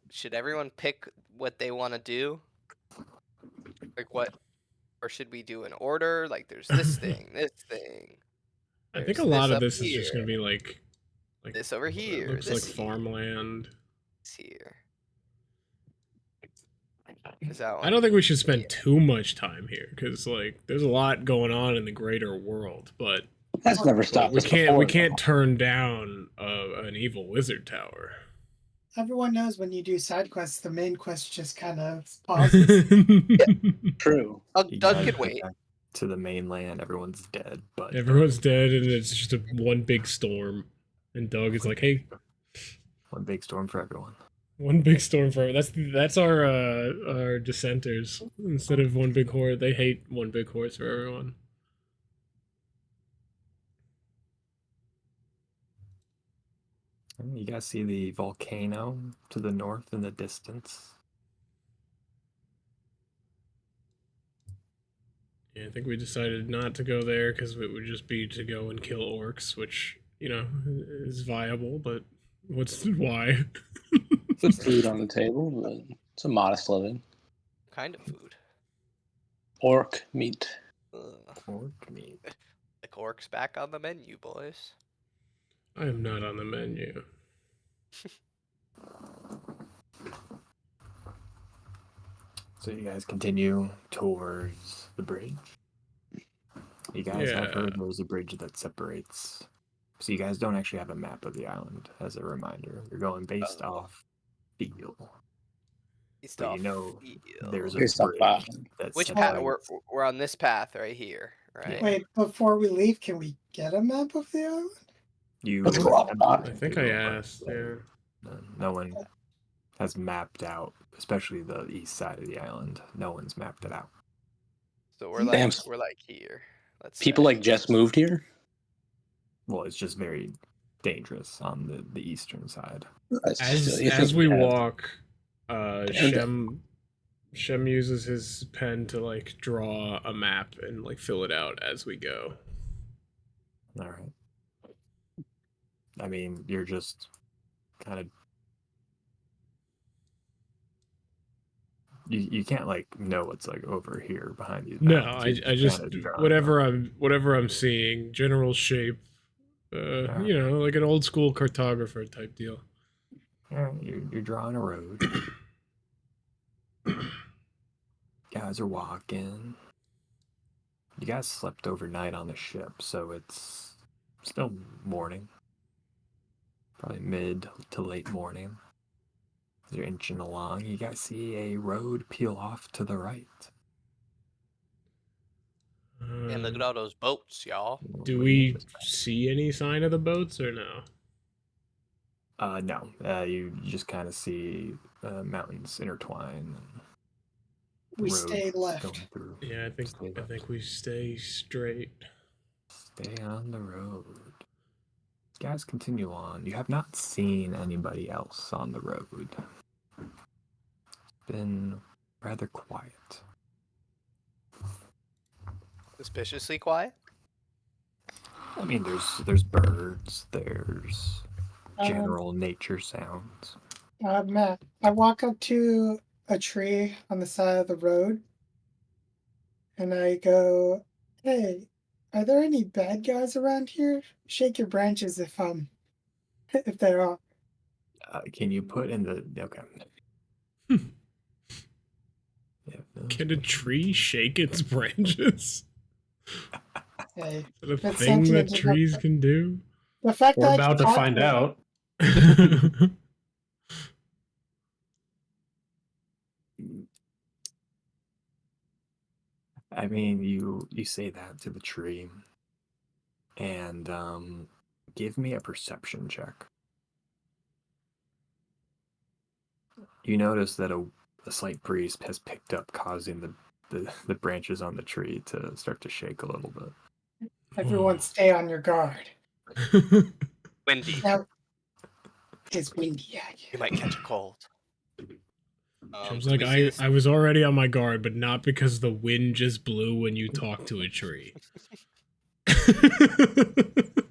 should everyone pick what they want to do? Like what, or should we do an order? Like there's this thing, this thing. I think a There's this lot of up this is just here, gonna be like this over it here, looks like this here, farmland. this here. Is that I one? don't think we should Yeah. spend too much time here because like there's a lot going on in the greater world, but That's never stopped we us can't before. we can't turn down an evil wizard tower. Everyone knows when you do side quests, the main quest just kind of pauses. True. Doug could wait. To the mainland, everyone's dead, but Everyone's dead, and it's just one big storm. And Doug is like, "Hey, one big storm for everyone." one big storm for that's our dissenters. Instead of one big horde, they hate one big horse for everyone." You guys see the volcano to the north in the distance? Yeah, I think we decided not to go there because it would just be to go and kill orcs, which, you know, is viable, but why? Put food on the table, but it's a modest living. Kind of food. Orc meat. Orc meat. Like orcs back on the menu, boys. I am not on the menu. So you guys continue towards the bridge. You guys have heard there's a bridge that separates. So you guys don't actually have a map of the island, as a reminder. You're going based off feel. Based But off you know feel. there's a Based off bridge that. that Which path? separates. We're on this path right here, right? Wait, before we leave, can we get a map of the island? You Let's go up, I think I asked. Yeah. No one has mapped out, especially the east side of the island. No one's mapped it out. So we're like here. Let's People say. like just moved here. Well, it's just very dangerous on the eastern side. As we walk, Shem uses his pen to like draw a map and like fill it out as we go. All right. I mean, you're just kind of you can't like know what's like over here behind you. No, I just whatever I'm seeing, general shape, you know, like an old school cartographer type deal. Yeah, you're drawing a road. Guys are walking. You guys slept overnight on the ship, so it's still morning. Probably mid to late morning. As you're inching along, you guys see a road peel off to the right. And look at all those boats, y'all. Do we see any sign of the boats or no? No. You just kind of see mountains intertwine. And We stay left. Yeah, I think we stay straight. Stay on the road. Guys, continue on. You have not seen anybody else on the road. It's been rather quiet. Suspiciously quiet? I mean, there's birds, there's general nature sounds. Matt, I walk up to a tree on the side of the road and I go, "Hey, are there any bad guys around here? Shake your branches if there are." Can you put in the okay? Can a tree shake its branches? Hey, Is that a that's thing that sentient trees enough. can do? The fact We're that about to find out. I mean, you say that to the tree, and give me a perception check. You notice that a slight breeze has picked up, causing the branches on the tree to start to shake a little bit. Everyone stay on your guard. Windy. Now, it's windy. Yeah. You might catch a cold. Seems like I was already on my guard, but not because the wind just blew when you talk to a tree.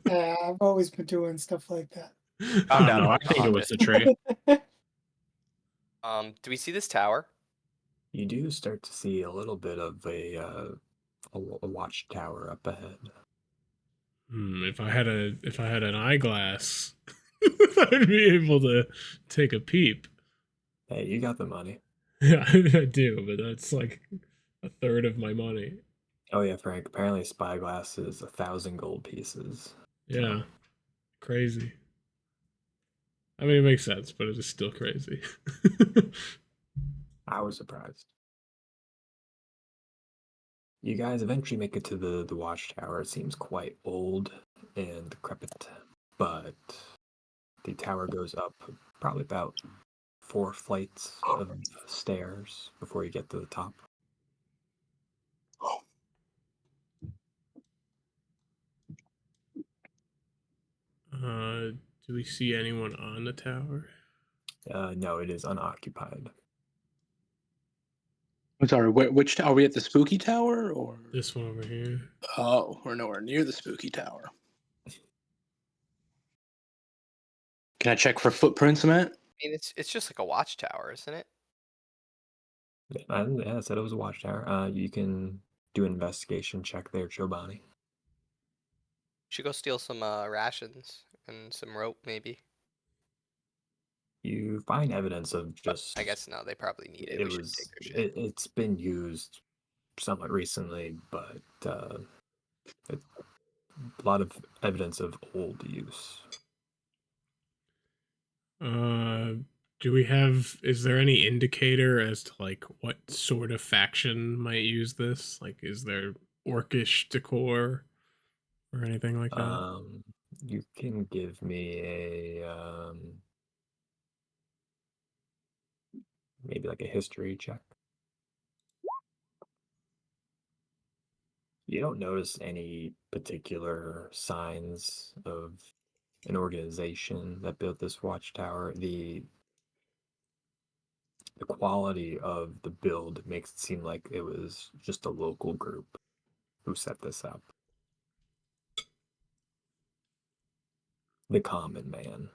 Yeah, I've always been doing stuff like that. I don't know. I think it was the tree. Do we see this tower? You do start to see a little bit of a watchtower up ahead. If I had an eyeglass, I'd be able to take a peep. Hey, you got the money. Yeah, I do, but that's like a third of my money. Oh yeah, Frank. Apparently, spyglass is 1,000 gold pieces. Yeah, crazy. I mean, it makes sense, but it is still crazy. I was surprised. You guys eventually make it to the watchtower. It seems quite old and decrepit, but the tower goes up probably about 4 flights of stairs before you get to the top. Do we see anyone on the tower? No, it is unoccupied. I'm sorry. Which are we at the spooky tower or? This one over here. Oh, we're nowhere near the spooky tower. Can I check for footprints, Matt? I mean, it's just like a watchtower, isn't it? Yeah, I said it was a watchtower. You can do an investigation check there, Chobani. Should go steal some rations and some rope, maybe. You find evidence of just. I guess no, they probably need it. We should take their shit. It's been used somewhat recently, but a lot of evidence of old use. Do we have? Is there any indicator as to like what sort of faction might use this? Like, is there orcish decor or anything like that? You can give me a maybe like a history check. You don't notice any particular signs of an organization that built this watchtower. The quality of the build makes it seem like it was just a local group who set this up. The common man.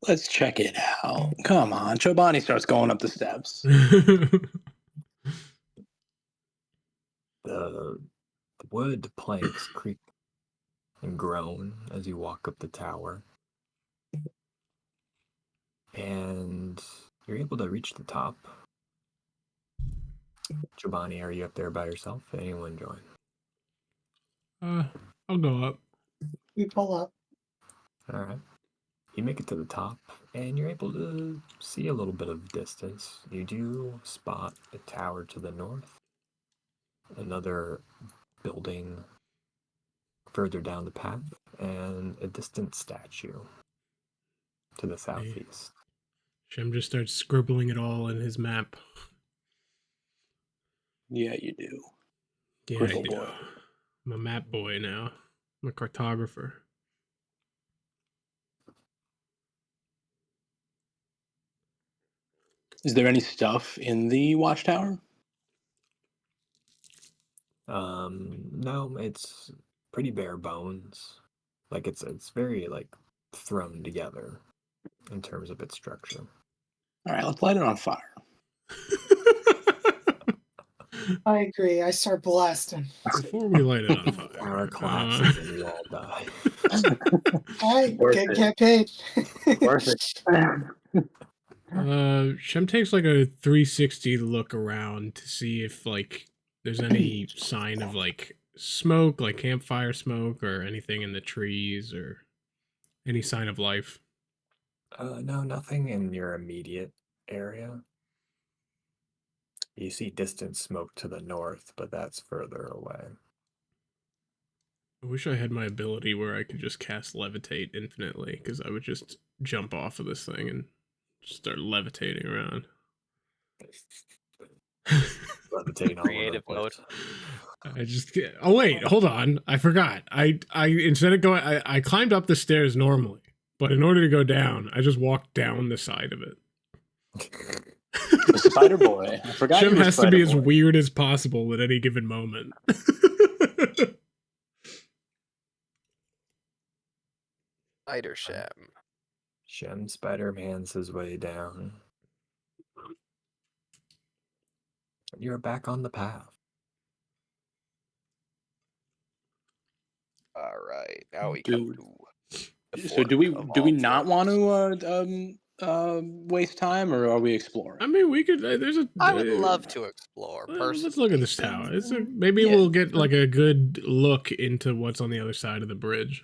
Let's check it out. Come on. Chobani starts going up the steps. The wood planks creak and groan as you walk up the tower. And you're able to reach the top. Chobani, are you up there by yourself? Anyone join? I'll go up. We pull up. All right. You make it to the top, and you're able to see a little bit of distance. You do spot a tower to the north, another building further down the path, and a distant statue to the southeast. Shem just starts scribbling it all in his map. Yeah, you do. Yeah, Grizzle I do. boy. I'm a map boy now. I'm a cartographer. Is there any stuff in the watchtower? No, it's pretty bare bones. Like it's very like thrown together in terms of its structure. All right, let's light it on fire. I agree. I start blasting. Before we light it on fire. Tower collapses and you all die. I Worth get paid. Worth it. Shem takes like a 360 look around to see if like there's any sign of like smoke, like campfire smoke or anything in the trees or any sign of life. No, nothing in your immediate area. You see distant smoke to the north, but that's further away. I wish I had my ability where I could just cast levitate infinitely, because I would just jump off of this thing and just start levitating around. Levitating all over the Creative mode. place. I just get, oh wait, hold on. I forgot. I instead of going I climbed up the stairs normally, but in order to go down, I just walked down the side of it. The Spider Boy. I forgot Shem you were has to be as Spider Boy. weird as possible at any given moment. Spider Shem. Shem Spider-Man's his way down. You're back on the path. All right, now we Do- come to the So do we fork of all not want forks. to waste time, or are we exploring? I mean, we could. There's a. I would love to explore Let's look at personally. this tower. Maybe Yeah. we'll get like a good look into what's on the other side of the bridge.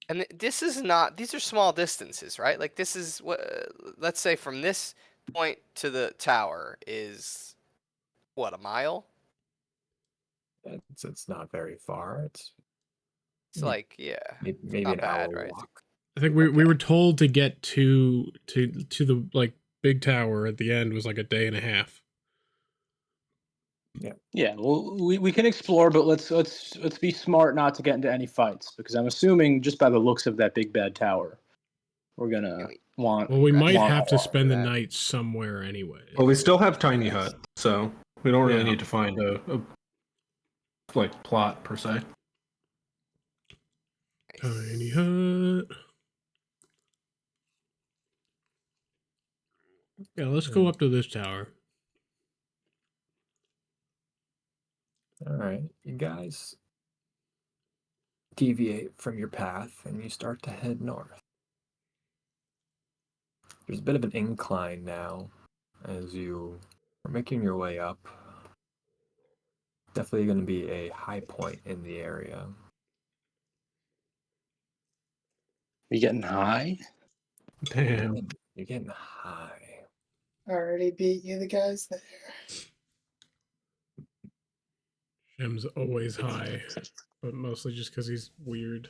And this is not; these are small distances, right? Like this is what. Let's say from this point to the tower is what, a mile? It's not very far. It's It's Yeah. like, yeah, maybe not an bad, hour right? walk. I think we Okay. were told to get to the like big tower at the end was like a day and a half. Yeah, well, we can explore, but let's be smart not to get into any fights, because I'm assuming just by the looks of that big bad tower, we're gonna we- want. Well, we Rest might want have to more. spend the that. night somewhere anyway. Well, we still have Tiny Hut, so we don't really Yeah. need to find a like plot per se. Tiny hut. Yeah, let's go up to this tower. All right, you guys deviate from your path and you start to head north. There's a bit of an incline now as you are making your way up. Definitely going to be a high point in the area. You getting high? Damn. You're getting high. I already beat you, the guys there. Shem's always high, but mostly just because he's weird.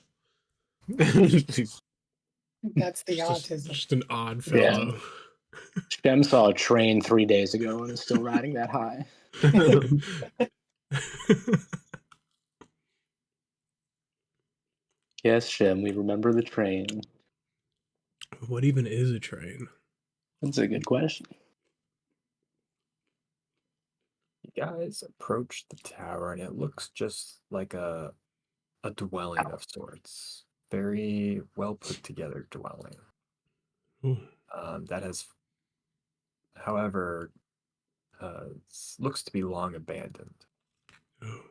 Jeez. That's the Just autism. just an odd Yeah. fellow. Shem saw a train 3 days ago and is still riding that high. Yes, Shem, we remember the train. What even is a train? That's a good question. You guys approach the tower and it looks just like a dwelling of sorts. Very well put together dwelling. Ooh. That has, however, looks to be long abandoned, Oh.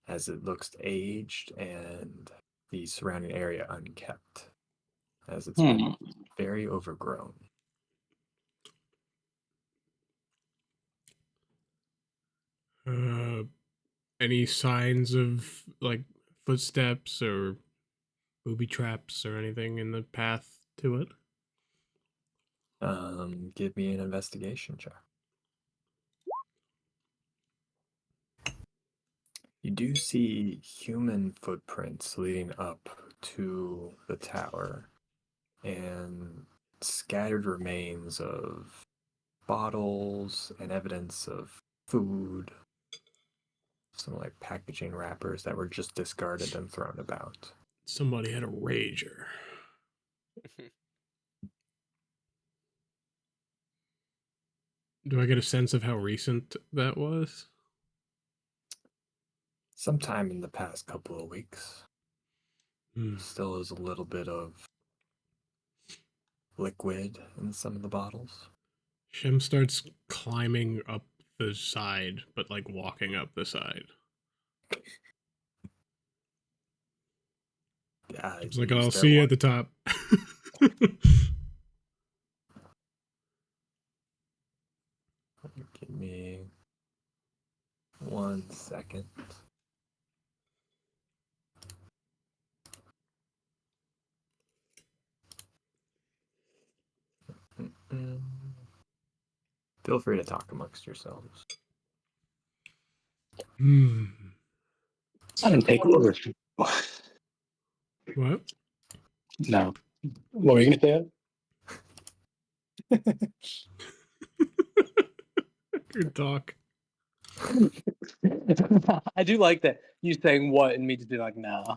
as it looks aged and the surrounding area unkept, as it's been very overgrown. Any signs of like footsteps or booby traps or anything in the path to it? Give me an investigation check. You do see human footprints leading up to the tower and scattered remains of bottles and evidence of food, some like packaging wrappers that were just discarded and thrown about. Somebody had a rager. Do I get a sense of how recent that was? Sometime in the past couple of weeks. Hmm. Still is a little bit of liquid in some of the bottles. Shem starts climbing up the side, but like walking up the side. It's like, You I'll start see you at the top. Give me 1 second. Feel free to talk amongst yourselves. Hmm. I didn't take orders. What? No. What were you going to Good talk. say? I do like that. You saying what and me to be like, nah.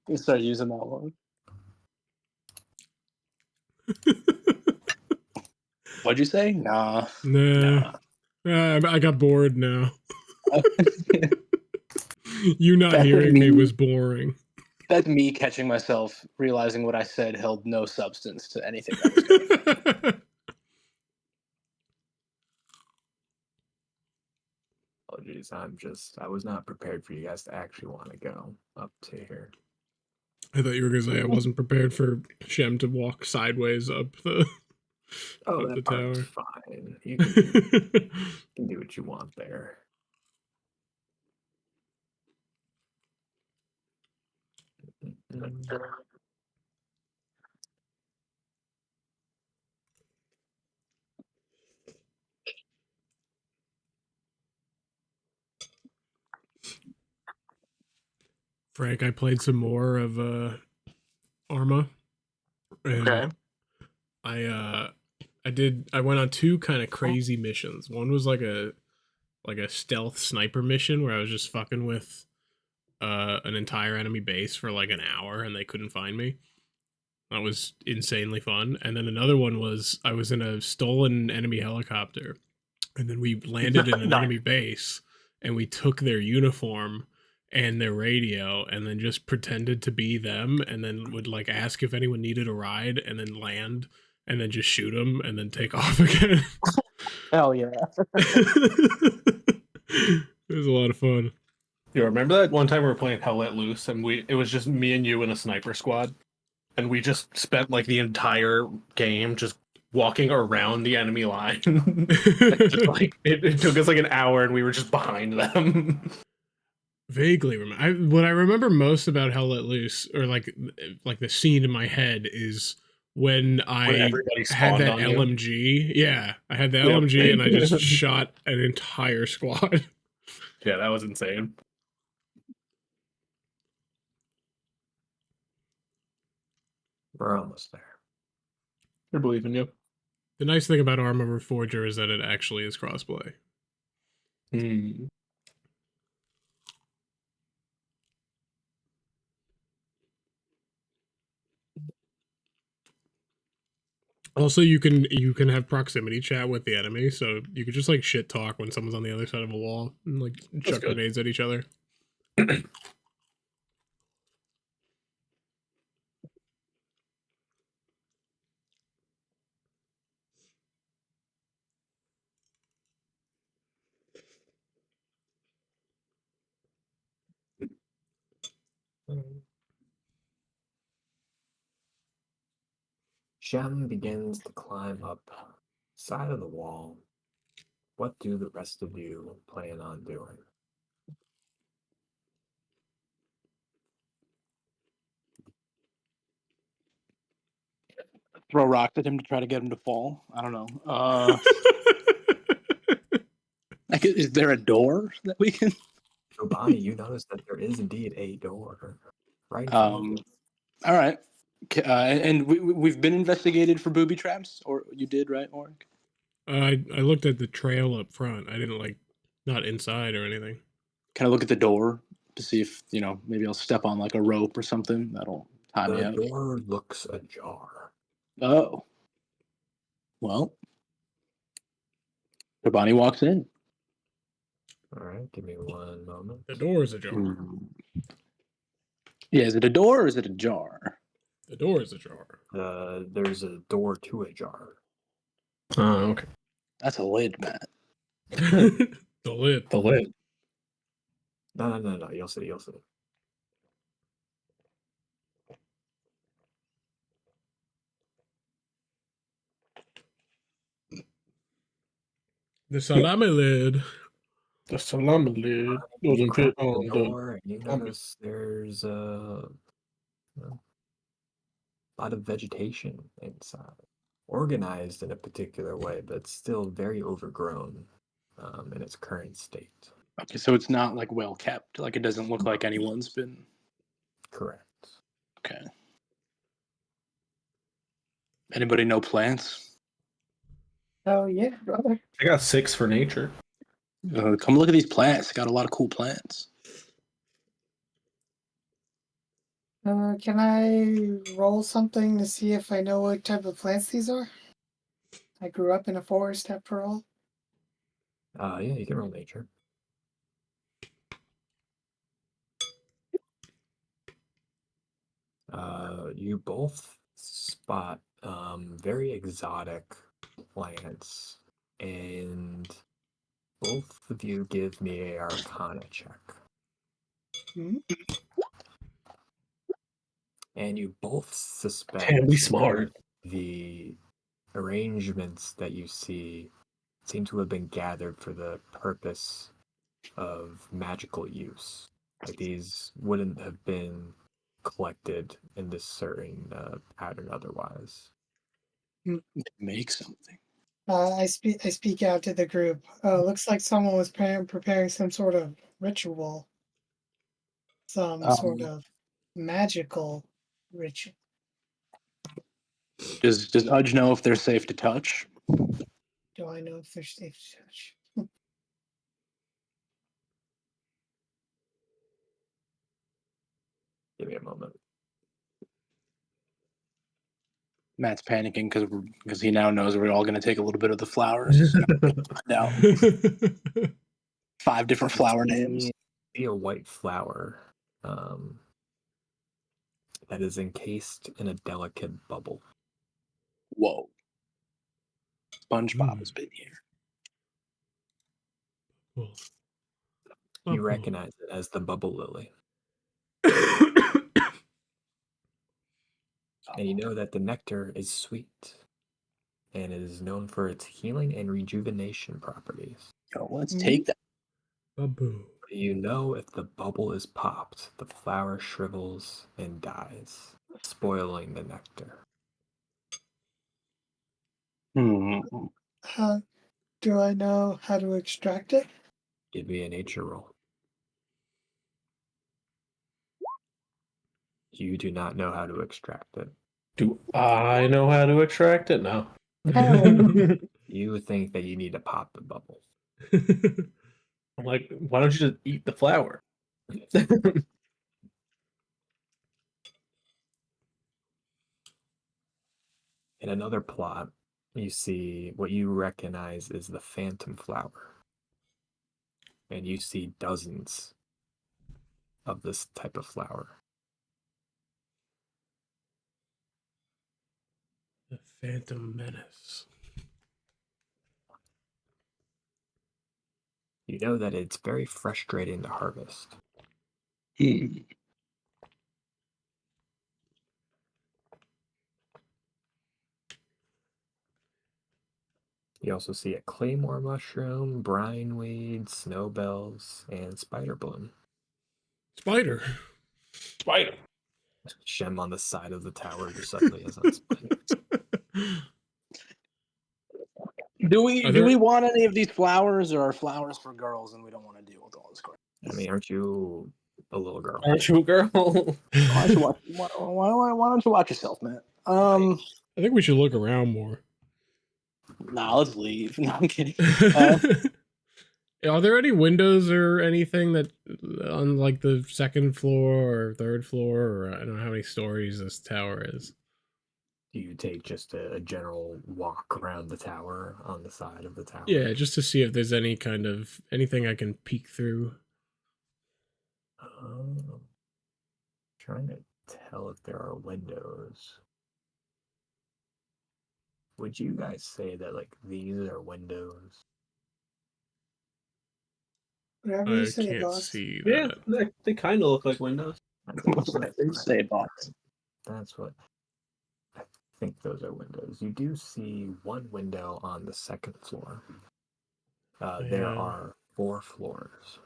We start using that one. What'd you say? Nah. Nah. I got bored now. You not That's hearing me me. was boring. That's me catching myself, realizing what I said held no substance to anything that was going on. apologies. I was not prepared for you guys to actually want to go up to here. I thought you were gonna say I wasn't prepared for Shem to walk sideways up the Oh, up the that part's tower. fine. You can do what you want there. Frank, I played some more of Arma, and Okay. I went on two kind of crazy missions. One was like a stealth sniper mission where I was just fucking with an entire enemy base for like an hour and they couldn't find me. That was insanely fun. And then another one was I was in a stolen enemy helicopter, and then we landed in an Nice. enemy base, and we took their uniform and their radio, and then just pretended to be them, and then would like ask if anyone needed a ride, and then land, and then just shoot them, and then take off again. Hell yeah. It was a lot of fun. You remember that one time we were playing Hell Let Loose, and it was just me and you and a sniper squad, and we just spent like the entire game just walking around the enemy line. Just like it took us like an hour, and we were just behind them. Vaguely remember. What I remember most about Hell Let Loose, or like the scene in my head, is when I everybody had spawned that on you. LMG. Yeah, I had the Yep. LMG, and I just shot an entire squad. Yeah, that was insane. We're almost there. I believe in you. The nice thing about Arma Reforger is that it actually is crossplay. Hmm. Also, you can have proximity chat with the enemy, so you could just like shit talk when someone's on the other side of a wall and like chuck good. grenades at each other. Shem begins to climb up side of the wall. What do the rest of you plan on doing? Throw rocks at him to try to get him to fall. I don't know. Is there a door that we can? So, Bonnie, you notice that there is indeed a door right in front of you. All right. And we've been investigated for booby traps, or you did, right, Orik? I looked at the trail up front. I didn't like not inside or anything. Can I look at the door to see if maybe I'll step on like a rope or something that'll tie me The out? door looks ajar. Oh. Well, Bonnie walks in. All right, give me one moment. The door is ajar. Yeah, is it a door or is it a jar? The door is ajar. There's a door to a jar. Oh, okay. That's a lid, Matt. The lid. The lid. No. You'll see. The salami lid. The salami lid doesn't You crack fit the on the door, and you salami. notice there's a lot of vegetation inside, organized in a particular way, but still very overgrown in its current state. Okay, so it's not like well kept. Like it doesn't look like anyone's been. Correct. Okay. Anybody know plants? Oh yeah, brother. I got 6 for nature. Come look at these plants. Got a lot of cool plants. Can I roll something to see if I know what type of plants these are? I grew up in a forest after all. Yeah, you can roll nature. You both spot very exotic plants and Both of you give me a Arcana check. Hmm? And you both suspect Can be smart. the arrangements that you see seem to have been gathered for the purpose of magical use. Like these wouldn't have been collected in this certain pattern otherwise. Make something. I speak out to the group. Looks like someone was preparing some sort of ritual, some sort of magical ritual. Does Udge know if they're safe to touch? Do I know if they're safe to touch? Give me a moment. Matt's panicking because he now knows we're all going to take a little bit of the flowers. He's going to find out 5 different flower names. See a white flower that is encased in a delicate bubble. Whoa. SpongeBob has been here. You recognize it as the bubble lily. And you know that the nectar is sweet and it is known for its healing and rejuvenation properties. Yo, let's take that. Babu. You know if the bubble is popped, the flower shrivels and dies, spoiling the nectar. How do I know how to extract it? Give me a nature roll. You do not know how to extract it. Do I know how to extract it? No. You think that you need to pop the bubble. I'm like, why don't you just eat the flower? In another plot, you see what you recognize is the phantom flower. And you see dozens of this type of flower. The Phantom Menace. You know that it's very frustrating to harvest. You also see a claymore mushroom, brineweed, snowbells, and spider bloom. Spider. Spider. Shem on the side of the tower just suddenly is on spider. Do we want any of these flowers, or are flowers for girls and we don't want to deal with all this crap? I mean, aren't you a little girl? Aren't you a girl? Why don't you watch yourself, man? I think we should look around more. Nah, let's leave. No, I'm kidding. Are there any windows or anything that on like the second floor or third floor, or I don't know how many stories this tower is? Do you take just a general walk around the tower on the side of the tower? Yeah, just to see if there's any kind of anything I can peek through. Trying to tell if there are windows. Would you guys say that like these are windows? Whatever you I say, can't boss. see Yeah, that. they kind of look like windows. Say, boss. That's what I think those are windows. You do see one window on the second floor. There are 4 floors.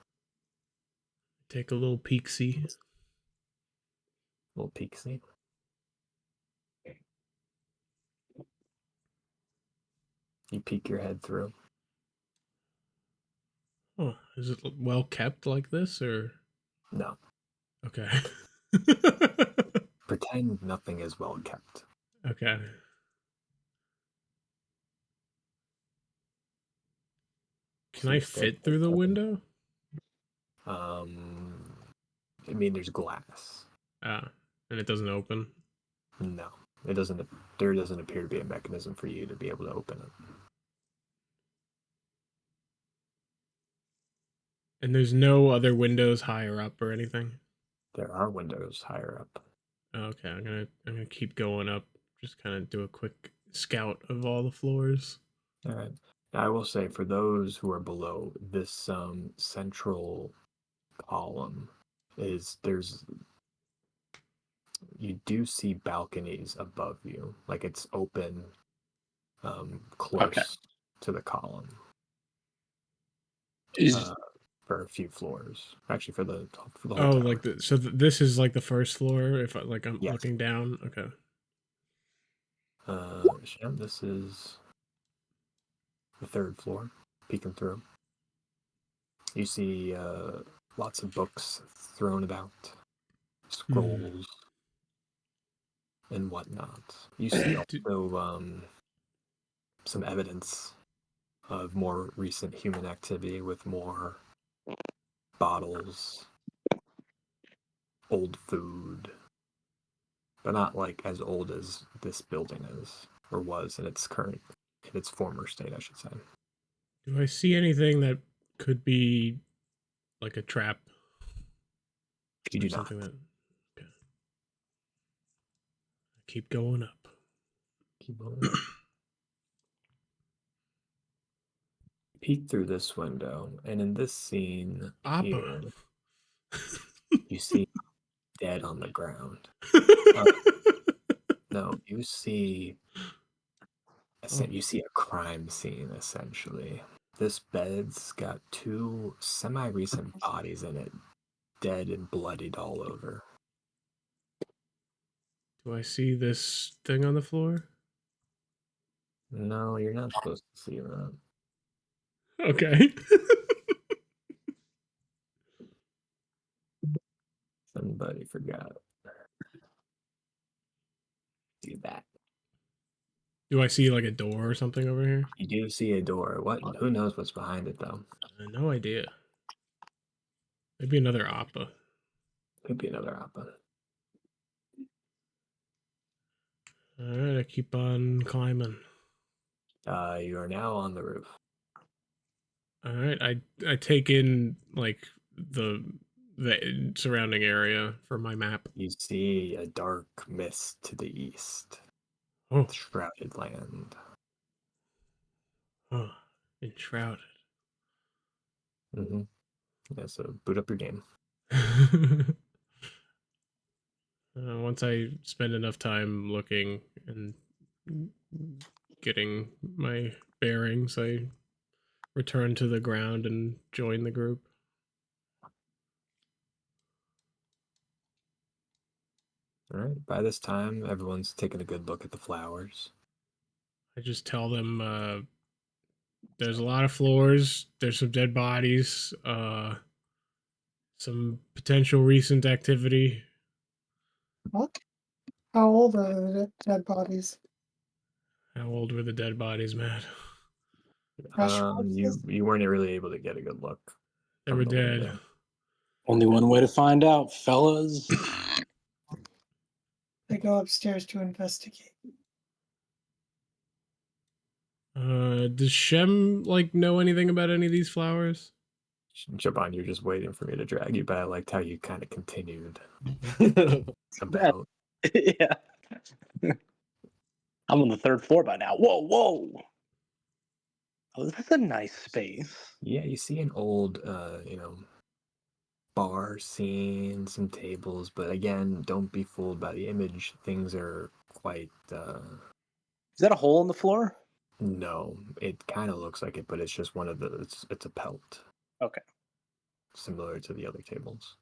Take a little peek-see. Little peek see. You peek your head through. Oh, is it well kept like this, or? No. Okay. Pretend nothing is well kept. Okay. Can I fit through the window? I mean, there's glass. Ah, and it doesn't open? No, it doesn't. There doesn't appear to be a mechanism for you to be able to open it. And there's no other windows higher up or anything? There are windows higher up. Okay, I'm gonna keep going up. Just kind of do a quick scout of all the floors. All right. I will say, for those who are below this central column, you do see balconies above you, like it's open, close to the column. For a few floors, actually, for the whole Oh, tower. like this is like the first floor. If I'm Yes. looking down, okay. Shem, this is the third floor. Peeking through, you see lots of books thrown about, scrolls and whatnot. You see also some evidence of more recent human activity with more bottles, old food, but not like as old as this building is or was in its former state, I should say. Do I see anything that could be like a trap? You do not. That. Okay. Keep going up. Keep going up. Peek through this window, and in this scene here, you see dead on the ground. No, you see a crime scene, essentially. This bed's got 2 semi-recent bodies in it, dead and bloodied all over. Do I see this thing on the floor? No, you're not supposed to see that. Okay. Somebody forgot. Do that. Do I see like a door or something over here? You do see a door. What? Who knows what's behind it, though? No idea. Maybe another Appa. Could be another Appa. Alright, I keep on climbing. You are now on the roof. Alright, I take in like the surrounding area for my map. You see a dark mist to the east. Oh. Shrouded land. Oh, enshrouded. Mm-hmm. Yeah, so boot up your game. Once I spend enough time looking and getting my bearings, I return to the ground and join the group. All right. By this time, everyone's taking a good look at the flowers. I just tell them there's a lot of floors, there's some dead bodies, some potential recent activity. What? How old are the dead bodies? How old were the dead bodies, Matt? You weren't really able to get a good look. They were dead. Window. Only one way to find out, fellas. They go upstairs to investigate. Does Shem like know anything about any of these flowers? Jabon, you're just waiting for me to drag you, but I liked how you kind of continued about. Yeah. I'm on the 3rd floor by now. Whoa. Oh, this is a nice space. Yeah, you see an old, bar scene, some tables, but again, don't be fooled by the image. Things are quite. Is that a hole in the floor? No, it kind of looks like it, but it's just one of the. It's a pelt. Okay. Similar to the other tables.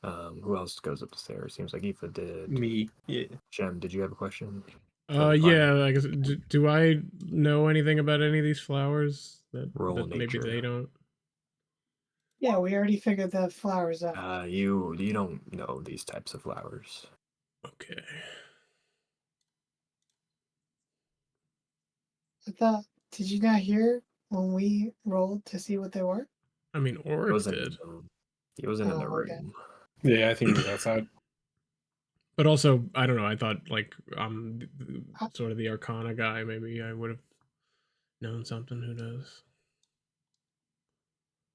Who else goes up the stairs? Seems like Aoife did. Me, yeah. Jem, did you have a question? Yeah, I guess. Do I know anything about any of these flowers that maybe nature. they don't? Yeah, we already figured the flowers out. You don't know these types of flowers. Okay. Did you not hear when we rolled to see what they were? I mean, Oric did. He wasn't in the room. Okay. Yeah, I think he was outside. But also, I don't know. I thought like sort of the Arcana guy. Maybe I would have known something. Who knows?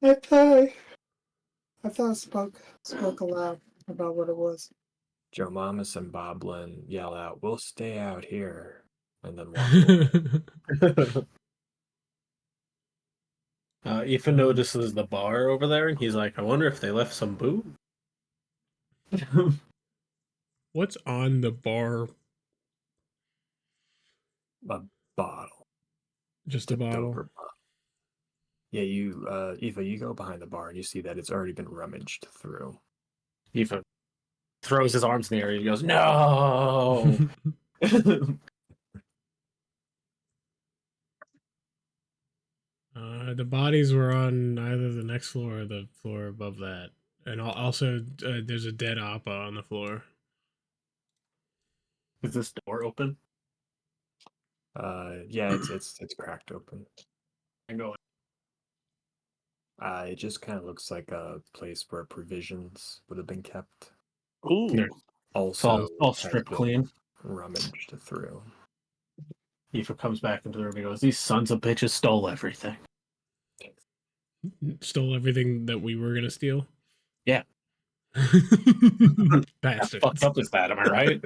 I thought spoke aloud about what it was. Joe Mamas and Boblin yell out, "We'll stay out here," and then walk away. Aoife notices the bar over there, and he's like, I wonder if they left some booze. What's on the bar? A bottle. Just a Tipped bottle. over bottle. Yeah, you, Aoife, you go behind the bar and you see that it's already been rummaged through. Aoife throws his arms in the air and he goes, no! The bodies were on either the next floor or the floor above that, and also there's a dead Appa on the floor. Is this door open? Yeah, it's cracked open. I go, It just kind of looks like a place where provisions would have been kept. Ooh. There. Also, all has stripped been clean. rummaged through. Aoife comes back into the room and goes, these sons of bitches stole everything. Stole everything that we were gonna steal. Yeah. Bastards. How fucked up is that, am I right?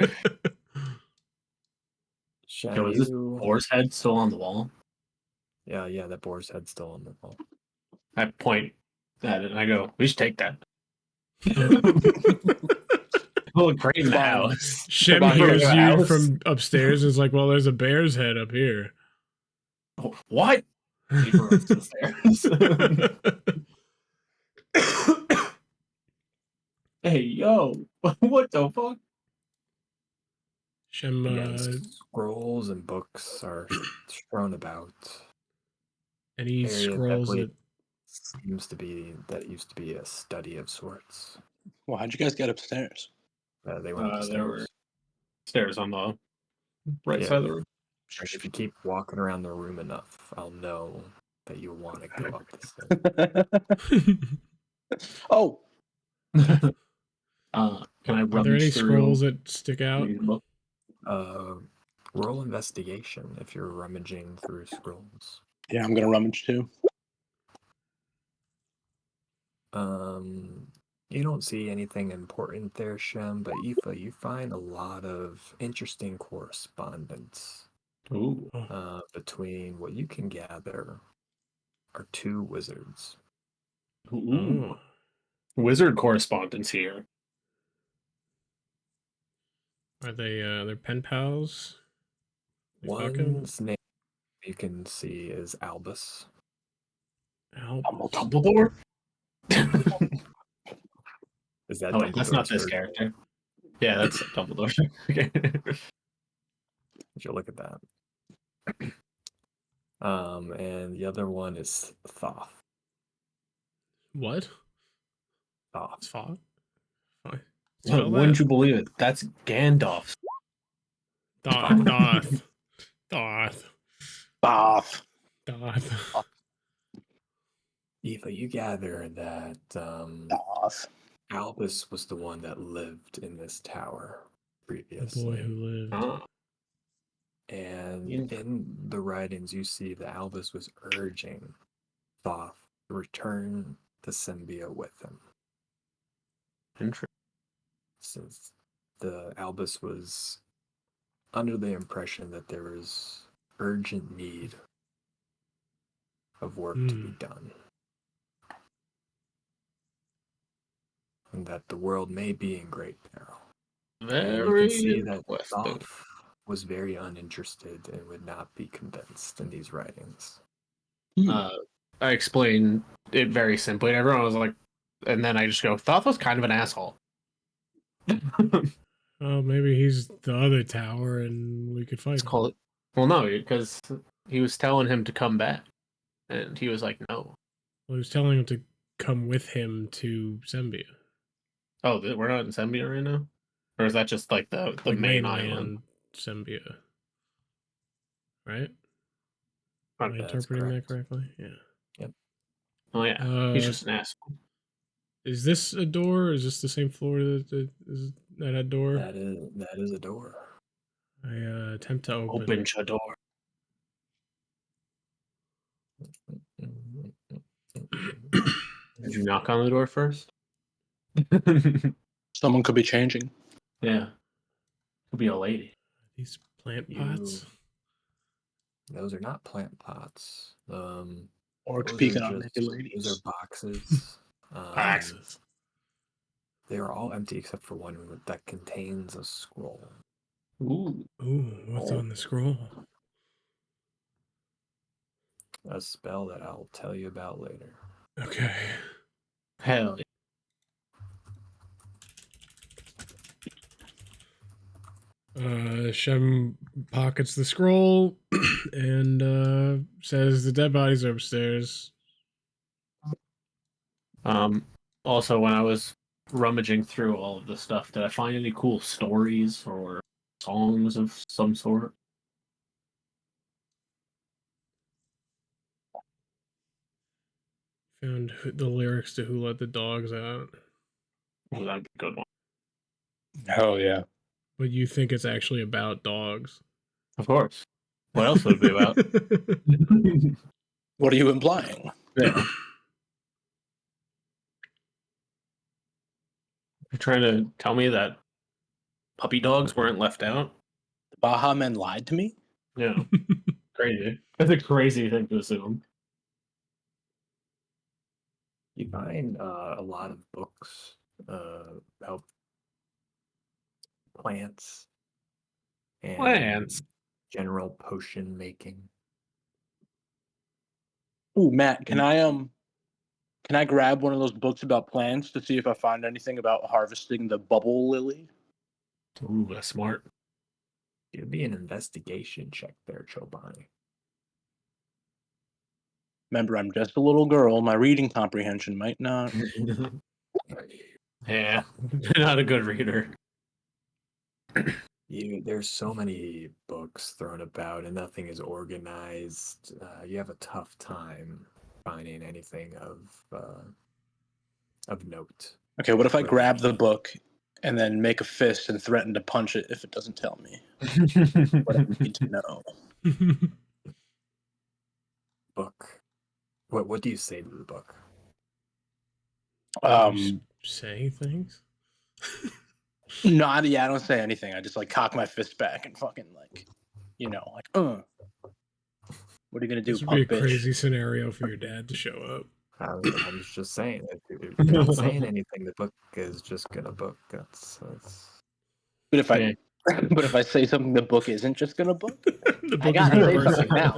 Shall Yo, is this you? boar's head still on the wall? Yeah, that boar's head's still on the wall. I point at it and I go, we should take that. Look great in the Fine. house. Shem Come on, hears go to the you house. from upstairs and is like, well, there's a bear's head up here. Oh, what? Aoife runs to the stairs. Hey, yo, what the fuck? Shem, Again, scrolls and books are strewn about. and he Area scrolls definitely it. seems to be that it used to be a study of sorts. Well, how'd you guys get upstairs? They went up the There were stairs. stairs on the right Yeah. side of the room. If you keep walking around the room enough, I'll know that you want to go up the stairs. Oh, Can I Are there any rummage scrolls through that stick out? these books? Roll investigation if you're rummaging through scrolls. yeah, I'm gonna rummage too. You don't see anything important there, Shem, but Aoife, you find a lot of interesting correspondence Ooh. between what you can gather are two wizards. Ooh. Oh. Wizard correspondence here. Are they they're pen pals? They fucking? One's name you can see is Albus. Dumbledore? Is that Oh wait, that's not Dumbledore's this version? character. Yeah, that's Dumbledore. Okay. If you look at that. And the other one is Thoth. What? Thoth. It's fought? Fine. Wouldn't you believe it? That's Gandalf's. Thoth. Thoth. Bath. Thoth. Eva, you gather that Bath. Albus was the one that lived in this tower The previously. boy who lived. Oh. And Yeah. in the writings, you see that Albus was urging Thoth to return to Symbia with him. Interesting. Since the Albus was under the impression that there was urgent need of work to be done. And that the world may be in great peril. And you can see that Thoth was very uninterested and would not be convinced in these writings. I explain it very simply, and everyone was like, and then I just go, Thoth was kind of an asshole. Oh, maybe he's the other tower and we could fight Let's him. call it. Well, no, because he was telling him to come back, and he was like, no. Well, he was telling him to come with him to Symbia. Oh, we're not in Symbia right now? Or is that just like the Like main island? Symbia. Right? Oh, Am I that's interpreting that correct. correctly? Yeah. Oh, yeah. He's just an asshole. Is this a door? Is this the same floor that had a door? That is a door. I attempt to open. Open your door. Did you knock on the door first? Someone could be changing. Yeah. Could be a lady. These plant pots. Those are not plant pots. Orcs Those peeking are on naked Those ladies. are boxes. Boxes. They are all empty except for one that contains a scroll. Ooh. Ooh, what's on the scroll? A spell that I'll tell you about later. Okay. Hell Shem pockets the scroll and says the dead bodies are upstairs. yeah. Also, when I was rummaging through all of this stuff, did I find any cool stories or songs of some sort? Found the lyrics to Who Let the Dogs Out. Oh, that'd be a good one. Hell yeah. But you think it's actually about dogs. Of course. What else would it be about? What are you implying? Yeah. You're trying to tell me that puppy dogs weren't left out? The Baja Men lied to me? Yeah. Crazy. That's a crazy thing to assume. You find a lot of books about plants and Plants. general potion making. Ooh, Matt, can I grab one of those books about plants to see if I find anything about harvesting the bubble lily? Ooh, that's smart. It'd be an investigation check there, Chobani. Remember, I'm just a little girl. My reading comprehension might not. Yeah. Not a good reader. There's so many books thrown about and nothing is organized. You have a tough time finding anything of note. Okay, what if I Right. grab the book and then make a fist and threaten to punch it if it doesn't tell me what I need to know? Book. What do you say to the book? You say things? No, I don't say anything. I just like cock my fist back and fucking like, what are you gonna do, This would be a punk bitch? crazy scenario for your dad to show up. I was just saying, if you're not saying anything, the book is just gonna book. That's But if I, but if I say something, the book isn't just gonna book. The I book is gotta gonna say burst. something now.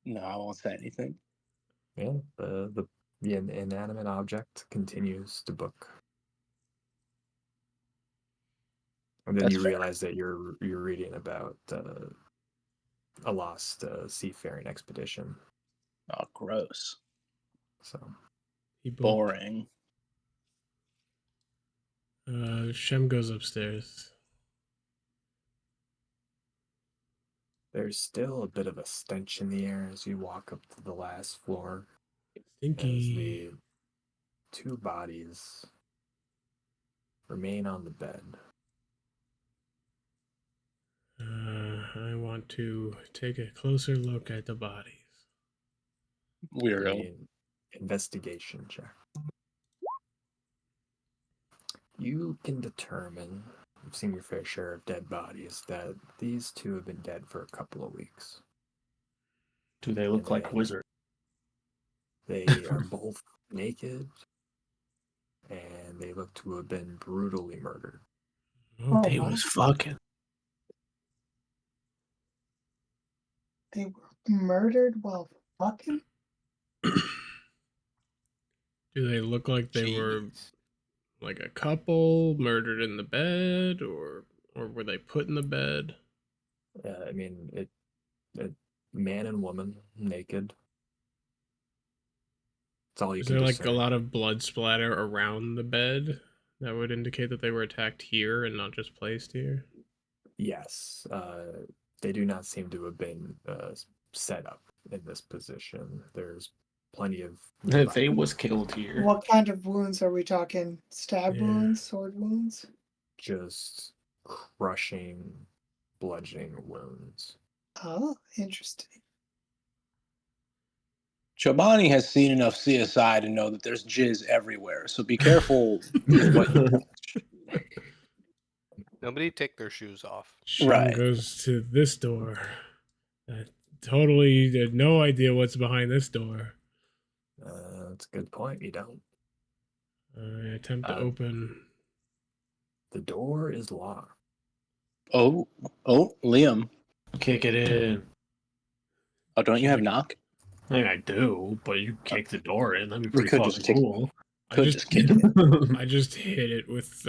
No, I won't say anything. yeah. The inanimate object continues to book, and then That's you fair. realize that you're reading about a lost seafaring expedition. Oh, gross. So He booked. Boring. Shem goes upstairs. there's still a bit of a stench in the air as you walk up to the last floor. As Stinky. the two bodies remain on the bed. I want to take a closer look at the bodies. Weirdo. Investigation check. You can determine, you've seen your fair share of dead bodies, that these two have been dead for a couple of weeks. Do they look like wizards? They are both naked, and they look to have been brutally murdered. Oh, They wow. was fucking. They were murdered while fucking? Do they look like they were like a couple murdered in the bed, or were they put in the bed? I mean, it man and woman naked. That's all you Is can there like discern. a lot of blood splatter around the bed that would indicate that they were attacked here and not just placed here? Yes, they do not seem to have been set up in this position. There's plenty of. They was killed here. What kind of wounds are we talking? Stab Yeah. wounds, sword wounds? Just crushing, bludgeoning wounds. Oh, interesting. Chobani has seen enough CSI to know that there's jizz everywhere, so be careful with what you watch. Nobody take their shoes off. Shem Right. goes to this door. Totally had no idea what's behind this door. That's a good point. You don't. I attempt to Uh, open. The door is locked. Oh, Liam. Kick it in. Oh, don't you have knock? I mean, I do, but you kick the door in. That'd be We pretty could fucking just kick- cool. Could just kick it. I just hit it with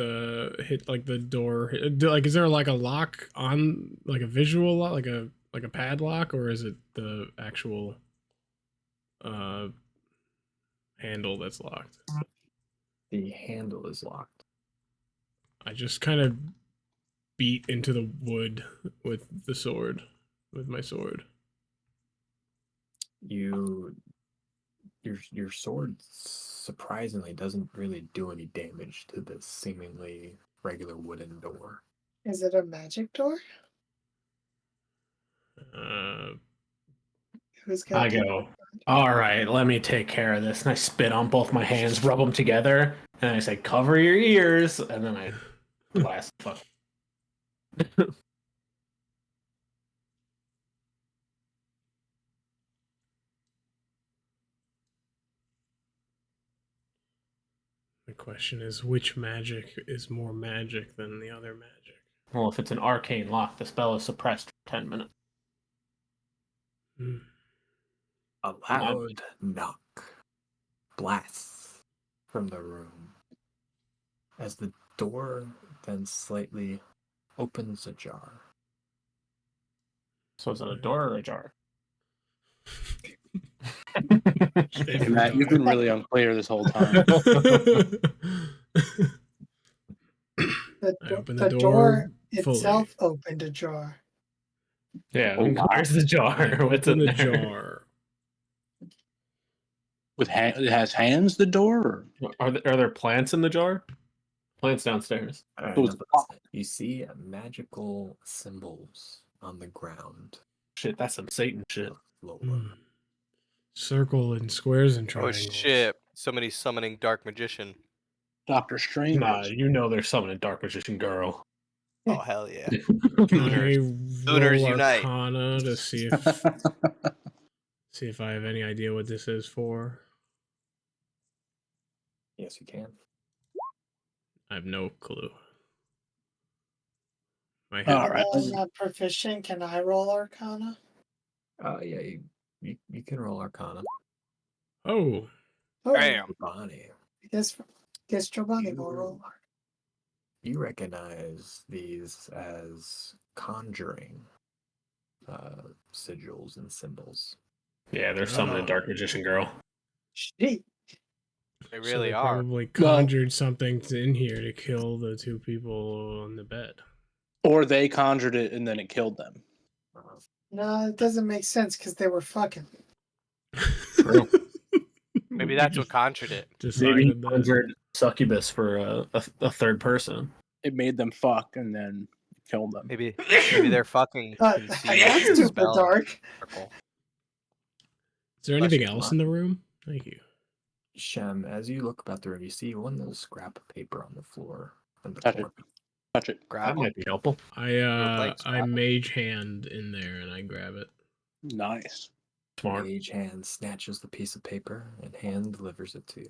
hit like the door. Like, is there like a lock on, like a visual lock, like a padlock, or is it the actual handle that's locked? The handle is locked. I just kind of beat into the wood with the sword, with my sword. Your sword surprisingly doesn't really do any damage to this seemingly regular wooden door. Is it a magic door? Who's got I go, all right, let me take care of this. And I spit on both my hands, rub them together, and I say, cover your ears. And then I blast the fuck. The question is, which magic is more magic than the other magic? Well, if it's an arcane lock, the spell is suppressed for 10 minutes. Hmm. A loud knock blasts from the room as the door then slightly opens ajar. So is it a door or a jar? Hey, Matt, you've been really unclear this whole time. I open the the door fully. itself opened ajar. Yeah, Oh, wow. where's the jar? What's in Open the there? jar. It has hands, the door? Or? Are there plants in the jar? Plants downstairs. Alright, It was enough of this. You see magical symbols on the ground. Shit, that's some Satan shit. Lower. Hmm. Circle and squares and Oh triangles. shit! Somebody's summoning Dark Magician. Doctor Strange. Nah, you know there's summoning Dark Magician Girl. Oh hell yeah! Can I Sooners roll unite. Arcana to see if I have any idea what this is for? Yes, you can. I have no clue. My All head. right. I'm not proficient. Can I roll Arcana? Yeah, you can roll Arcana. Oh, Oh, Bam! Bonnie, guess Giovanni will roll. you recognize these as conjuring sigils and symbols. Yeah, they're summoning Oh. Dark Magician Girl. Shit. They so really they are. probably conjured something in here to kill the two people on the bed. Or they conjured it and then it killed them. No, it doesn't make sense because they were fucking. True. Maybe that's what conjured it. Maybe he decided that. conjured succubus for a third person. It made them fuck and then killed them. Maybe they're fucking. That's conceived the super spell. dark. Circle. Is there Bless anything you, else in the room? Thank you. Shem, as you look about the room, you see one little scrap of paper on the floor. In the Touch it. corner. Touch it. That Grab might be helpful. I scrap. mage hand in there and I grab it. Nice. Smart. Mage hand snatches the piece of paper and hand delivers it to you.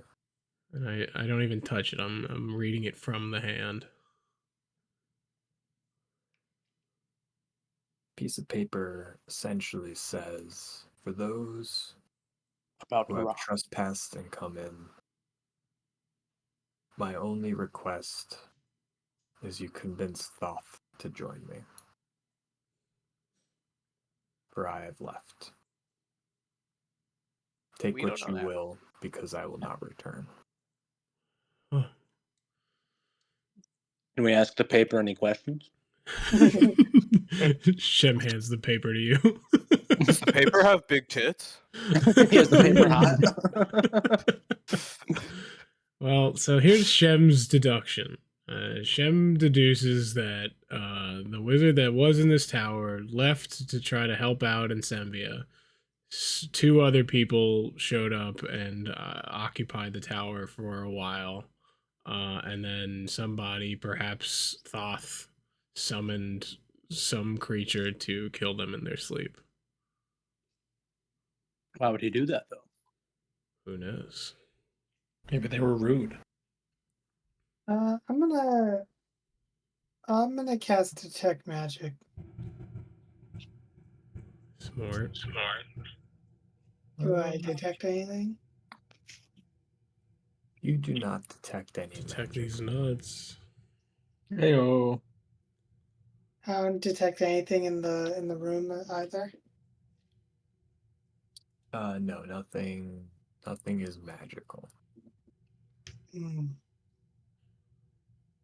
And I don't even touch it. I'm reading it from the hand. Piece of paper essentially says, for those About who to have rock. trespassed and come in, my only request is you convince Thoth to join me. For I have left. Take We what don't know you that. will, because I will not return. Huh. Can we ask the paper any questions? Shem hands the paper to you. Does the paper have big tits? Is the paper hot? Well, so here's Shem's deduction. Shem deduces that the wizard that was in this tower left to try to help out in Sembia. Two other people showed up and occupied the tower for a while. And then somebody, perhaps Thoth, summoned some creature to kill them in their sleep. Why would he do that though? Who knows? Maybe they were rude. I'm gonna cast detect magic. Smart. Do I detect anything? You do not detect any Detect magic. these nuts. Heyo. I don't detect anything in the room either. No, nothing. Nothing is magical. Hmm.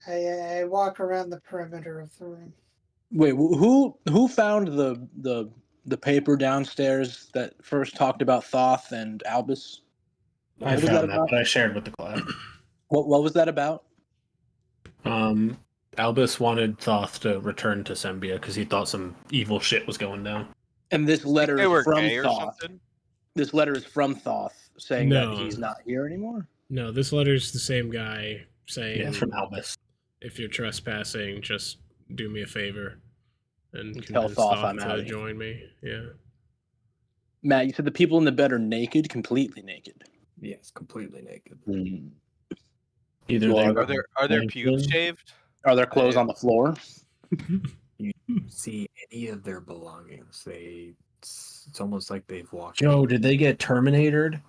I walk around the perimeter of the room. Wait, who found the paper downstairs that first talked about Thoth and Albus? I What was that found that, about? but I shared with the class. What was that about? Albus wanted Thoth to return to Sembia because he thought some evil shit was going down. And this letter They is were from gay or Thoth. something. This letter is from Thoth saying that No. he's not here anymore. No, this letter's the same guy saying, Yeah, it's from Albus. if you're trespassing, just do me a favor and Tell convince Thoth Thoth I'm to outta here. join me. Yeah. Matt, you said the people in the bed are naked, completely naked. Yes, completely naked. Either Well, they are were Are their Thank pubes you. shaved? Are there clothes on the floor? See any of their belongings? It's almost like they've walked. Joe, did they get Terminatored?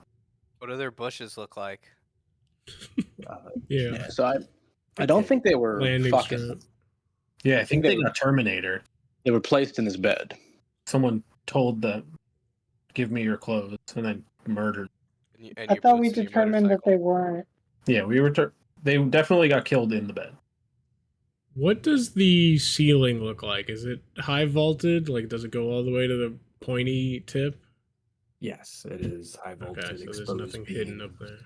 What do their bushes look like? Yeah. Yeah. So I don't think they were Landing fucking. strip. Yeah, I think they they got Terminator. They were placed in this bed. Someone told them, "Give me your clothes," and then murdered. And I your thought we boots and your determined that motorcycle. they weren't. Yeah, they definitely got killed in the bed. What does the ceiling look like? Is it high vaulted? Like, does it go all the way to the pointy tip? Yes, it is high voltage. Okay, so there's exposed nothing hidden up beams. there.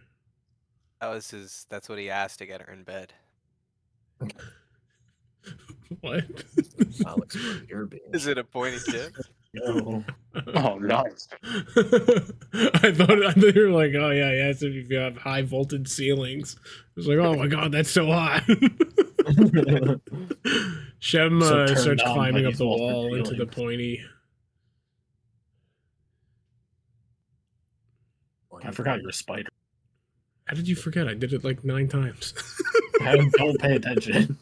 That's what he asked to get her in bed. What? I'll explode your beam. Is it a pointy tip? No. Oh no! I thought you were like, oh yeah, yeah. So if you have high voltage ceilings, I was like, oh my god, that's so hot. Shem So turned starts on by climbing up these the vaulted wall into the ceilings. pointy. I forgot you're a spider. How did you forget? I did it like 9 times. Don't pay attention.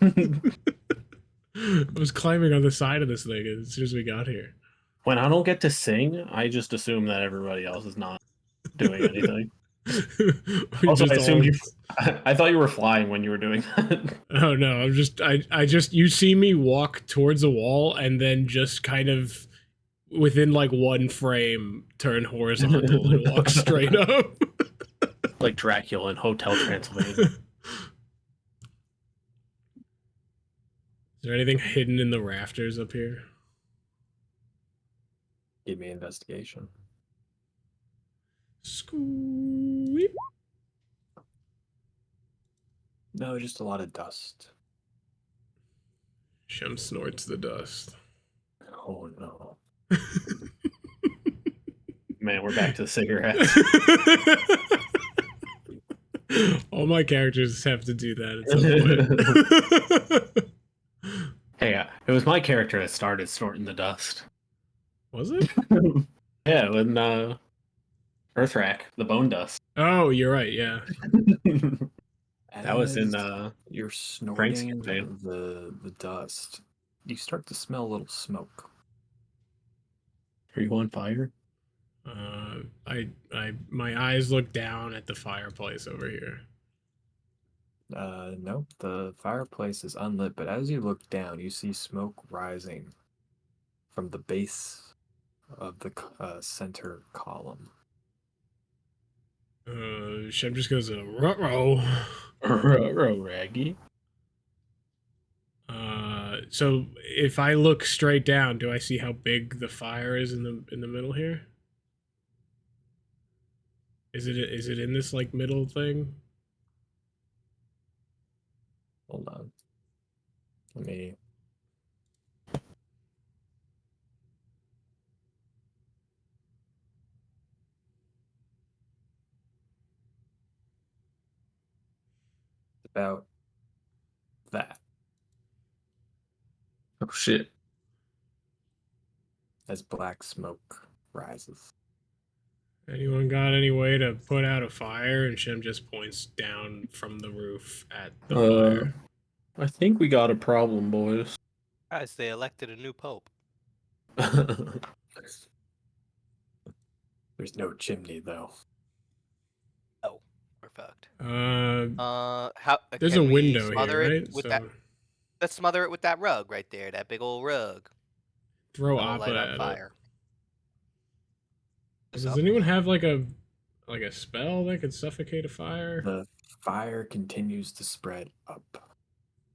I was climbing on the side of this thing as soon as we got here. When I don't get to sing, I just assume that everybody else is not doing anything. We Also, just I assumed all- I thought you were flying when you were doing that. Oh no, I just you see me walk towards a wall and then just kind of within like 1 frame turn horizontal and walk straight up. Like Dracula in Hotel Transylvania. Is there anything hidden in the rafters up here? Give me investigation. Squeep. No, just a lot of dust. Shem snorts the dust. Oh no. Man, we're back to the cigarettes. All my characters have to do that at some point. Hey, it was my character that started snorting the dust. Was it? Yeah, when Earthrack, the bone dust. Oh, you're right. Yeah. That was in As you're Frank's snorting campaign. the dust, you start to smell a little smoke. Are you on fire? My eyes look down at the fireplace over here. Nope, the fireplace is unlit, but as you look down, you see smoke rising from the base of the center column. Shem just goes, ruh-roh. Raggy. So if I look straight down, do I see how big the fire is in the middle here? Is it in this like middle thing? Hold on. Let me. About that. Oh shit. As black smoke rises. Anyone got any way to put out a fire? And Shem just points down from the roof at the fire. I think we got a problem, boys. Guys, they elected a new pope. There's no chimney though. Oh, we're fucked. How There's can a we window smother here, it right? with So that? Let's smother it with that rug right there, that big old rug. throw That'll Appa light on at it. fire. Does anyone have like a spell that could suffocate a fire? The fire continues to spread up.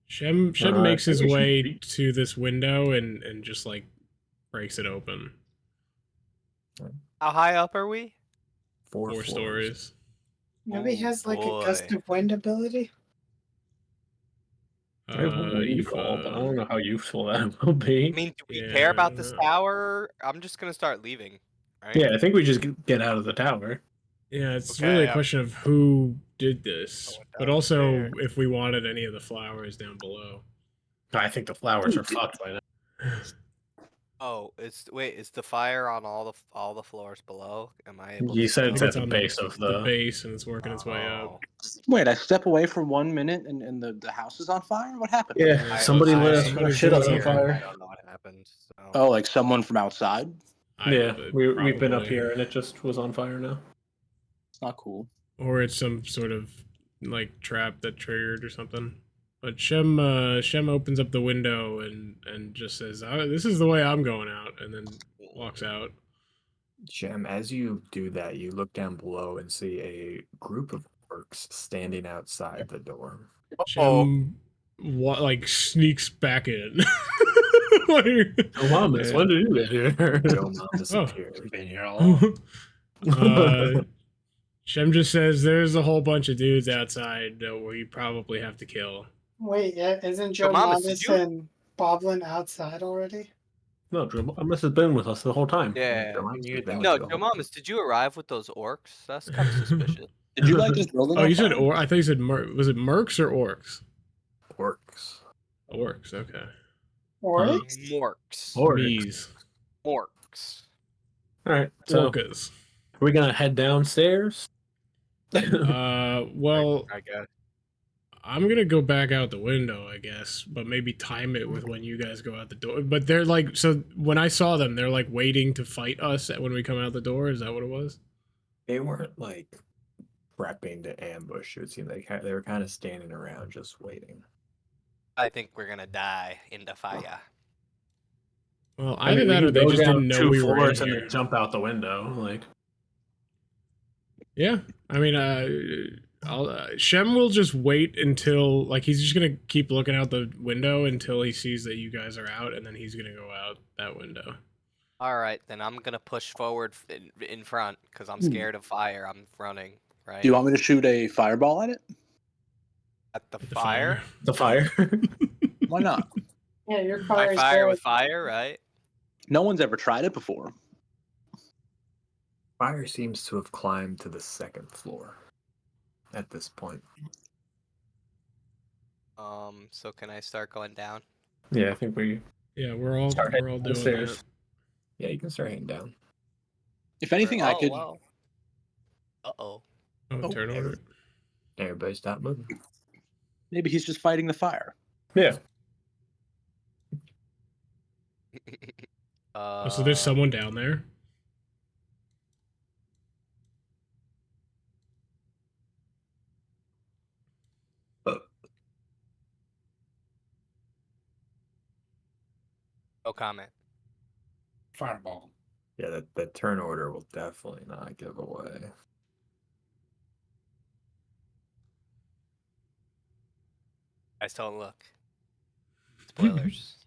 Shem I makes his think we should way be- to this window and just like breaks it open. How high up are we? Four Four floors. stories. Maybe he Oh, has like a gust boy. of wind ability. I have one lead roll, but I don't know how useful that will be. I mean, do we care about this Yeah. tower? I'm just gonna start leaving. Right? Yeah, I think we just get out of the tower. Yeah, it's Okay, really a yeah. question of who did this, Going but also downstairs. if we wanted any of the flowers down below. I think the flowers are fucked by now. Oh, is the fire on all the floors below? Am I able You to said I it's think at the on base of the the. base, and it's working its way up. Oh. Wait, I step away for 1 minute and the house is on fire? What happened? Yeah, I- somebody I- lit somebody's shit us on here. fire. I don't know what happened. So. Oh, like someone from outside? Yeah, we've been up probably. here and it just was on fire now. It's not cool. Or it's some sort of like trap that triggered or something. But Shem opens up the window and just says, "This is the way I'm going out," and then walks out. Shem, as you do that, you look down below and see a group of orcs standing outside the door. Shem like sneaks back in. Like- Oh, Mamas, when did you get here? Joe Mom disappeared. Been here all along. Shem just says there's a whole bunch of dudes outside that we probably have to kill. Wait, yeah, isn't Joe Mamas, did Mamas you- and Boblin outside already? No, Drew Mamas has been with us the whole time. Yeah. Joe Mom's been with No, you the Joe whole Mamas, did you arrive with those orcs? That's kind of suspicious. Did you light this building Oh, on you said fire? I thought you said was it mercs or orcs? time. Orcs. Orcs, okay. Orcs? Morks. Mees. Orcs. All right, so Orcas. are we gonna head downstairs? Well, I guess. I'm gonna go back out the window, I guess, but maybe time it with when you guys go out the door. But they're like, so when I saw them, they're like waiting to fight us when we come out the door. Is that what it was? They weren't like prepping to ambush. It would seem like they were kind of standing around just waiting. I think we're gonna die in the fire. Well, I either mean, we that or can they go just down didn't know 2 we were in floors and here. then jump out the window. Like, Yeah, I mean, Shem will just wait until like he's just gonna keep looking out the window until he sees that you guys are out, and then he's gonna go out that window. All right, then I'm gonna push forward in front because I'm scared of fire. I'm running. Right. Do you want me to shoot a fireball at it? At the At the fire? the fire. Why not? Yeah, your I car is fire good. with fire, right? No one's ever tried it before. Fire seems to have climbed to the 2nd floor at this point. So can I start going down? Yeah, I think we Yeah, we're all start heading doing downstairs. that. Yeah, you can start heading down. If anything, I could. Well. Uh-oh. Oh, turn order. Everybody stop moving. Maybe he's just fighting the fire. Yeah. Oh, so there's someone down there. No comment. Fireball. Yeah, the turn order will definitely not give away. Guys, don't look. Spoilers.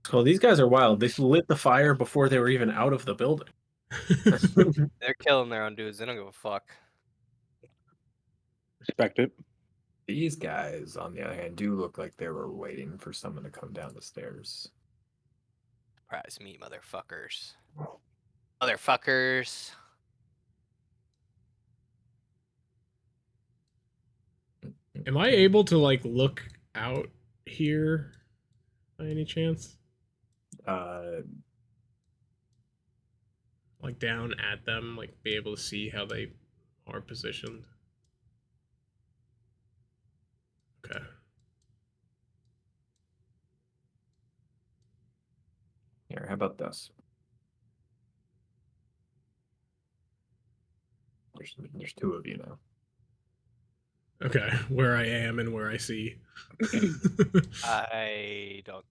So these guys are wild. They lit the fire before they were even out of the building. They're killing their own dudes. They don't give a fuck. Respect it. These guys, on the other hand, do look like they were waiting for someone to come down the stairs. Surprise me, motherfuckers. Motherfuckers. Am I able to like look out here by any chance? Like down at them, like be able to see how they are positioned. Okay. Here, how about this? There's two of you now. Okay, where I am and where I see. I don't.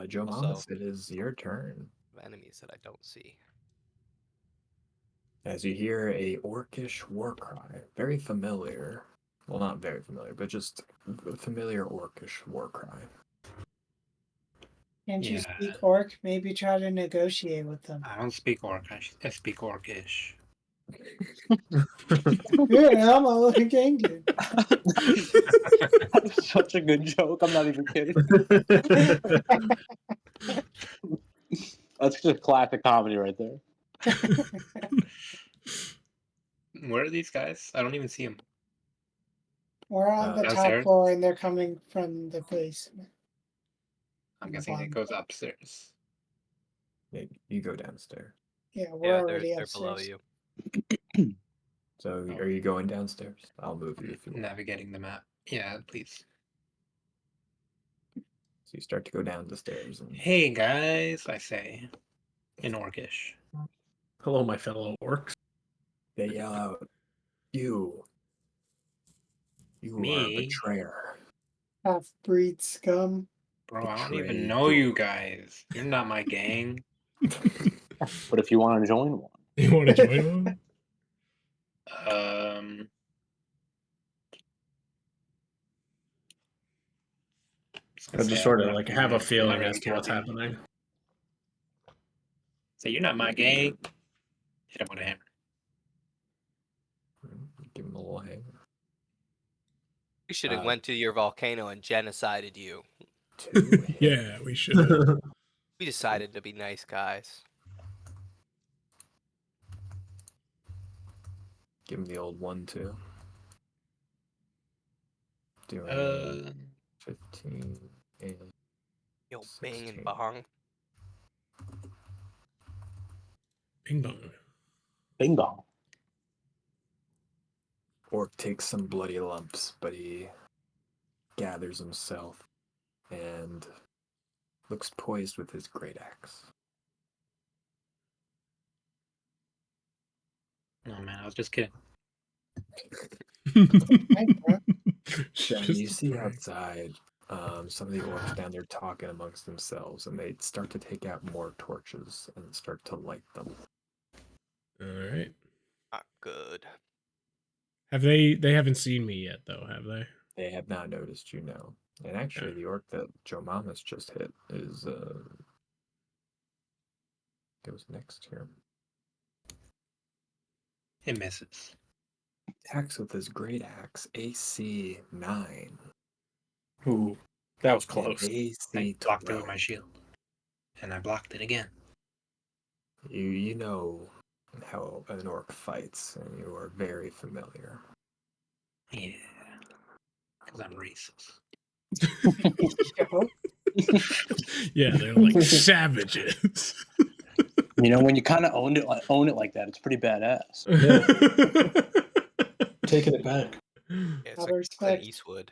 Joe Also- Mamas, it is your turn. have enemies that I don't see. As you hear a orcish war cry, very familiar. Well, not very familiar, but just a familiar orcish war cry. Can't you Yeah. speak orc? Maybe try to negotiate with them. I don't speak orc. I speak orcish. Yeah, I'm a little English. That's such a good joke. I'm not even kidding. That's just classic comedy right there. Where are these guys? I don't even see them. We're on the top Downstairs? floor and they're coming from the basement. I'm guessing it goes upstairs. Yeah, you go downstairs. Yeah, we're Yeah, they're, already they're below upstairs. you. So are you going downstairs? I'll move you if you want. Navigating the map. Yeah, please. So you start to go down the stairs. And Hey guys, I say in orcish. Hello, my fellow orcs. they yell out, You are a Me? betrayer. Half-breed scum. Bro, I don't even Betrayed know the you guys. You're not my gang. But if you want to join one, You want to join one? I just sort of like have a feeling as to what's happening. So you're not my gang. Hit him with a hammer. Give him a little hang. We should have Uh, went to your volcano and genocided you. Two hits. Yeah, we should have. We decided to be nice guys. Give him the old 1-2. Doing Uh, 15 and Yo, bang 16. and bong. Bing bong. bing bong. Orc takes some bloody lumps, but he gathers himself and looks poised with his great axe. no man, I was just kidding. Then you see outside some of the orcs down there talking amongst themselves, and they start to take out more torches and start to light them. All right. Not good. Have they haven't seen me yet though, have they? They have not noticed you now. And actually, the orc that Joe Mamas just hit is goes next here. It misses. Attacks with his great axe, AC 9. Ooh, that was and close. AC I blocked it with 12. my shield. And I blocked it again. You know how an orc fights, and you are very familiar. Yeah. Because I'm racist. Yeah, they're like savages. You know, when you kind of own it like that, it's pretty badass. Taking it back. Yeah, it's Out of like Clint respect. Eastwood.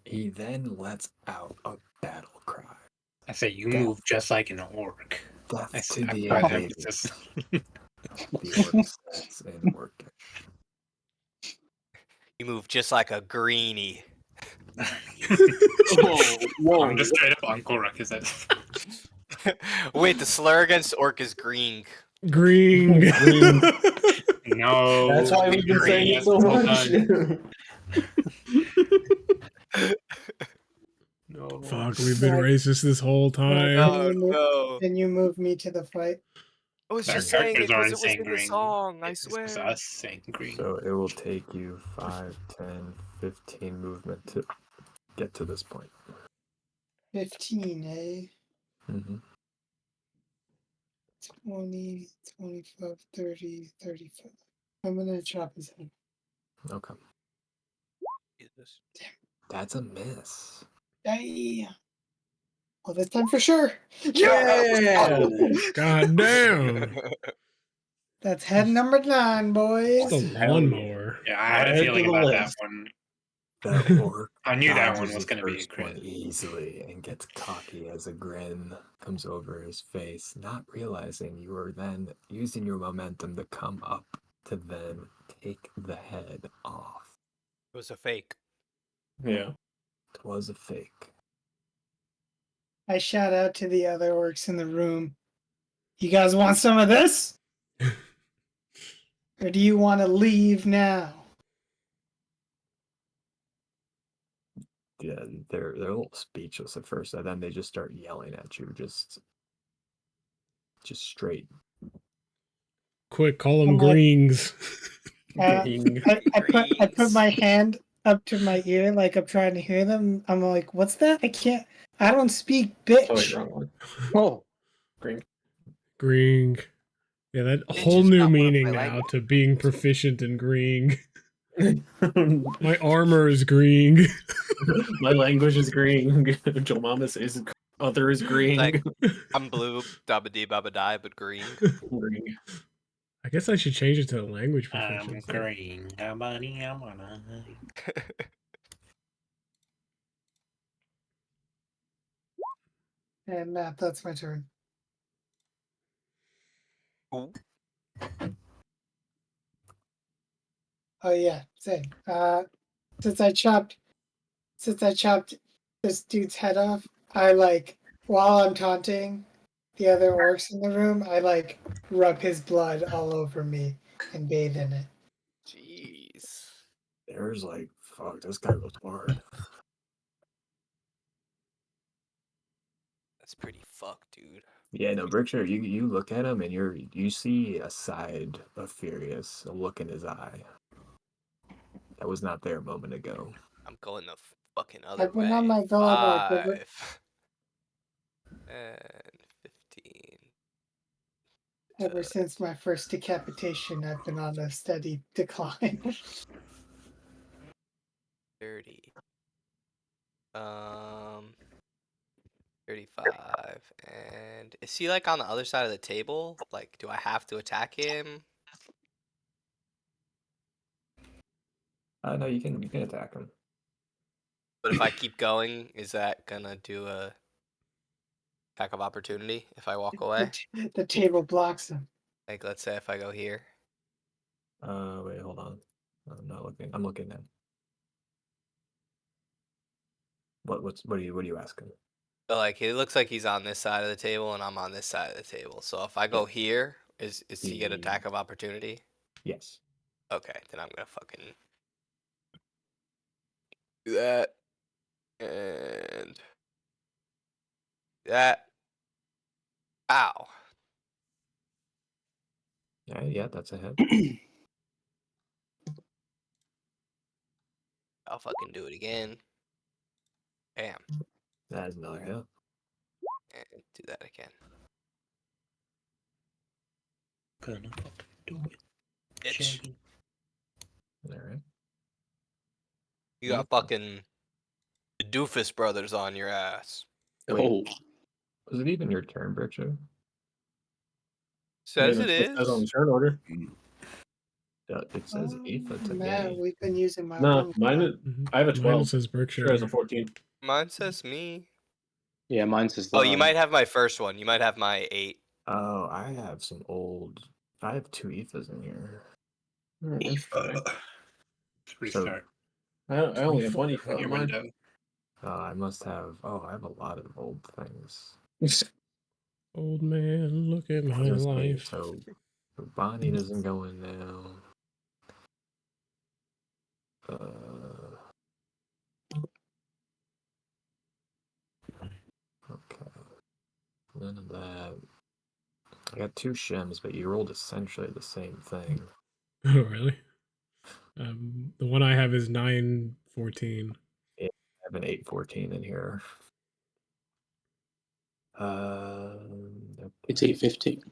He then lets out a battle cry. I say you Death. move just like an orc. Death I to the press invaders. emphasis. The orc says in orcish. You move just like a greenie. Whoa. I'm just straight up Uncle Ruck is that. Wait, the slur against orc is green. Green. No. That's why we've been saying it so much. No. Fuck, we've been racist this whole time. no. Can you move me to the fight? I was Our just saying it characters aren't because it was saying in the green. song, I It's swear. just us saying green. So it will take you 5, 10, 15 movement to get to this point. 15, eh? Mm-hmm. 20, 25, 30, 35. I'm gonna chop his head. Okay. Jesus. That's a miss. Hey. Well, this time for sure. Yeah. God damn. That's head number 9, boys. It's the lawnmower. Yeah, I had a Add to feeling the about that list. one. The orc I knew that one dodges was the going to be a first one crit. easily and gets cocky as a grin comes over his face, not realizing you are then using your momentum to come up to then take the head off. It was a fake. Yeah. It was a fake. I shout out to the other orcs in the room. You guys want some of this? Or do you want to leave now? Yeah, they're a little speechless at first, and then they just start yelling at you, just straight. Quick, call them I'm like- greens. Green. I put my hand up to my ear like I'm trying to hear them. I'm like, what's that? I don't speak Oh, wait, bitch. wrong one. Oh, Green. Green. Yeah, that Bitch whole is new not one of meaning my now languages. to being proficient in green. My armor is green. My language is green. Jomama's is other is green. Like, I'm blue, dabba dee babba die, but green. Green. I guess I should change it to a language I'm proficiency. green. I'm on And Matt, that's my turn. Ooh. Oh yeah, same. Since I chopped this dude's head off, I while I'm taunting the other orcs in the room, I rub his blood all over me and bathe in it. Jeez. There's like, fuck, this guy goes hard. That's pretty fucked, dude. Yeah, no, Brickshire, you look at him and you see a side of Furious, a look in his eye. That was not there a moment ago. I'm going the fucking other I've been way. on my Warlock ever, 5 and 15. ever since my first decapitation. I've been on a steady decline. 30. 35. And is he like on the other side of the table? Like, do I have to attack him? No, you can attack him. But if I keep going, is that gonna do a attack of opportunity if I walk away? The table blocks him. Like, let's say if I go here. Wait, hold on. I'm not looking. I'm looking now. What are you asking? So like, it looks like he's on this side of the table and I'm on this side of the table. So if I go here, is he get attack of opportunity? Yes. Okay, then I'm gonna fucking do that and that. Ow! Yeah, that's a hit. I'll fucking do it again. Bam, That is another hit. and do that again. Gonna fucking do it. Bitch, Shaggy. All right. you got fucking the Doofus brothers on your ass. Oh, Was it even your turn, Bircho? Says Yeah, it that's what says on the is. turn order. It says Aoife to Matt, me. we've been using my No, arm. mine is. I have a Mine 12. says Sure Berkshire. has a 14. Mine says me. Yeah, mine says. Oh, you might have my first one. You might have my 8. Oh, I have some old. I have 2 Aoifes in here. it's pretty So- start. I only have one Your on mine. window. I must have. Oh, I have a lot of old things. Old man, look at my Let's see, life. So Bonnie doesn't go in now. Okay. None of that. I got 2 shims, but you rolled essentially the same thing. Oh, really? The one I have is 914. I have an 814 in here. It's 8:15.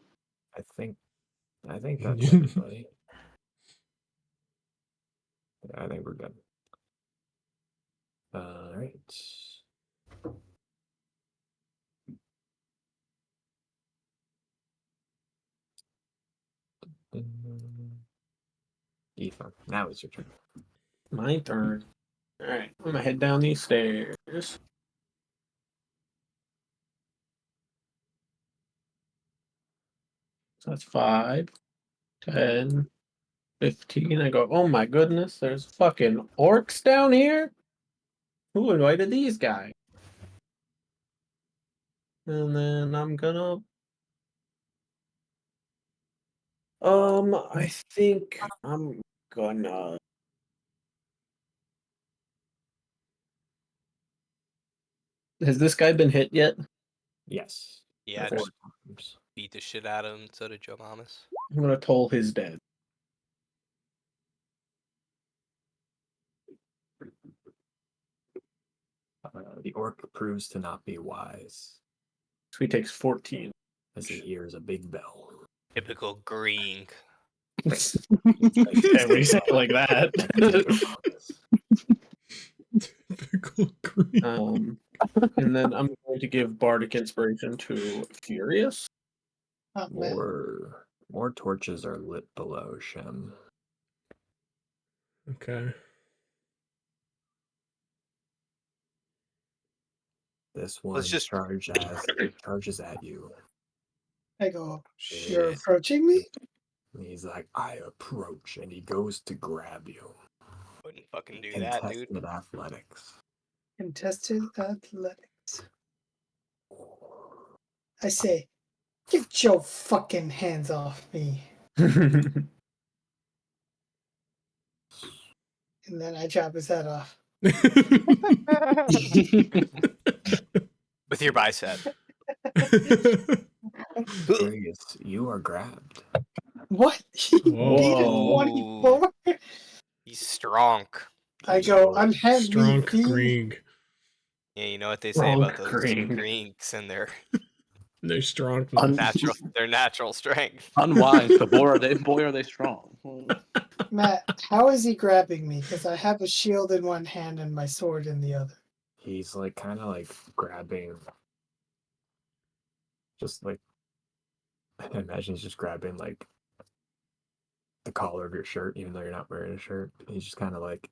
I think that's everybody. I think we're good. All right. Ethan. Now it's your turn. My turn. All right, I'm gonna head down these stairs. So that's 5, 10, 15. I go, oh my goodness, there's fucking orcs down here? Who invited these guys? And then I'm gonna. I think I'm gonna. Has this guy been hit yet? Yes. Yeah, 4 just times. beat the shit out of him. So did Joe Mamas. I'm gonna toll his dead. The orc proves to not be wise So he takes 14. as he hears a big bell. Typical green. Hey, when you say it like that. Typical green. And then I'm going to give Bardic Inspiration to Furious. Oh, man. More torches are lit below, Shem. Okay. This one Let's just- charges at you. I go, Shit. you're approaching me? And he's like, I approach, and he goes to grab you. Wouldn't fucking do that, dude. Contested athletics. Contested athletics. I say, get your fucking hands off me. And then I chop his head off. With your bicep. Furious, you are grabbed. What? He needed Whoa. 24? He's strong. I go, unhand Strong me, fiend. green. Yeah, you know what they say Strong about those green. Greeks and their They're strong. natural strength. Unwise, but boy are they strong. Matt, how is he grabbing me? Because I have a shield in one hand and my sword in the other. He's like kind of like grabbing, just like I imagine he's just grabbing like the collar of your shirt, even though you're not wearing a shirt. He's just kind of like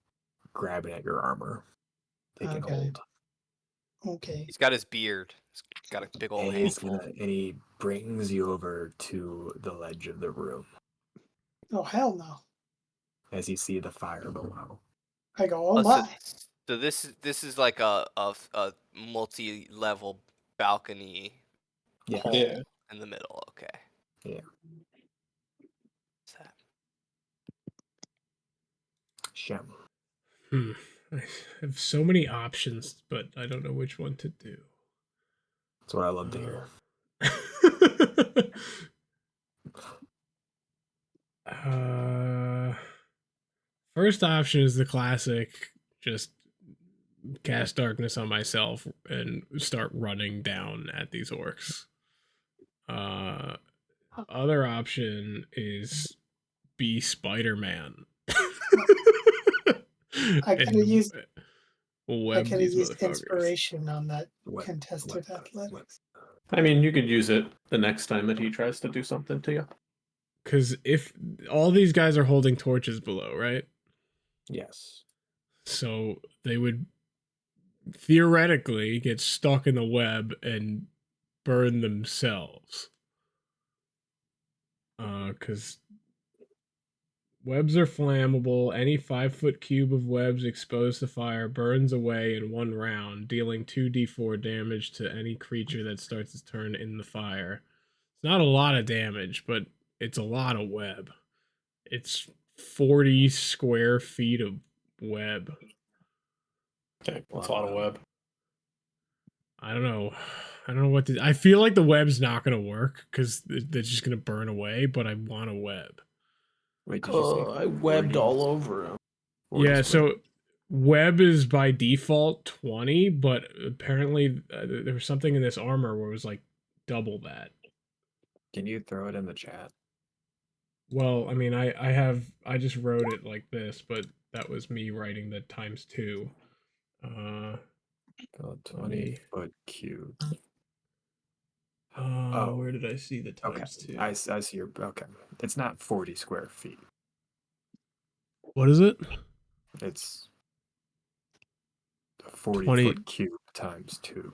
grabbing at your armor, taking Okay. hold. Okay. He's got his beard. He's got a big old handful. And he brings you over to the ledge of the room Oh, hell no. as you see the fire below. I go, oh Oh, my. so this is like a multi-level balcony Yeah. hole Yeah. in the middle. Okay. Yeah. What's that? Shem. I have so many options, but I don't know which one to do. That's what I love to hear. First option is the classic, just cast darkness on myself and start running down at these orcs. Other option is be Spider-Man. I could have used web these motherfuckers. inspiration on that What- contested what- athletics. I mean, you could use it the next time that he tries to do something to you. Because if all these guys are holding torches below, right? Yes. So they would theoretically get stuck in the web and burn themselves. Because webs are flammable. Any 5-foot cube of webs exposed to fire burns away in 1 round, dealing 2d4 damage to any creature that starts its turn in the fire. It's not a lot of damage, but it's a lot of web. It's 40 square feet of web. Okay, that's a lot of web. I don't know. I don't know what to. I feel like the web's not going to work because they're just going to burn away, but I want a web. Wait, did you say I webbed 40? all over him. 40 Yeah, square? so web is by default 20, but apparently there was something in this armor where it was like double that. Can you throw it in the chat? Well, I mean, I just wrote it like this, but that was me writing the ×2. 20 foot cube. Where did I see the Okay. ×2? I see your. Okay. It's not 40 square feet. What is it? It's a 40 20 foot cube times 2.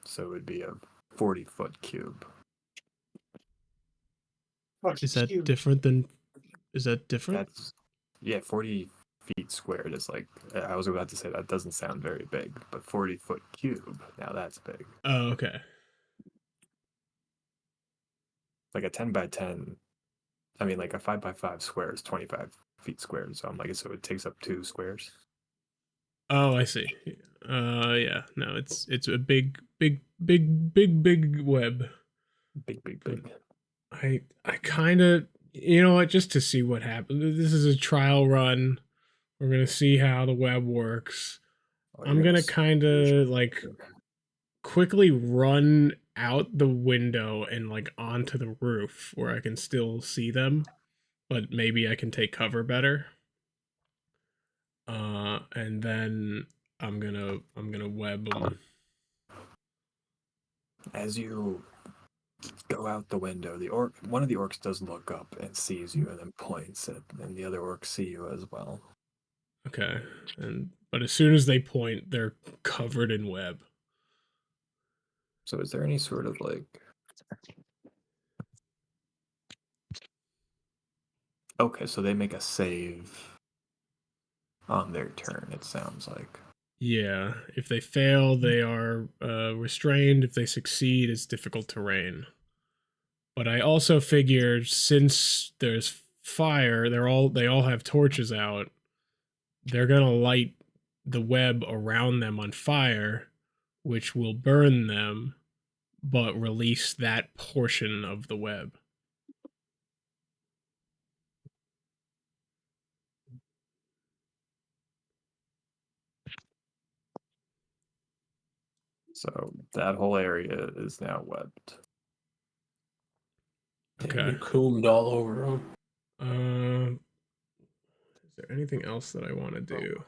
So it would be a 40-foot cube. Is that different than? Is that different? That's 40 feet squared is like, I was about to say that doesn't sound very big, but 40-foot cube, now that's big. Oh, okay. Like a 10 by 10, I mean, like a 5 by 5 square is 25 feet squared. So I'm like, so it takes up 2 squares. Oh, I see. Yeah. No, it's a big web. Big. I kind of, you know what, just to see what happens. This is a trial run. We're gonna see how the web works. Oh, I'm gonna kind of like quickly run out the window and like onto the roof where I can still see them, but maybe I can take cover better. And then I'm gonna web them. As you go out the window, one of the orcs does look up and sees you and then points it, and the other orcs see you as well. Okay, but as soon as they point, they're covered in web. So is there any sort of like... Okay, so they make a save on their turn, it sounds like. Yeah, if they fail, they are restrained. If they succeed, it's difficult terrain. But I also figured since there's fire, they all have torches out. They're gonna light the web around them on fire, which will burn them, but release that portion of the web. So that whole area is now webbed. Okay. You combed all over them. Is there anything else that I want to do?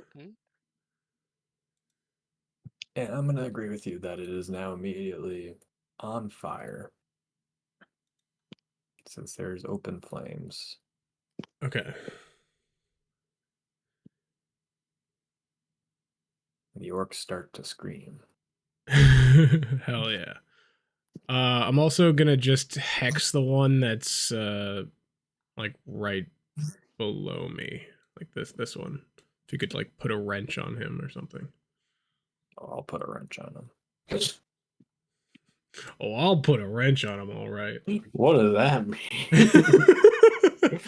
And I'm going to agree with you that it is now immediately on fire, since there's open flames. Okay. The orcs start to scream. Hell yeah. I'm also gonna just hex the one that's like right below me, like this one. If you could like put a wrench on him or something. Oh, I'll put a wrench on him. Oh, I'll put a wrench on him, all right. What does that mean?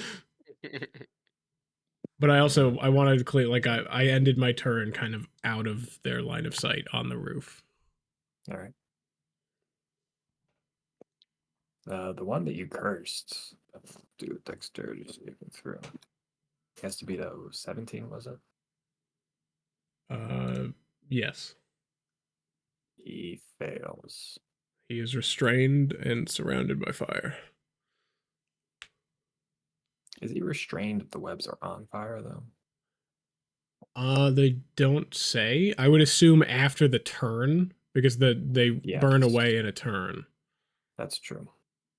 But I wanted to clear, like I ended my turn kind of out of their line of sight on the roof. All right. The one that you cursed, do dexterity saving throw. Has to be the 17, was it? Yes. He fails. He is restrained and surrounded by fire. Is he restrained if the webs are on fire, though? They don't say. I would assume after the turn, because they burn away in a turn. That's true.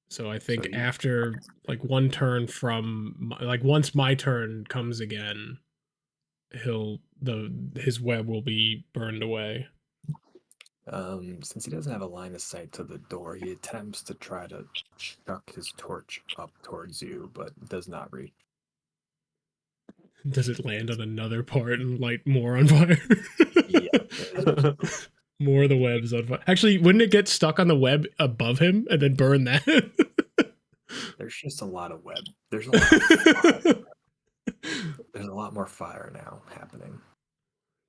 So I think after like one turn from like once my turn comes again, his web will be burned away. Since he doesn't have a line of sight to the door, he attempts to try to chuck his torch up towards you, but does not reach. Does it land on another part and light more on fire? Yeah. More of the web's on fire. Actually, wouldn't it get stuck on the web above him and then burn that? There's just a lot of web. There's a lot of fire. There's a lot more fire now happening.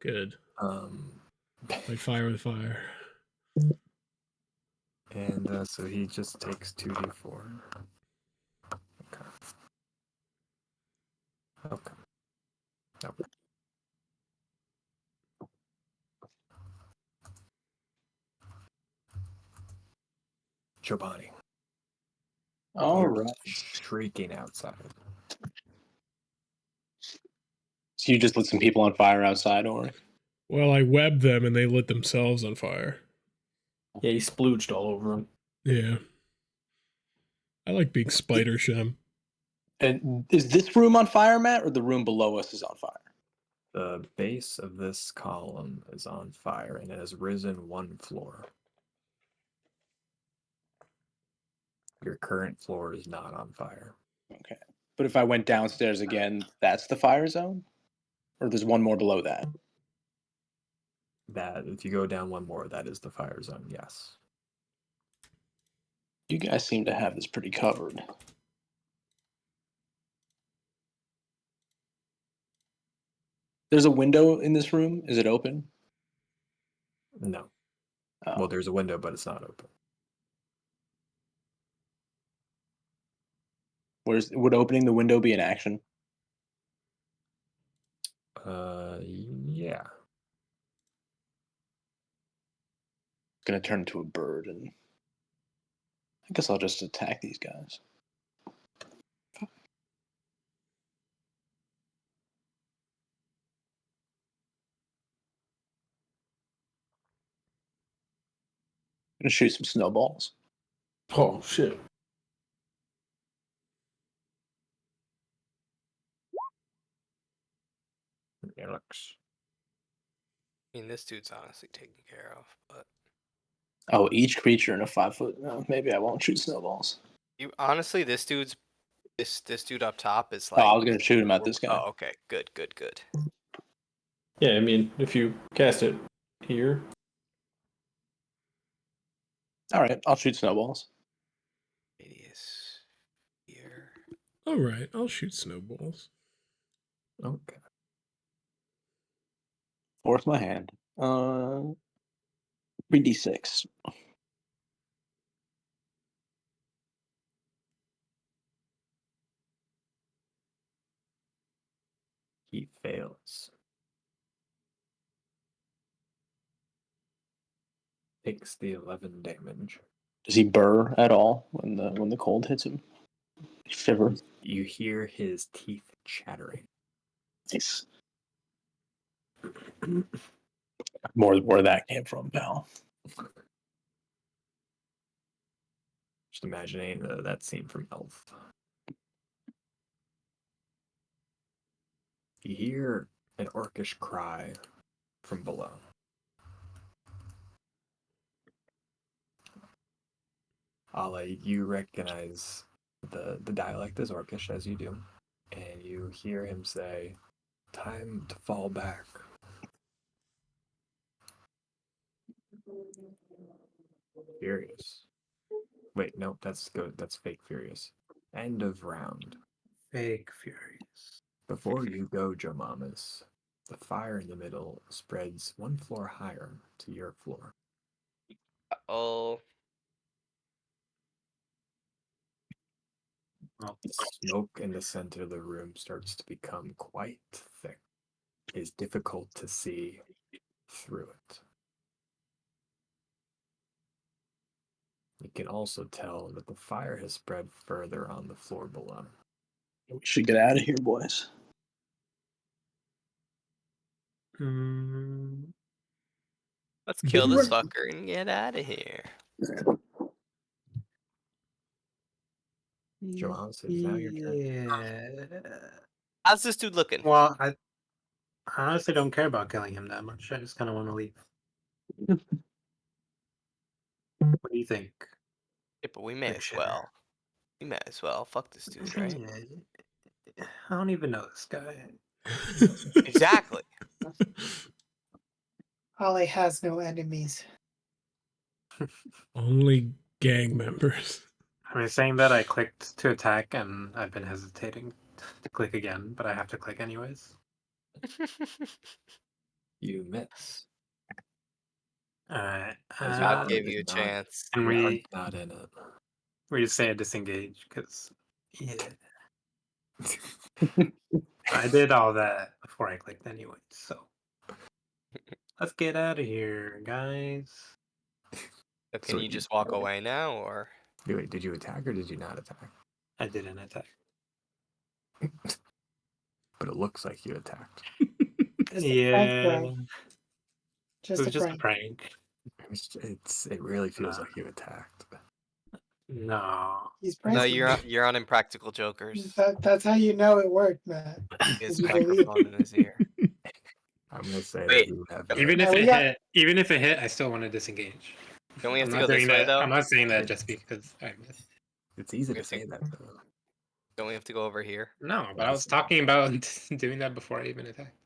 Good. Fight fire with fire. And so he just takes 2d4. Okay. Okay. Nope. Chobani. All right. Shrieking outside. So you just lit some people on fire outside, or? Well, I webbed them and they lit themselves on fire. Yeah, he splooged all over him. Yeah. I like being Spider Shem. And is this room on fire, Matt, or the room below us is on fire? The base of this column is on fire and it has risen 1 floor. Your current floor is not on fire. Okay. But if I went downstairs again, that's the fire zone? Or there's one more below that? That if you go down 1 more, that is the fire zone, yes. You guys seem to have this pretty covered. There's a window in this room. Is it open? No. Oh. Well, there's a window, but it's not open. Would opening the window be an action? Yeah. It's gonna turn into a bird, and I guess I'll just attack these guys. I'm gonna shoot some snowballs. Oh shit. It looks. I mean, this dude's honestly taken care of, but Oh, each creature in a 5 foot. No, maybe I won't shoot snowballs. you honestly, this dude's this dude up top is Oh, like. I was gonna shoot him at this guy. Oh, okay, good. Yeah, I mean, if you cast it here, All right, I'll shoot snowballs. Radius here. All right, I'll shoot snowballs. Okay. Force my hand. 3d6. He fails. Takes the 11 damage. Does he burr at all when the cold hits him? Shiver. You hear his teeth chattering. Nice. More where that came from, pal. Just imagining that scene from Elf. You hear an orcish cry from below. Ale, you recognize the dialect as orcish as you do, and you hear him say, "Time to fall back." Furious. Wait, no, that's good. That's fake furious. End of round. Fake furious. Before you go, Jomamis, the fire in the middle spreads 1 floor higher to your floor. Oh, Well, Smoke in the center of the room starts to become quite thick. It is difficult to see through it. You can also tell that the fire has spread further on the floor below. We should get out of here, boys. let's kill this fucker and get out of here. Jomamis, it is now your turn. Yeah. How's this dude looking? Well, I honestly don't care about killing him that much. I just kind of want to leave. What do you think? Yeah, but we may Big as shitter. well. We may as well. Fuck this dude, right? Yeah, I don't even know this guy. Exactly. Ollie has no enemies. Only gang members. I mean, saying that, I clicked to attack, and I've been hesitating to click again, but I have to click anyways. You miss. Alright. As God heart gave is you a not- chance. And Your we heart's not in it. just say I disengage, because, yeah. I did all that before I clicked anyway, so. Let's get out of here, guys. So can So you just walk away now, or? Wait, did you attack or did you not attack? I didn't attack. But it looks like you attacked. Just a prank, Yeah. bro. It Just was a just a prank. prank. It really feels like you attacked. No. He's No, pranking me. you're on Impractical Jokers. That's how you know it worked, Matt. His you believe. microphone in his ear. I'm gonna say Wait. that you have Even if Now we it got- hit, I still want to disengage. Don't we have I'm to not go this doing way that. though? I'm not saying that just because I missed. It's easy to Guessing- say that though. Don't we have to go over here? No, but I was talking about doing that before I even attacked.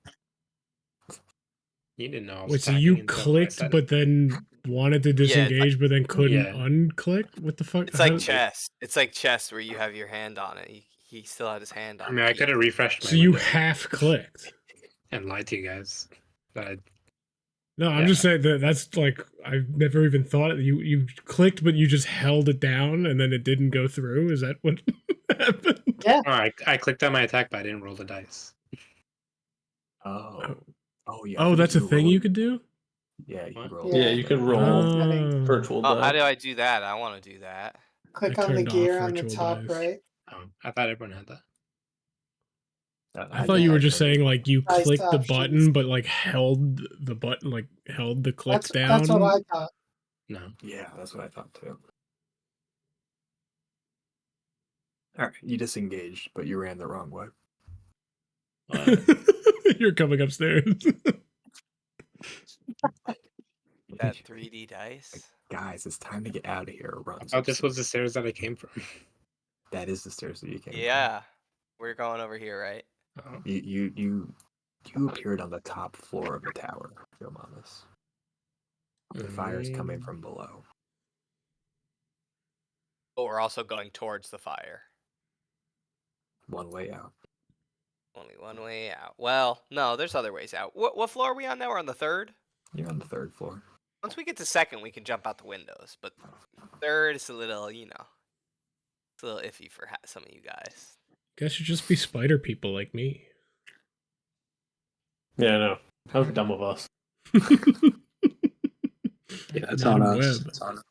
You didn't know I was Wait, so attacking you until I clicked, said it. but then wanted to Yeah, it's like- disengage, but then couldn't Yeah. unclick? What the fuck? It's How like did- chess. It's like chess where you have your hand on it. He still had his hand on I mean, the I key. could have refreshed my So you window half clicked. and lied to you guys. But No, I'm Yeah. just saying that that's like I've never even thought it. You clicked, but you just held it down and then it didn't go through. Is that what happened? I clicked on my attack, but I didn't roll the dice. Oh. Oh yeah. I Oh, forget that's a you thing roll- you could do. Yeah, you What? can roll. Yeah, you could roll Oh. virtual Oh, how die. do I do that? I want to do that. Click I on the turned off gear on the virtual top dice. right. Oh, I thought everyone had that. I thought you were just saying like you Dice clicked the options. button, but like held the button, like held the click That's down. what I thought. No. Yeah, that's what I thought too. Alright, you disengaged, but you ran the wrong way. You're coming upstairs. That 3D dice. Guys, it's time to get out of here or run. Oh, this was the stairs that I came from. That is the stairs that you came from. Yeah, we're going over here, right? Oh. You appeared on the top floor of the tower, Yomanis. The fire's coming from below. But we're also going towards the fire. One way out. Only one way out. Well, no, there's other ways out. What floor are we on now? We're on the third. You're on the third floor. Once we get to second, we can jump out the windows. But third is a little, it's a little iffy for some of you guys. Guess you just be spider people like me. Yeah, I know. How dumb of us. Yeah, it's Madam on us. Web. It's on us.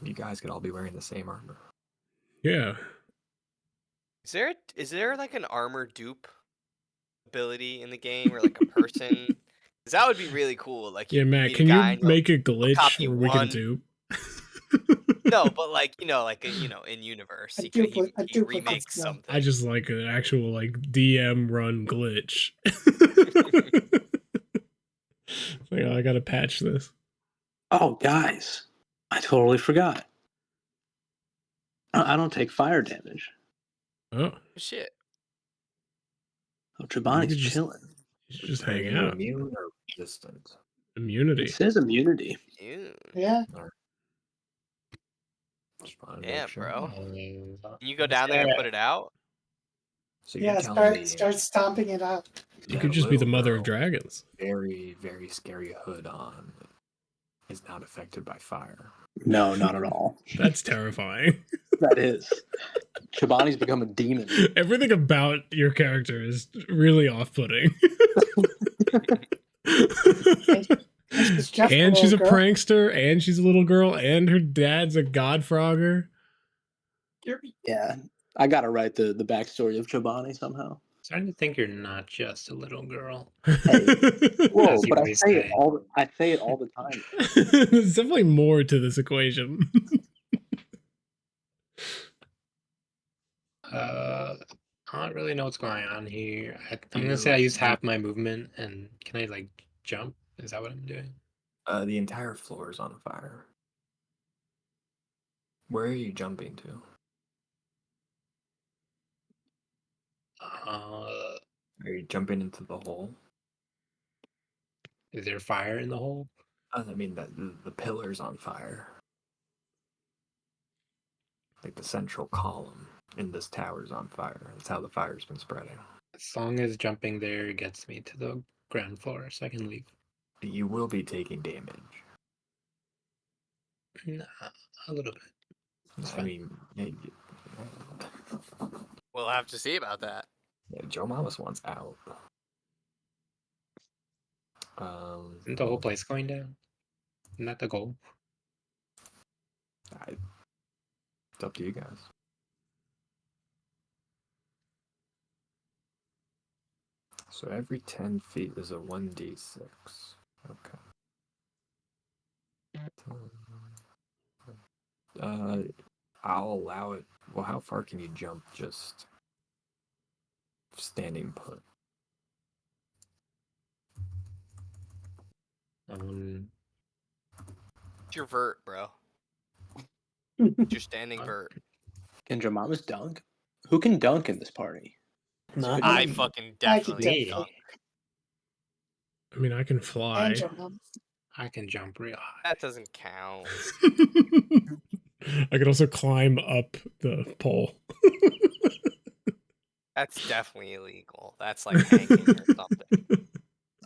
You guys could all be wearing the same armor. Yeah. Is there like an armor dupe ability in the game, or like a person? Because that would be really cool. Like, Yeah, you Matt, meet a can guy you and you'll make a glitch copy where we can one- dupe? No, but like in universe, A he duplicate remakes skill. something. I just like an actual like DM run glitch. Like, oh, I gotta patch this. Oh, guys, I totally forgot. I don't take fire damage. Oh, Shit. Oh, Chobani's could just- chilling. you should just Are hang you out. immune or resistant? Immunity. It says immunity. Ew. Yeah. Just wanted to Damn, make sure. bro. Mm, Can you go down there and put it out? So you're Yeah. telling me Start stomping it out. You that could just be the little mother girl, of dragons. very, very scary hood on, is not affected by fire. No, not at all. That's terrifying. That is. Chobani's become a demon. Everything about your character is really off-putting. She's just And she's a little girl. prankster, and she's a little girl, and her dad's a godfrogger. Yeah, I gotta write the backstory of Chobani somehow. Starting to think you're not just a little girl. Whoa, As you but I always say it say. all. I say it all the time. There's definitely more to this equation. I don't really know what's going on here. I'm gonna say I use half my movement, and can I like jump? Is that what I'm doing? The entire floor is on fire. Where are you jumping to? Are you jumping into the hole? Is there fire in the hole? I mean, the pillar's on fire. Like the central column in this tower's on fire. That's how the fire's been spreading. As long as jumping there gets me to the ground floor, so I can leave. You will be taking damage. Nah, a little bit. It's I fine. mean, yeah, We'll have to see about that. Joe Mamas wants out. Isn't the whole place going down? Isn't that the goal? It's up to you guys. So every 10 feet is a 1d6. Okay. I'll allow it. Well, how far can you jump just standing put? It's your vert, bro. It's your standing vert. Can Jamamas dunk? Who can dunk in this party? Not I me. fucking I can definitely Me. can dunk. I mean, I can fly. And jump. I can jump real high. That doesn't count. I could also climb up the pole. That's definitely illegal. That's like hanging or something.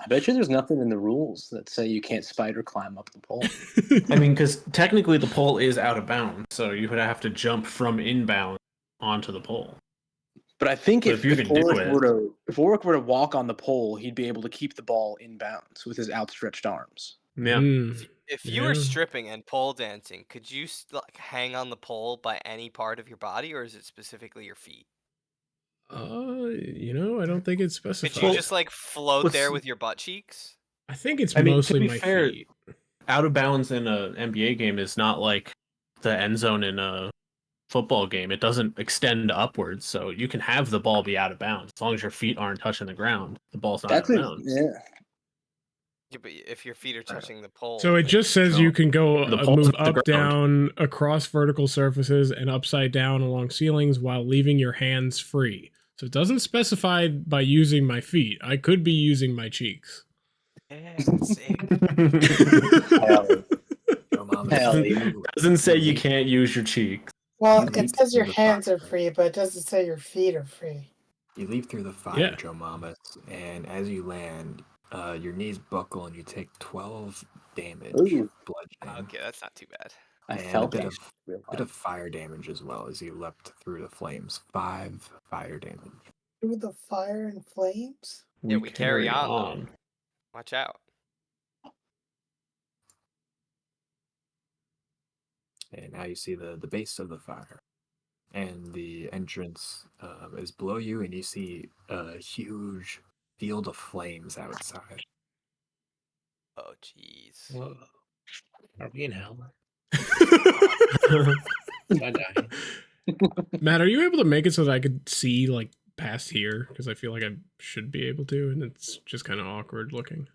I bet you there's nothing in the rules that say you can't spider climb up the pole. I mean, because technically the pole is out of bounds, so you would have to jump from inbound onto the pole. But I think But if, if you if can do Warwick it- were to walk on the pole, he'd be able to keep the ball in bounds with his outstretched arms. Yeah. If you were Yeah. stripping and pole dancing, could you like hang on the pole by any part of your body, or is it specifically your feet? I don't think it's Could specified. you just like float what's- there with your butt cheeks? I think it's I mean, mostly to be my fair, feet. out of bounds in a NBA game is not like the end zone in a football game. It doesn't extend upwards, so you can have the ball be out of bounds as long as your feet aren't touching the ground. The ball's not That's out it. of bounds. Yeah. Yeah, but if your feet are touching the pole, So it then- just says you can go The pole's move off the up, ground. down, across vertical surfaces, and upside down along ceilings while leaving your hands free. So it doesn't specify by using my feet. I could be using my cheeks. Yeah, sick. Yo, Mama, Hell yeah. Doesn't say you can't use your cheeks. Well, You it leap says your through the hands are fire. free, but it doesn't say your feet are free. You leap through the fire, Yeah. Joe Mamas, and as you land, your knees buckle and you take 12 damage, Ooh. bludgeoning, Okay, that's not too bad. I and a felt bit that. of bit of fire damage as well as you leapt through the flames. 5 fire damage. Through the fire and flames? Yeah, we carry on, though. Watch out. And now you see the base of the fire. And the entrance is below you, and you see a huge field of flames outside. Oh, jeez. Whoa. Are we in hell? Am I dying? Matt, are you able to make it so that I could see like past here? Because I feel like I should be able to, and it's just kind of awkward looking.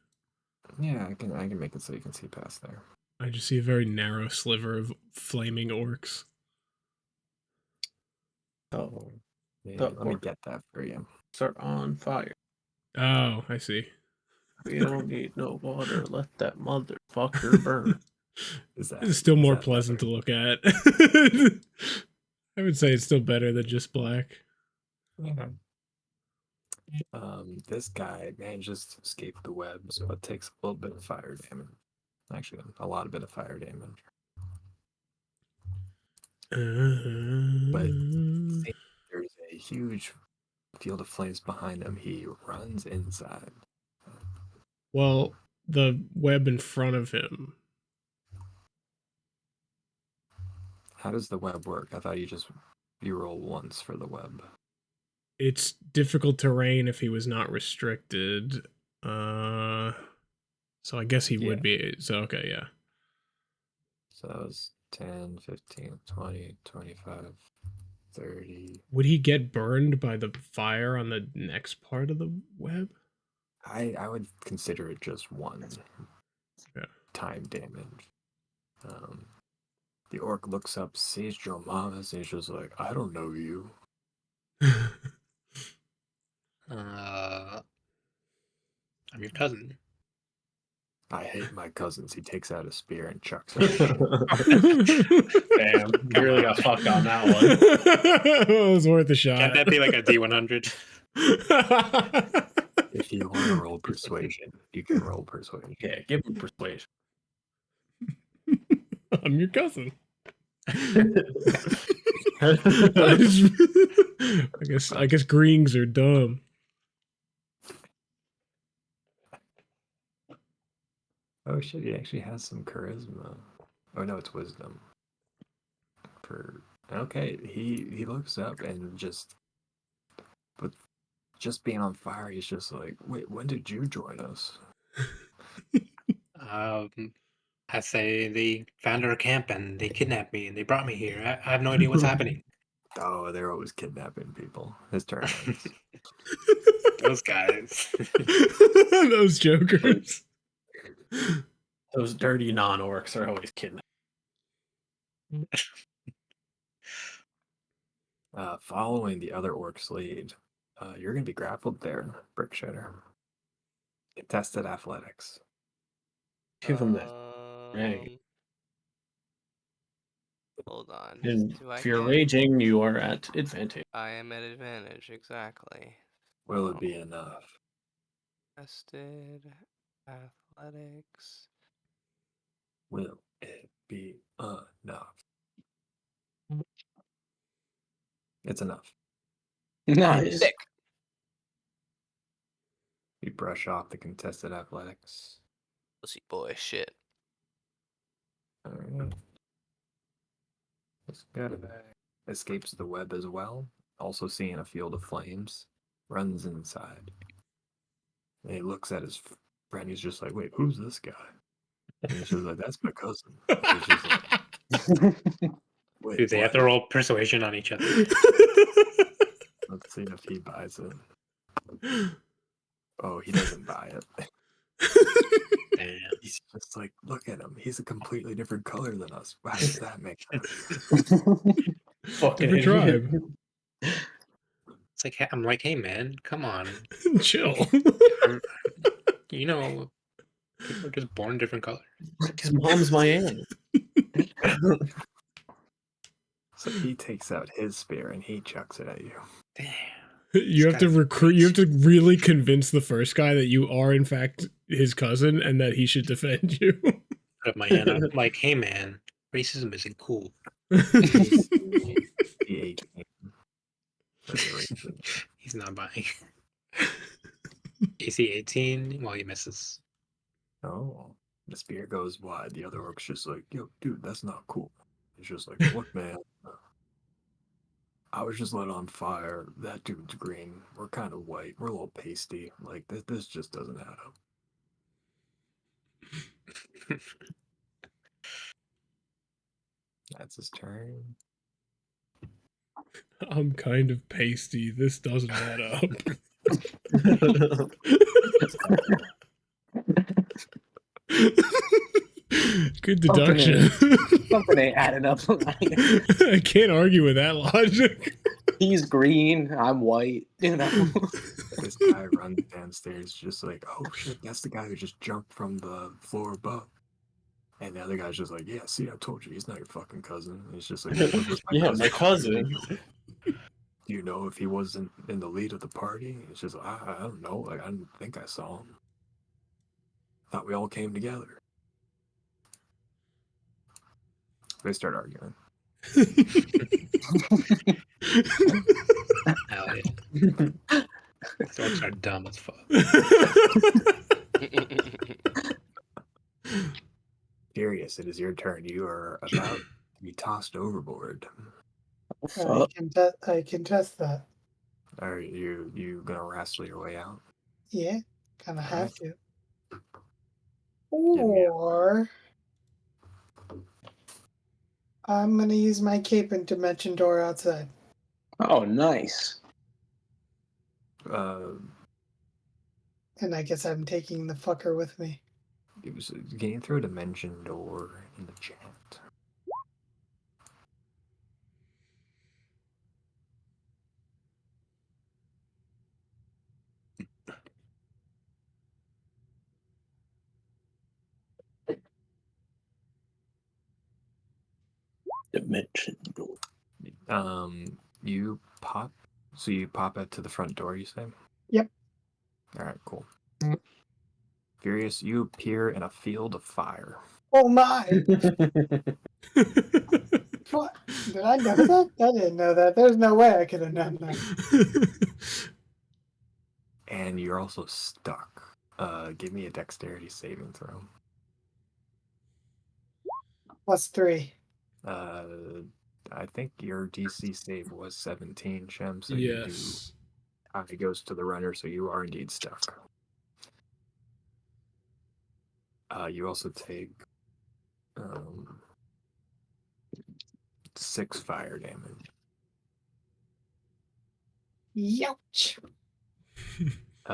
Yeah, I can make it so you can see past there. I just see a very narrow sliver of flaming orcs. Oh, Yeah, The let me orc. get that for you. are on fire. Oh, I see. We don't need no water. Let that motherfucker burn. Is that It's still more that pleasant better? to look at. I would say it's still better than just black. This guy manages to escape the web, so it takes a little bit of fire damage. Actually, a lot of bit of fire damage. But there's a huge field of flames behind him. He runs inside. Well, the web in front of him. How does the web work? I thought you roll once for the web. It's difficult terrain if he was not restricted. So I guess he would be. So, okay, yeah. So that was 10, 15, 20, 25, 30. Would he get burned by the fire on the next part of the web? I would consider it just one Yeah. time damage. The orc looks up, sees Joe Mamas, and he's just like, I don't know you. I'm your cousin. I hate my cousins. He takes out a spear and chucks it. Damn, you really got fucked on that one. It was worth a shot. Can't that be like a D100? If you want to roll persuasion, you can roll persuasion. Yeah, give him persuasion. I'm your cousin. I guess greens are dumb. Oh shit, he actually has some charisma. Oh no, it's wisdom. Okay, he looks up and just being on fire, he's just like, wait, when did you join us? I say they found our camp and they kidnapped me and they brought me here. I have no idea what's happening. Oh, they're always kidnapping people. His turn ends. Those guys. Those jokers. Those dirty non-orcs are always kidnapped. Following the other orc's lead, you're going to be grappled there, Brick Shitter. Contested athletics. Give him that. Right. Hold on. And Do I if you're get- raging, you are at advantage. I am at advantage, exactly. Will it be enough? Tested athletics. Will it be enough? It's enough. Nice. Sick. You brush off the contested athletics. Pussy boy shit. Alright. This guy escapes the web as well, also seeing a field of flames, runs inside. And he looks at his friend, he's just like, wait, who's this guy? And he's just like, that's my cousin. He's just like, wait, Dude, they have what? to roll persuasion on each other. Let's see if he buys it. Oh, he doesn't buy it. Damn. He's just like, look at him. He's a completely different color than us. How does that make sense? Fucking Different idiot. tribe. It's like, I'm like, hey man, come on. Chill. You know, people are just born different colors. His mom's my aunt. So he takes out his spear and he chucks it at you. Damn. You have to recruit. You have to really convince the first guy that you are in fact his cousin and that he should defend you. Put up my hand. I'm like, hey man, racism isn't cool. The 18. He's not buying. AC 18. Well, he misses. Oh, the spear goes wide. The other orc's just like, yo, dude, that's not cool. He's just like, look, man, I was just lit on fire. That dude's green. We're kind of white. We're a little pasty. Like, this just doesn't add up. That's his turn. I'm kind of pasty. This doesn't add up. Good deduction. Something ain't adding up. I can't argue with that logic. He's green. I'm white. You know. This guy runs downstairs just like, oh shit, that's the guy who just jumped from the floor above. And the other guy's just like, yeah, see, I told you, he's not your fucking cousin. And it's just like, Yeah, my cousin. Do you know if he wasn't in the lead of the party? It's just, I don't know. Like, I didn't think I saw him. Thought we all came together. They start arguing. Hell yeah. Those are dumb as fuck. Furious, it is your turn. You are about to be tossed overboard. I can test that. Are you gonna wrestle your way out? Yeah, kind of have to. me a- Or I'm gonna use my cape and dimension door outside. Oh, nice. And I guess I'm taking the fucker with me. Can you throw a dimension door in the chat? Dimension door. You pop. So you pop it to the front door. You say? Yep. All right, cool. Furious, you appear in a field of fire. Oh my! What? Did I know that? I didn't know that. There's no way I could have known that. And you're also stuck. Give me a dexterity saving throw. +3. I think your DC save was 17, Shem. So Yes. it goes to the runner, so you are indeed stuck. You also take 6 fire damage. Youch.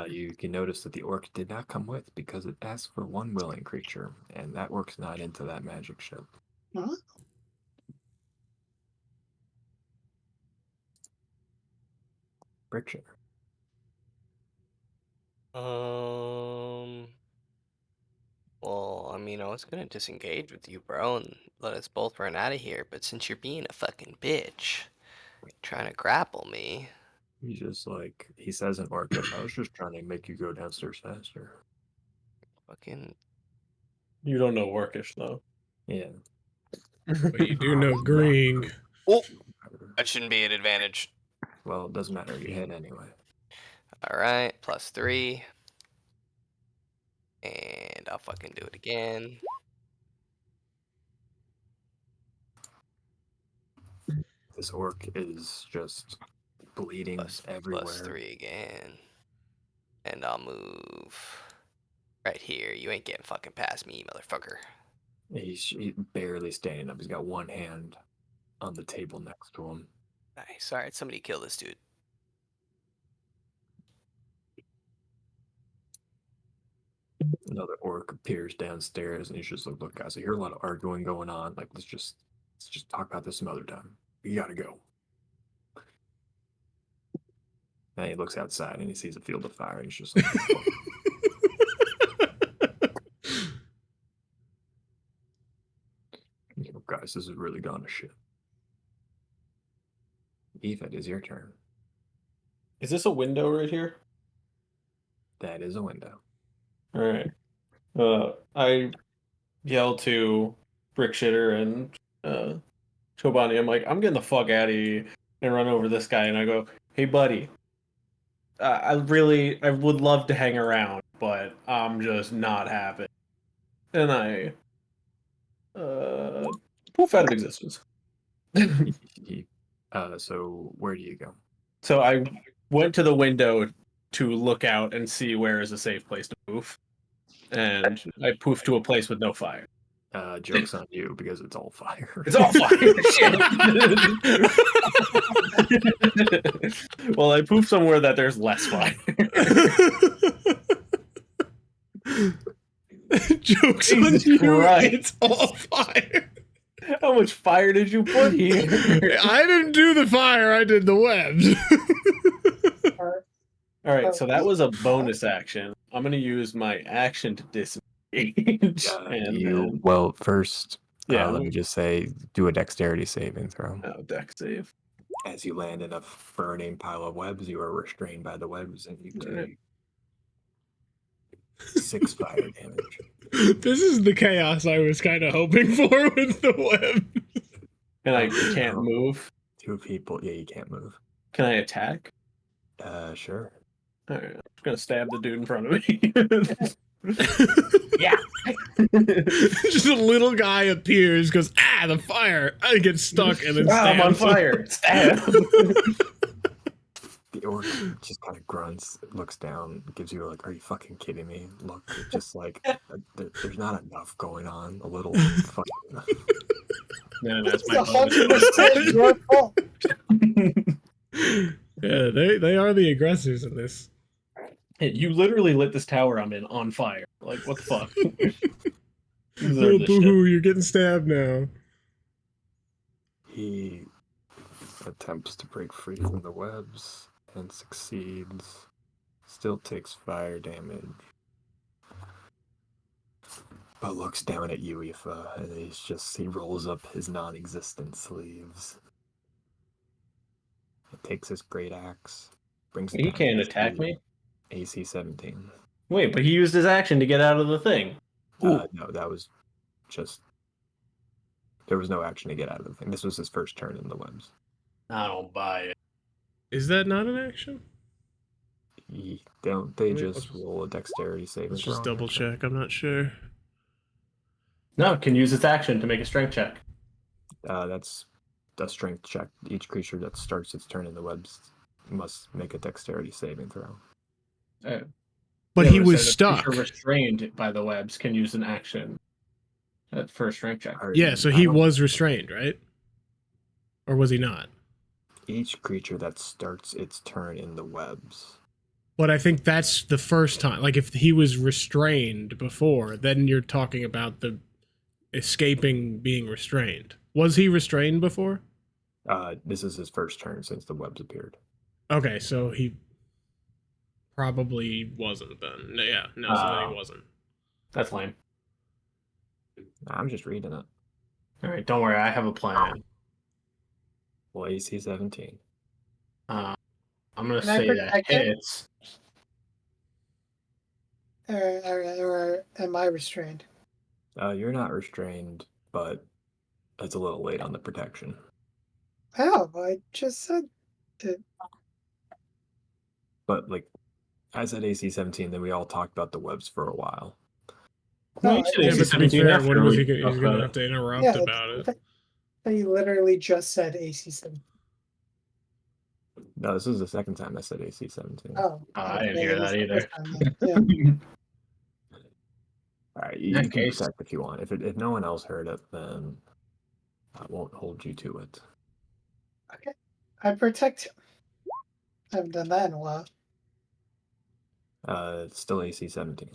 You can notice that the orc did not come with because it asked for 1 willing creature, and that orc's not into that magic ship. Huh? Brickshire. Well, I mean, I was gonna disengage with you, bro, and let us both run out of here. But since you're being a fucking bitch, trying to grapple me, He's just like, he says in Orcish, I was just trying to make you go downstairs faster. fucking You don't know Orcish though. Yeah. But you do know Green. oh, that shouldn't be an advantage. Well, it doesn't matter. You hit anyway. All right, +3, and I'll fucking do it again. This orc is just bleeding everywhere. +3 again, and I'll move right here. You ain't getting fucking past me, motherfucker. He's barely standing up. He's got one hand on the table next to him. Nice. All right, somebody kill this dude. Another orc appears downstairs, and he's just like, "Look, guys, I hear a lot of arguing going on. Like, let's just talk about this some other time. We gotta go." And he looks outside and he sees a field of fire, and he's just like, "Guys, this has really gone to shit." Eve, it is your turn. Is this a window right here? That is a window. All right. I yell to Brickshitter and Chobani. I'm like, I'm getting the fuck out of here, and run over this guy. And I go, "Hey, buddy, I would love to hang around, but I'm just not happy." And I poof out of existence. So where do you go? So I went to the window to look out and see where is a safe place to poof. And I poofed to a place with no fire. Joke's on you because it's all fire. It's all fire. Shit. Well, I poofed somewhere that there's less fire. Joke's on Jesus you. Christ. It's all fire. How much fire did you put here? I didn't do the fire. I did the webs. All right, so that was a bonus action. I'm going to use my action to disengage. Well, first, Yeah. let me just say, do a dexterity saving throw. Oh, deck save. As you land in a burning pile of webs, you are restrained by the webs, and you take 6 fire damage. This is the chaos I was kind of hoping for with the web. And I can't move. 2 people. Yeah, you can't move. Can I attack? Sure. All right, I'm just going to stab the dude in front of me. Yeah. Just a little guy appears, goes, the fire. I get stuck, and then I'm on fire. Stab. The orc just kind of grunts, looks down, gives you like, "Are you fucking kidding me?" Look, just like there's not enough going on. A little fucking. No, that's It's my 100% your fault. Yeah, they are the aggressors in this. Hey, you literally lit this tower I'm in on fire. Like, what the fuck? You deserve Oh, this shit. boo-hoo, you're getting stabbed now. He attempts to break free from the webs and succeeds. Still takes fire damage. But looks down at you, Aoife, and he rolls up his non-existent sleeves. He takes his great axe, brings it He down to can't AC attack me. AC 17. Wait, but he used his action to get out of the thing. No, that was just. There was no action to get out of the thing. This was his first turn in the webs. I don't buy it. Is that not an action? They Wait, just roll a dexterity save. Let's just double check. I'm not sure. No, it can use its action to make a strength check. That's a strength check. Each creature that starts its turn in the webs must make a dexterity saving throw. But Yeah, he it was says a stuck. creature restrained by the webs can use an action. That first strength check. Yeah, so he was restrained, right? Or was he not? Each creature that starts its turn in the webs. But I think that's the first time. Like, if he was restrained before, then you're talking about the escaping being restrained. Was he restrained before? This is his first turn since the webs appeared. Okay, so he probably wasn't then. Yeah, no, so then he wasn't. That's lame. I'm just reading it. All right, don't worry. I have a plan. Well, AC 17. I'm gonna Can I say that protect it? hits. Or am I restrained? You're not restrained, but it's a little late on the protection. Oh, I just said it. But like, I said AC 17, then we all talked about the webs for a while. No, Oh, you said Yeah, AC but to be 17 fair, after when was we he? He's talked gonna about have to interrupt yeah, about it. You literally just said AC7. No, this is the second time I said AC 17. Oh, I okay, didn't hear it was that the either. first time then. Yeah. All right, In you that can case- protect if you want. If no one else heard it, then I won't hold you to it. Okay. I protect him. I haven't done that in a while. It's still AC 17.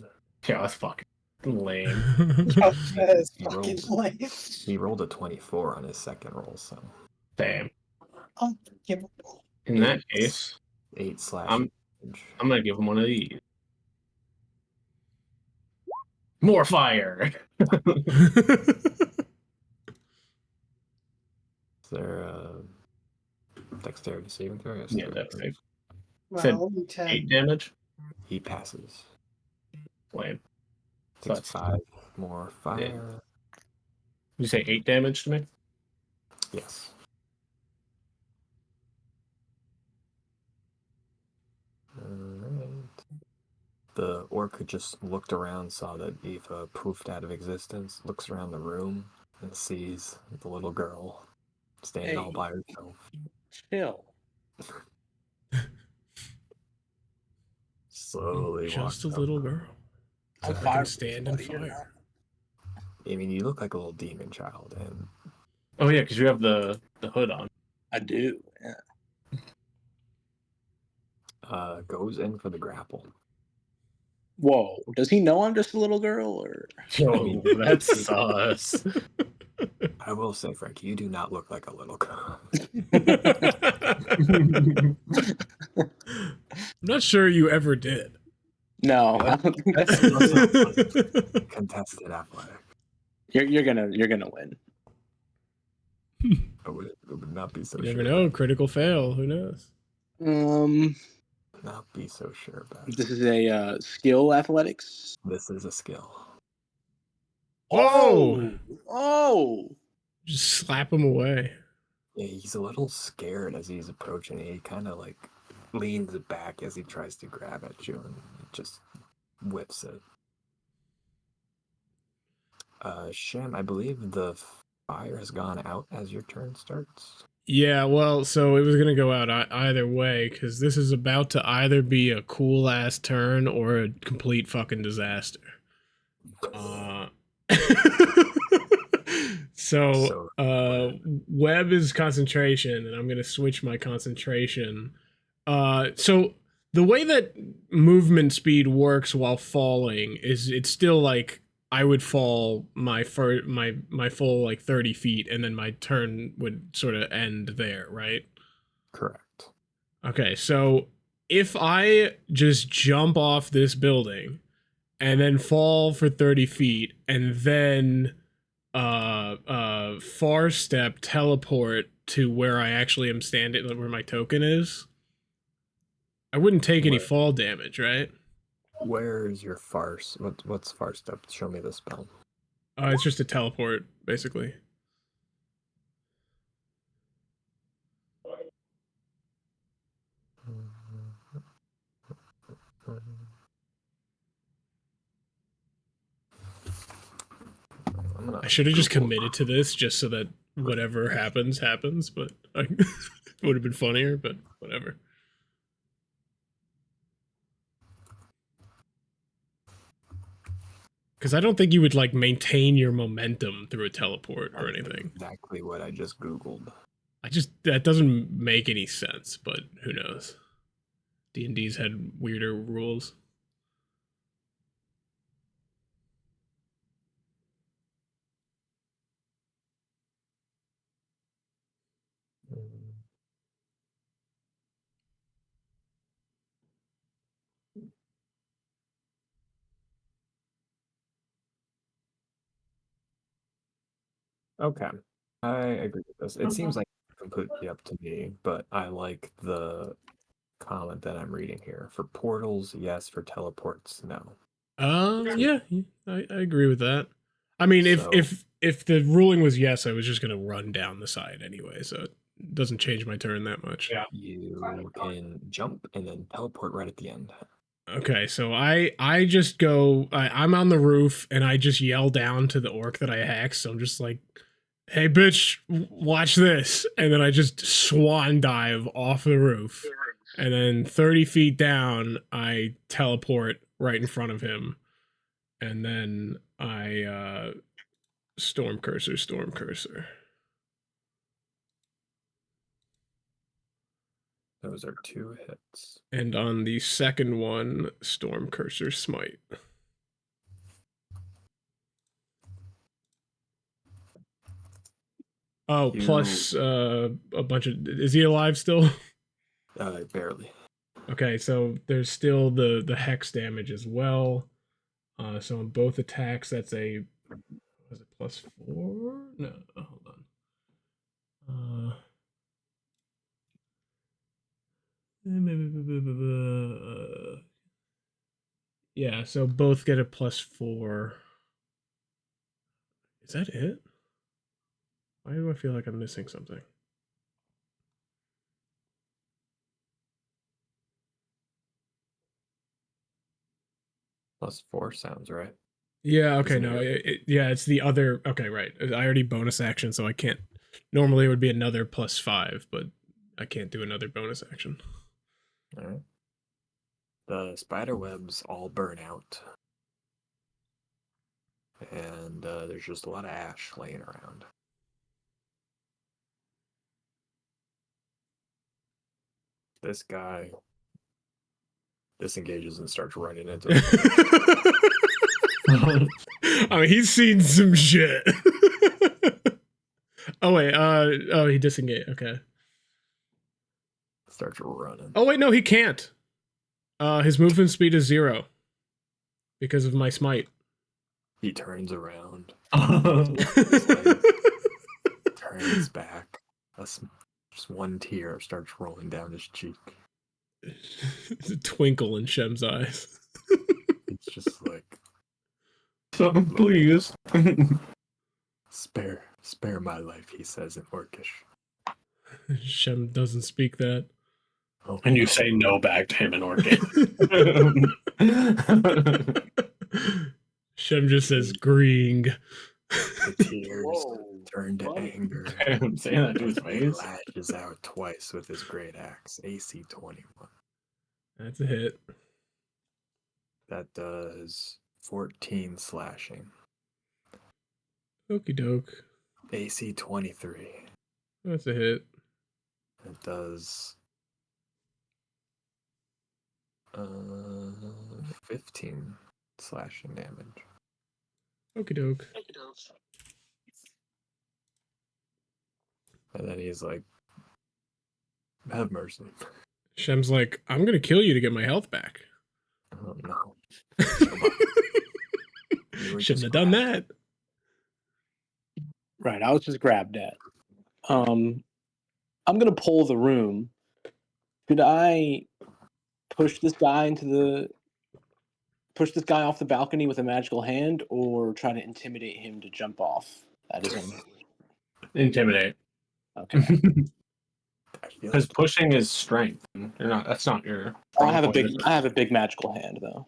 Yeah, that's fucking lame. Oh, that is He fucking rolled- lame. He rolled a 24 on his second roll, so Damn. Unforgivable. In that case, 8 slash. I'm gonna give him one of these. More fire. Is there a dexterity saving throw? Yes, Yeah, there that's is. safe. Well, Said only 10. 8 damage. He passes. Lame. Takes That's- 5 more fire. You say 8 damage to me? Yes. Alright. The orc just looked around, saw that Eva poofed out of existence, looks around the room, and sees the little girl standing all Hey. by herself. Chill. Slowly Just a walks little up. girl. I'm I can fire. stand in fire. I mean, you look like a little demon child, and Oh yeah, because you have the hood on. I do. Yeah. goes in for the grapple. Whoa. Does he know I'm just a little girl, or? Yo, that's sus. I will say, Frank, you do not look like a little girl. I'm not sure you ever did. No. That's Contested athletic. You're gonna win. I would not be so You sure. never know. Critical fail. Who knows? Not be so sure about it. This is a skill athletics. This is a skill. Whoa! Oh! Just slap him away. Yeah, he's a little scared as he's approaching. He kind of like leans back as he tries to grab at you and just whips it. Shem, I believe the fire has gone out as your turn starts. Yeah, well, so it was gonna go out either way because this is about to either be a cool ass turn or a complete fucking disaster. So, web is concentration, and I'm gonna switch my concentration. So the way that movement speed works while falling is it's still like I would fall my full like 30 feet, and then my turn would sort of end there, right? Correct. Okay, so if I just jump off this building and then fall for 30 feet and then far step teleport to where I actually am standing, where my token is, I wouldn't take any fall damage, right? Where's your farce? What's farce step? Show me the spell. It's just a teleport, basically. I should have just committed to this just so that whatever happens, but it would have been funnier, but whatever. Because I don't think you would like maintain your momentum through a teleport or anything. Exactly what I just Googled. That doesn't make any sense, but who knows? D&D's had weirder rules. Okay, I agree with this. It seems like completely up to me, but I like the comment that I'm reading here. For portals, yes. For teleports, no. Yeah, I agree with that. I mean, So- if the ruling was yes, I was just gonna run down the side anyway, so it doesn't change my turn that much. Yeah. You can jump and then teleport right at the end. Okay, so I just go. I'm on the roof and I just yell down to the orc that I hex. So I'm just like, "Hey, bitch, watch this!" And then I just swan dive off the roof, and then 30 feet down, I teleport right in front of him, and then I storm cursor. Those are 2 hits. And on the second one, storm cursor smite. Oh, plus a bunch of. Is he alive still? Barely. Okay, so there's still the hex damage as well. So on both attacks, that's a was it +4? No, hold on. Yeah, so both get a +4. Is that it? Why do I feel like I'm missing something? +4 sounds right. Yeah, okay, Isn't no, it? yeah, it's the other. Okay, right. I already bonus action, so I can't. Normally, it would be another +5, but I can't do another bonus action. All right. The spider webs all burn out. And there's just a lot of ash laying around. This guy disengages and starts running into the I mean, he's seen some shit. Oh wait, oh, he disengaged. Okay. starts running. Oh wait, no, he can't. His movement speed is 0 because of my smite. He turns around, That's turns back. Just one tear starts rolling down his cheek. There's a twinkle in Shem's eyes. It's just like, please. spare my life, he says in Orcish. Shem doesn't speak that. Oh, And you say no back to him in Orchid. Shem just says "Gring." The tears turn to anger. I'm saying that to his face. Lashes out twice with his great axe. AC 21. That's a hit. That does 14 slashing. Okie doke. AC 23. That's a hit. It does 15 slashing damage. Okie doke. And then he's like, have mercy. Shem's like, I'm gonna kill you to get my health back. Oh no. Shouldn't have done that. Right, I was just grabbed at. I'm gonna pull the room. Should I push this guy off the balcony with a magical hand, or try to intimidate him to jump off? That is one. Intimidate. Okay. Because pushing is strength. You're not. That's not your. I have a big magical hand though.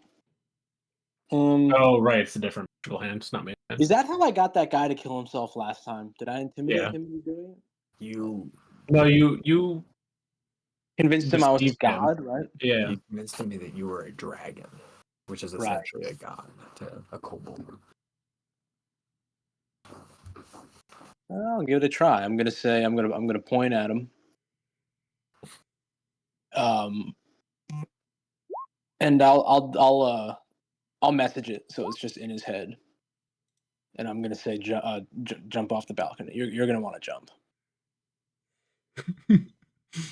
Oh right, it's a different magical hand. It's not me. Is that how I got that guy to kill himself last time? Did I intimidate him into doing it? No, you Convinced him I was a deceived him. god, right? Yeah. You convinced me that you were a dragon, which is essentially a god to a kobold. I'll give it a try. I'm gonna point at him. And I'll message it so it's just in his head. And I'm gonna say jump off the balcony. You're gonna want to jump.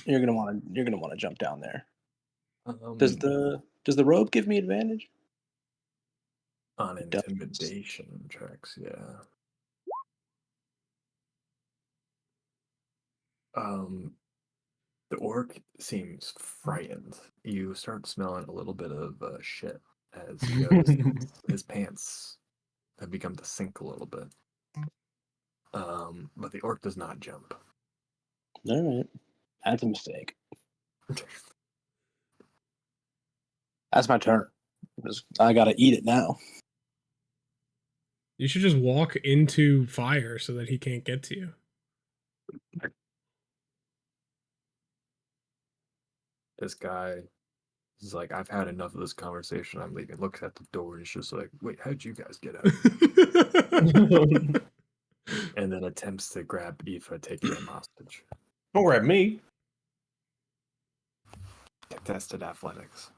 You're gonna want to jump down there. Does the robe give me advantage? On It does. intimidation checks, yeah. The orc seems frightened. You start smelling a little bit of shit as you notice his pants have begun to sink a little bit. But the orc does not jump. All right, that's a mistake. That's my turn. I gotta eat it now. You should just walk into fire so that he can't get to you. This guy is like, I've had enough of this conversation. I'm leaving. Looks at the door and is just like, wait, how'd you guys get out? And then attempts to grab Aoife, taking him hostage. Don't grab me. Contested athletics.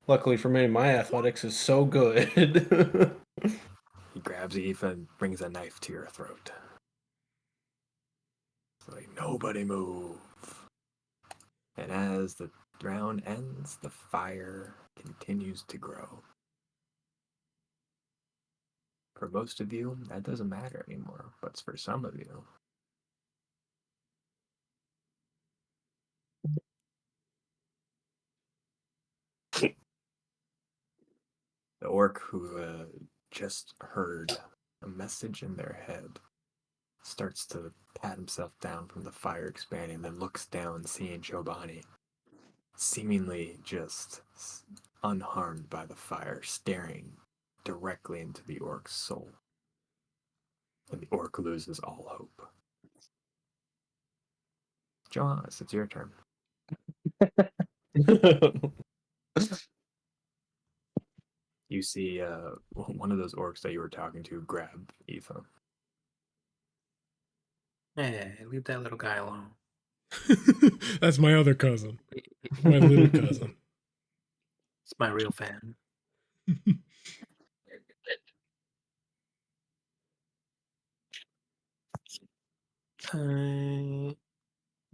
Luckily for me, my athletics is so good. He grabs Aoife and brings a knife to your throat. It's like, nobody move. And as the round ends, the fire continues to grow. For most of you, that doesn't matter anymore, but for some of you, the orc who just heard a message in their head starts to pat himself down from the fire expanding, then looks down, seeing Chobani seemingly just unharmed by the fire, staring directly into the orc's soul. And the orc loses all hope. Jonas, it's your turn. You see one of those orcs that you were talking to grab Aoife. Hey, leave that little guy alone. That's my other cousin. My little cousin. It's my real fan.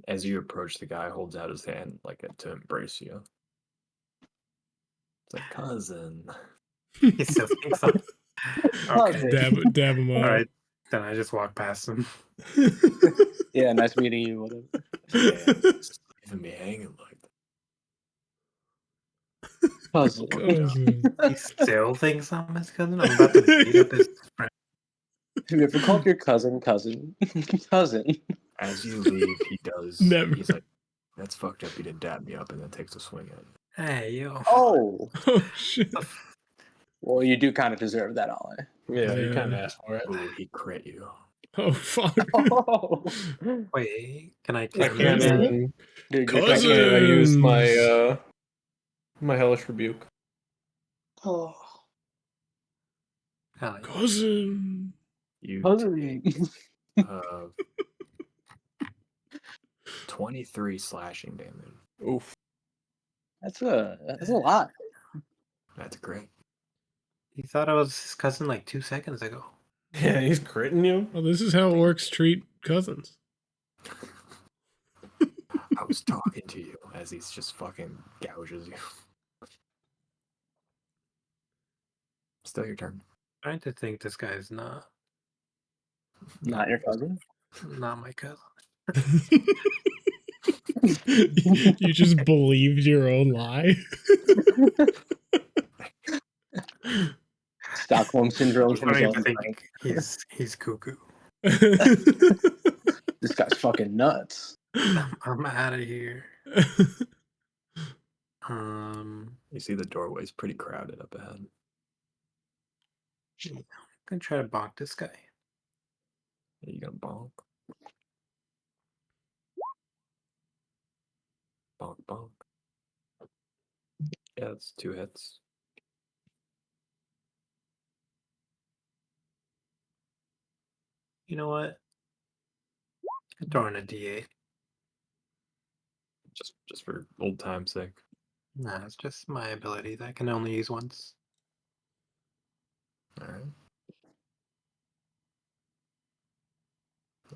As you approach, the guy holds out his hand like to embrace you. It's like, cousin. He still thinks so. Okay. Dab him All up. right. Then I just walk past him. Yeah, nice meeting you. Whatever. Yeah, leaving me hanging like that. Cousin. He still thinks I'm his cousin. I'm about to beat up his friend. Have you ever called your cousin? Cousin. As you leave, he does. Never. He's like, that's fucked up. He did dab me up and then takes a swing at me. Hey, yo. Oh. Oh shit. Well, you do kind of deserve that, Ollie. Yeah, you Yeah. kind of asked for it. Ooh, he crit you. Oh fuck. Oh. Wait, can I I take can't Cousin. even. Dude, Cousin. I can't. I used my my hellish rebuke. Oh, Cousin. You Cousin. take 23 slashing damage. Oof. That's a lot. That's great. He thought I was his cousin like 2 seconds ago. Yeah, he's critting you. Well, this is how orcs treat cousins. I was talking to you as he's just fucking gouges you. Still your turn. Trying to think this guy's not Not your cousin. my cousin. You just believed your own lie. Stockholm syndrome from his I own think brain. he's cuckoo. This guy's fucking nuts. I'm out of here. You see the doorway's pretty crowded up ahead. I'm gonna try to bonk this guy. Are you gonna bonk? Bonk, bonk. Yeah, it's 2 hits. You know what? I'm throwing a D8. Just for old time's sake. Nah, it's just my ability that I can only use once. All right.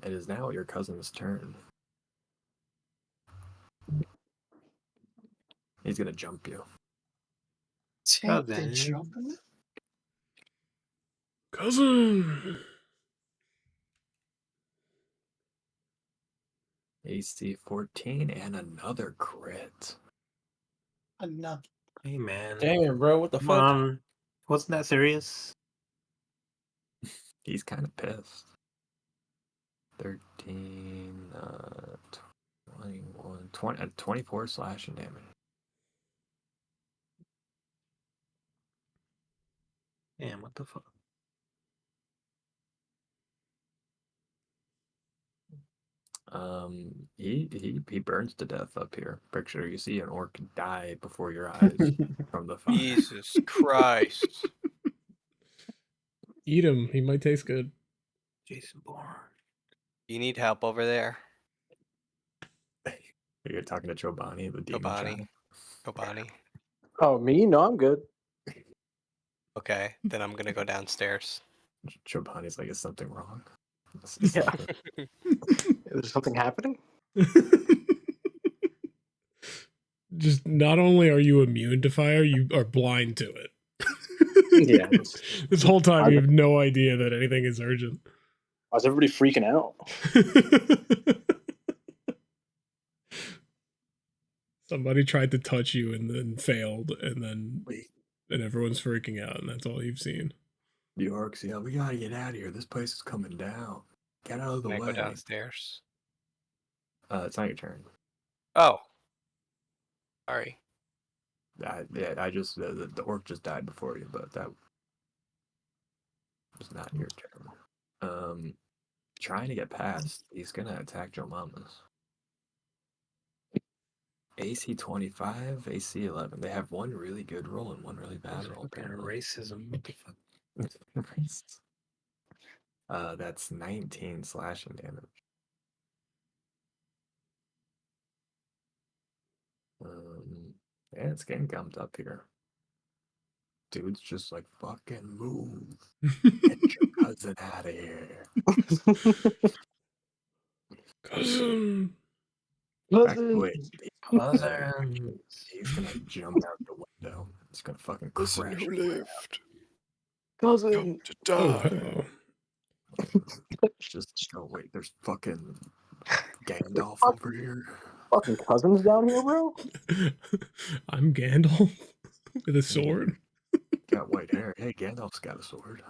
It is now your cousin's turn. He's gonna jump you. Take the then. jump in it? Cousin. AC 14 and another crit. Enough. Hey, man. Damn, bro, what the Come fuck? on. Wasn't that serious? He's kind of pissed. 13, 21, 20, 24 slashing damage. Damn, what the fuck? He burns to death up here. Picture you see an orc die before your eyes from the fire. Jesus Christ. Eat him. He might taste good. Jason Bourne. You need help over there, You're talking to Chobani, the demon Kobani. child. Kobani. Oh, me? No, I'm good. Okay, then I'm gonna go downstairs. Chobani's like, is something wrong? Yeah. Is there something happening? Just not only are you immune to fire, you are blind to it. Yeah. This whole time you have no idea that anything is urgent. Why is everybody freaking out? Somebody tried to touch you and then failed, and then Wait, and everyone's freaking out, and that's all you've seen. the orcs, yeah, we gotta get out of here. This place is coming down. Get out of the Can I way. go downstairs? It's not your turn. Oh. Sorry. I just the orc just died before you, but that was not your turn. Trying to get past, he's gonna attack Joe Mamas. AC 25, AC 11. They have one really good roll and one really bad roll. Fucking Apparently. racism. What the fuck? That's 19 slashing damage. Yeah, it's getting gummed up here. Dude's just like, fucking move. Get your cousin out of here. Cousin. Wait, Cousin. he's gonna jump out the window. He's gonna fucking crash. Cousin. Oh, hello. Just oh wait, there's fucking Gandalf over here. Fucking cousins down here, bro? I'm Gandalf with a sword. Got white hair. Hey, Gandalf's got a sword.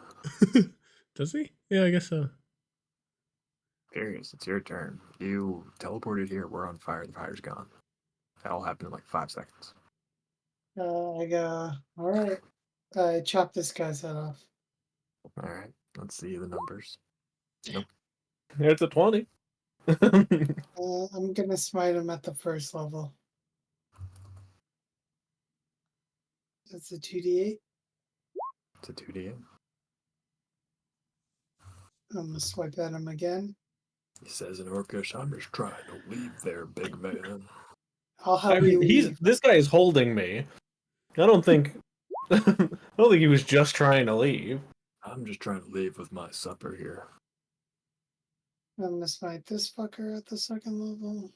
Does he? Yeah, I guess so. Curious, it's your turn. You teleported here. We're on fire. The fire's gone. That all happened in like 5 seconds. I go, all right. I chop this guy's head off. All right, let's see the numbers. Nope. There's a 20. I'm gonna smite him at the first level. That's a 2d8. It's a 2D8. I'm gonna swipe at him again. He says in Orcish, I'm just trying to leave there, big man. I'll help I you mean, leave. this guy is holding me. I don't think I don't think he was just trying to leave. I'm just trying to leave with my supper here. I'm gonna smite this fucker at the second level.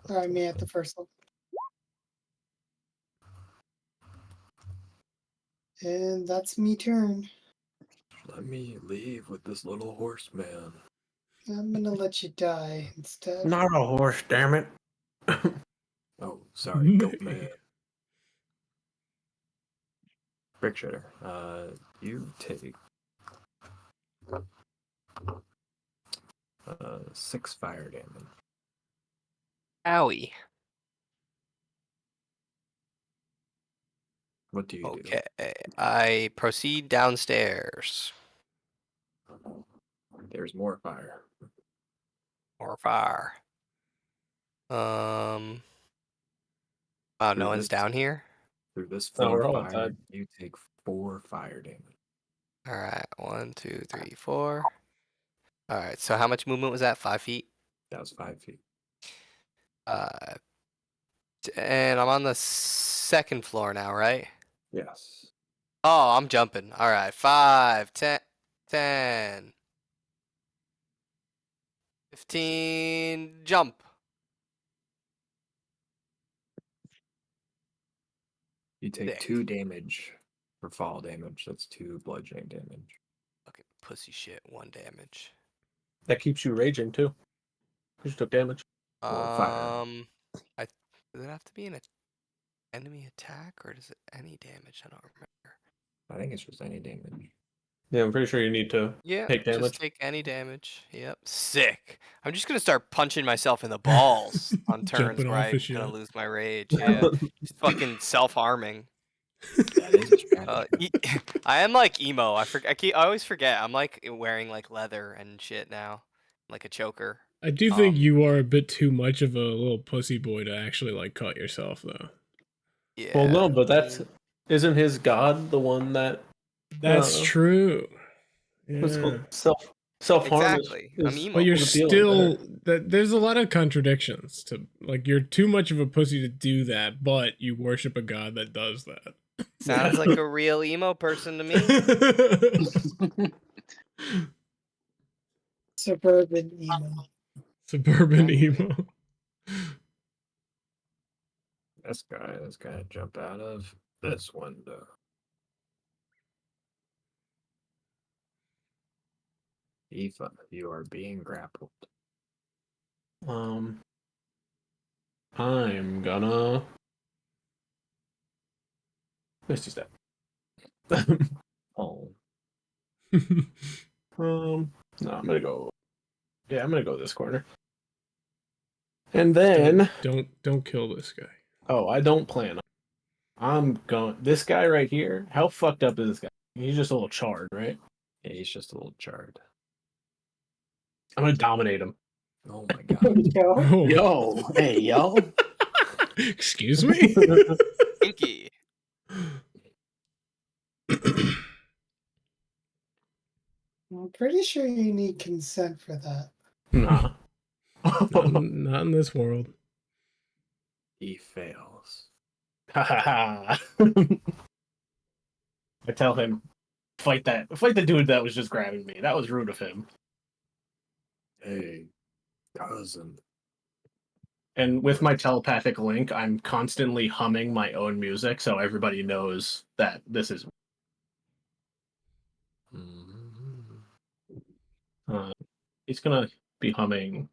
Or I mean at the first level. And that's me turn. Let me leave with this little horseman. I'm gonna let you die instead. Not a horse, damn it. Oh, sorry, goat man. Brick Shitter, you take 6 fire damage. Owie. What do you Okay. I proceed downstairs. do? There's more fire. More fire. Oh, no Through one's this- down here? Through this No, 4 we're all fire, inside. you take 4 fire damage. Alright, 1, 2, 3, 4. All right. So how much movement was that? 5 feet. That was 5 feet. Uh, and I'm on the second floor now, right? Yes. Oh, I'm jumping. All right. 5, 10, 10, 15, jump. You take Sick. 2 damage for fall damage. That's 2 bludgeoning damage. Fucking pussy shit. 1 damage. That keeps you raging too. Because you took damage. Or fire. Does it have to be an enemy attack or does it any damage? I don't remember. I think it's just any damage. Yeah, I'm pretty sure you need to Yeah, take damage. just take any damage. Yep. Sick. I'm just gonna start punching myself in the balls on turns Jumping where off I'm and shit. gonna lose my rage. Yeah. Just fucking self-harming. That is a strategy. I am like emo. I always forget. I'm like wearing like leather and shit now, like a choker. I do think you are a bit too much of a little pussy boy to actually like cut yourself though. Yeah. Well, no, but isn't his god the one that That's true. was Yeah. self-harm? Exactly. I'm emo. But you're is appealing still there's a lot of contradictions to like you're too much of a pussy to do that, but you worship a god that does that. Sounds like a real emo person to me. Suburban emo. Suburban emo. This guy is going to jump out of this window. Aoife, you are being grappled. I'm gonna misty step. Oh, No, I'm gonna go. Yeah, I'm gonna go this corner. And then, don't kill this guy. oh, I don't plan on. I'm going. This guy right here. How fucked up is this guy? He's just a little charred, right? yeah, he's just a little charred. I'm gonna dominate him. Oh my god. Yo, Oh, Yo, hey, yo. excuse me. Pinky. I'm pretty sure you need consent for that. Nah. Not in this world. He fails. I tell him, fight the dude that was just grabbing me. That was rude of him. Hey, cousin. And with my telepathic link, I'm constantly humming my own music, so everybody knows that this is. He's gonna be humming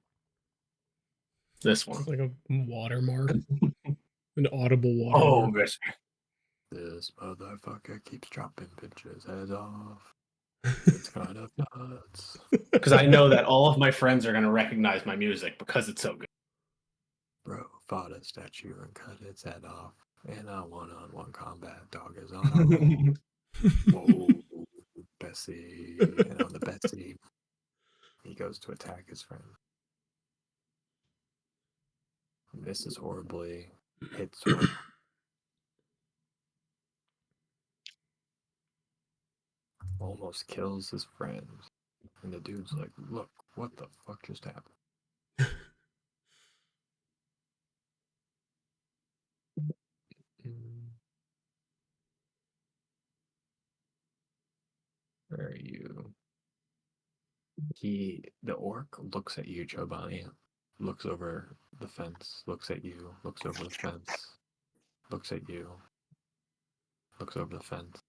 this one. It's like a watermark. An audible Oh, watermark. yes. This motherfucker keeps chopping bitches' heads off. It's kind of nuts. Because I know that all of my friends are gonna recognize my music because it's so good. Bro fought a statue and cut its head off. In a one-on-one combat, dog is on a roll. Whoa, Bessie. And on the Bessie, he goes to attack his friend. Misses horribly. Hits one. Almost kills his friend. And the dude's like, look, what the fuck just happened? Where are you? The orc looks at you, Chobani. Looks over the fence. Looks at you. Looks over the fence. Looks at you. Looks over the fence.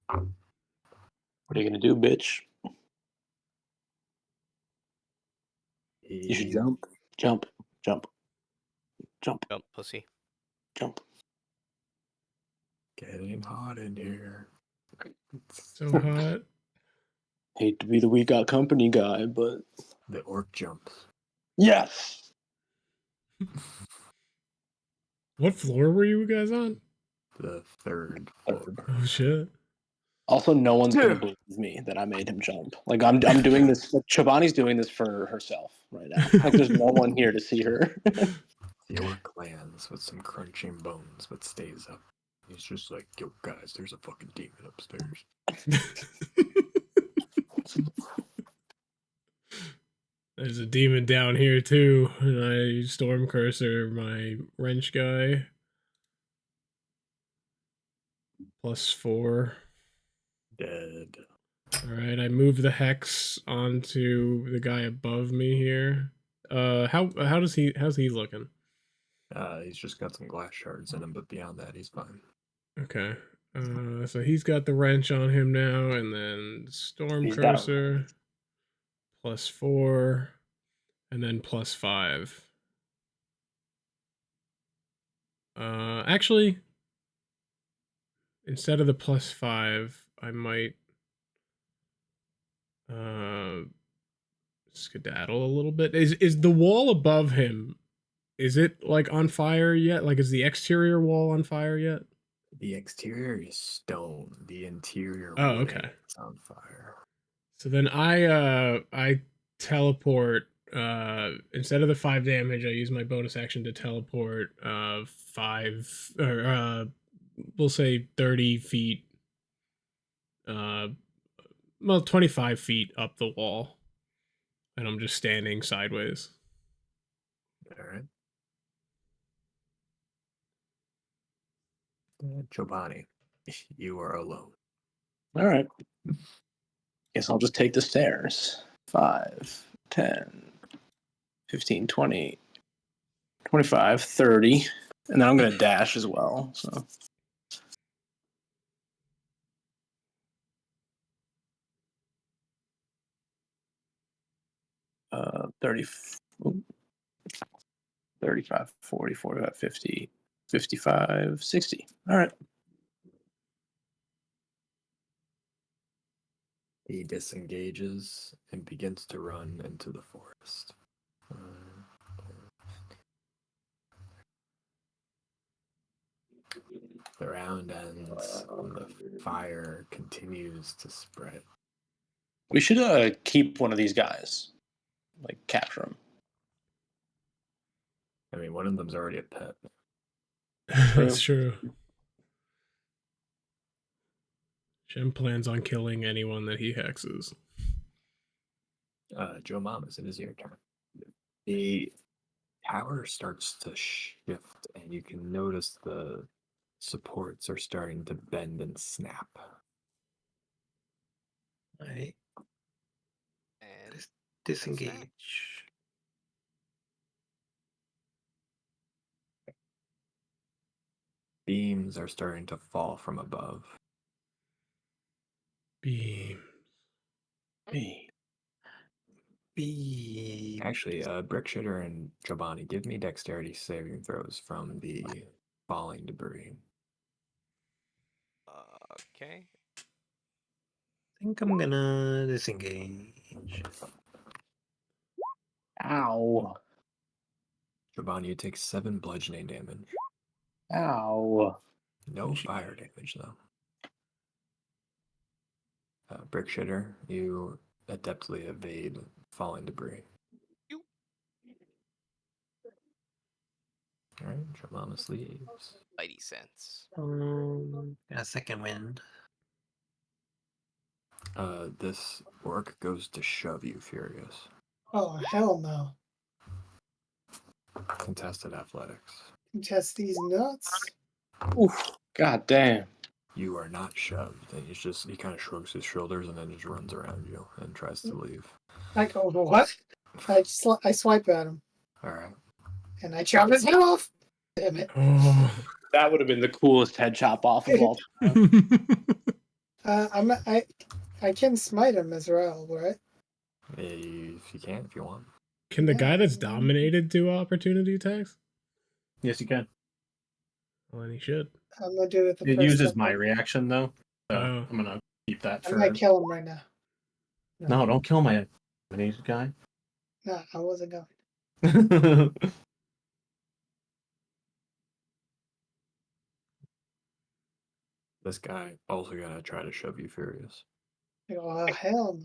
What are you gonna do, bitch? You should jump. Jump. Jump. Jump. Jump, pussy. Jump. Getting hot in here. So hot. Hate to be the we got company guy, but The orc jumps. yes. What floor were you guys on? The third floor. Oh shit. Also, no one's gonna believe me that I made him jump. Like I'm doing this. Like, Chobani's doing this for herself right now. Like there's no one here to see her. The orc lands with some crunching bones, but stays up. He's just like, yo, guys, there's a fucking demon upstairs. There's a demon down here too. And I use Storm Cursor, my wrench guy. +4. Dead. Alright, I move the hex onto the guy above me here. How's he looking? He's just got some glass shards in him, but beyond that, he's fine. Okay. So he's got the wrench on him now, and then Storm He's down. Cursor +4, and then +5. Actually, instead of the +5, I might skedaddle a little bit. Is the wall above him? Is it like on fire yet? Like, is the exterior wall on fire yet? The exterior is stone. The interior Oh, okay. is on fire. So then I teleport. Instead of the 5 damage, I use my bonus action to teleport 5 or we'll say 30 feet. Well, 25 feet up the wall, and I'm just standing sideways. All right. Giovanni, you are alone. All right. Guess I'll just take the stairs. 5, 10, 15, 20, 25, 30. And then I'm going to dash as well. So 30, 35, 40, 45, 50, 55, 60. All right. He disengages and begins to run into the forest. The round ends and the fire continues to spread. We should keep one of these guys. Like, capture him. I mean, one of them's already a pet. That's true. Shem plans on killing anyone that he hexes. Joe Mamas, it is your turn. The tower starts to shift, and you can notice the supports are starting to bend and snap. I And disengage. Beams are starting to fall from above. Beam. Hey. Be Actually, Brickshitter and Giovanni, give me dexterity saving throws from the falling debris. Okay. I think I'm gonna disengage. Ow. Giovanni, you take 7 bludgeoning damage. Ow. No fire damage, though. Brickshitter, you adeptly evade falling debris. All right, Jamamas leaves. Spidey sense. A second wind. This orc goes to shove you, Furious. Oh, hell no. Contested athletics. Test these nuts. Oof. God damn. You are not shoved. And he kind of shrugs his shoulders and then just runs around you and tries to leave. I go, what? I swipe at him All right. and I chop his head off. Damn it. Oh. That would have been the coolest head chop off of all time. I can smite him as well, right? If you can, if you want. Can the guy that's dominated do opportunity attacks? Yes, you can. Well, then he should. I'm gonna do it. It uses my reaction though, so Oh. I'm gonna keep that I'm for. gonna kill him right now. No, don't kill my dominated guy. No, I wasn't going. This guy also gonna try to shove you, Furious. I go, oh, hell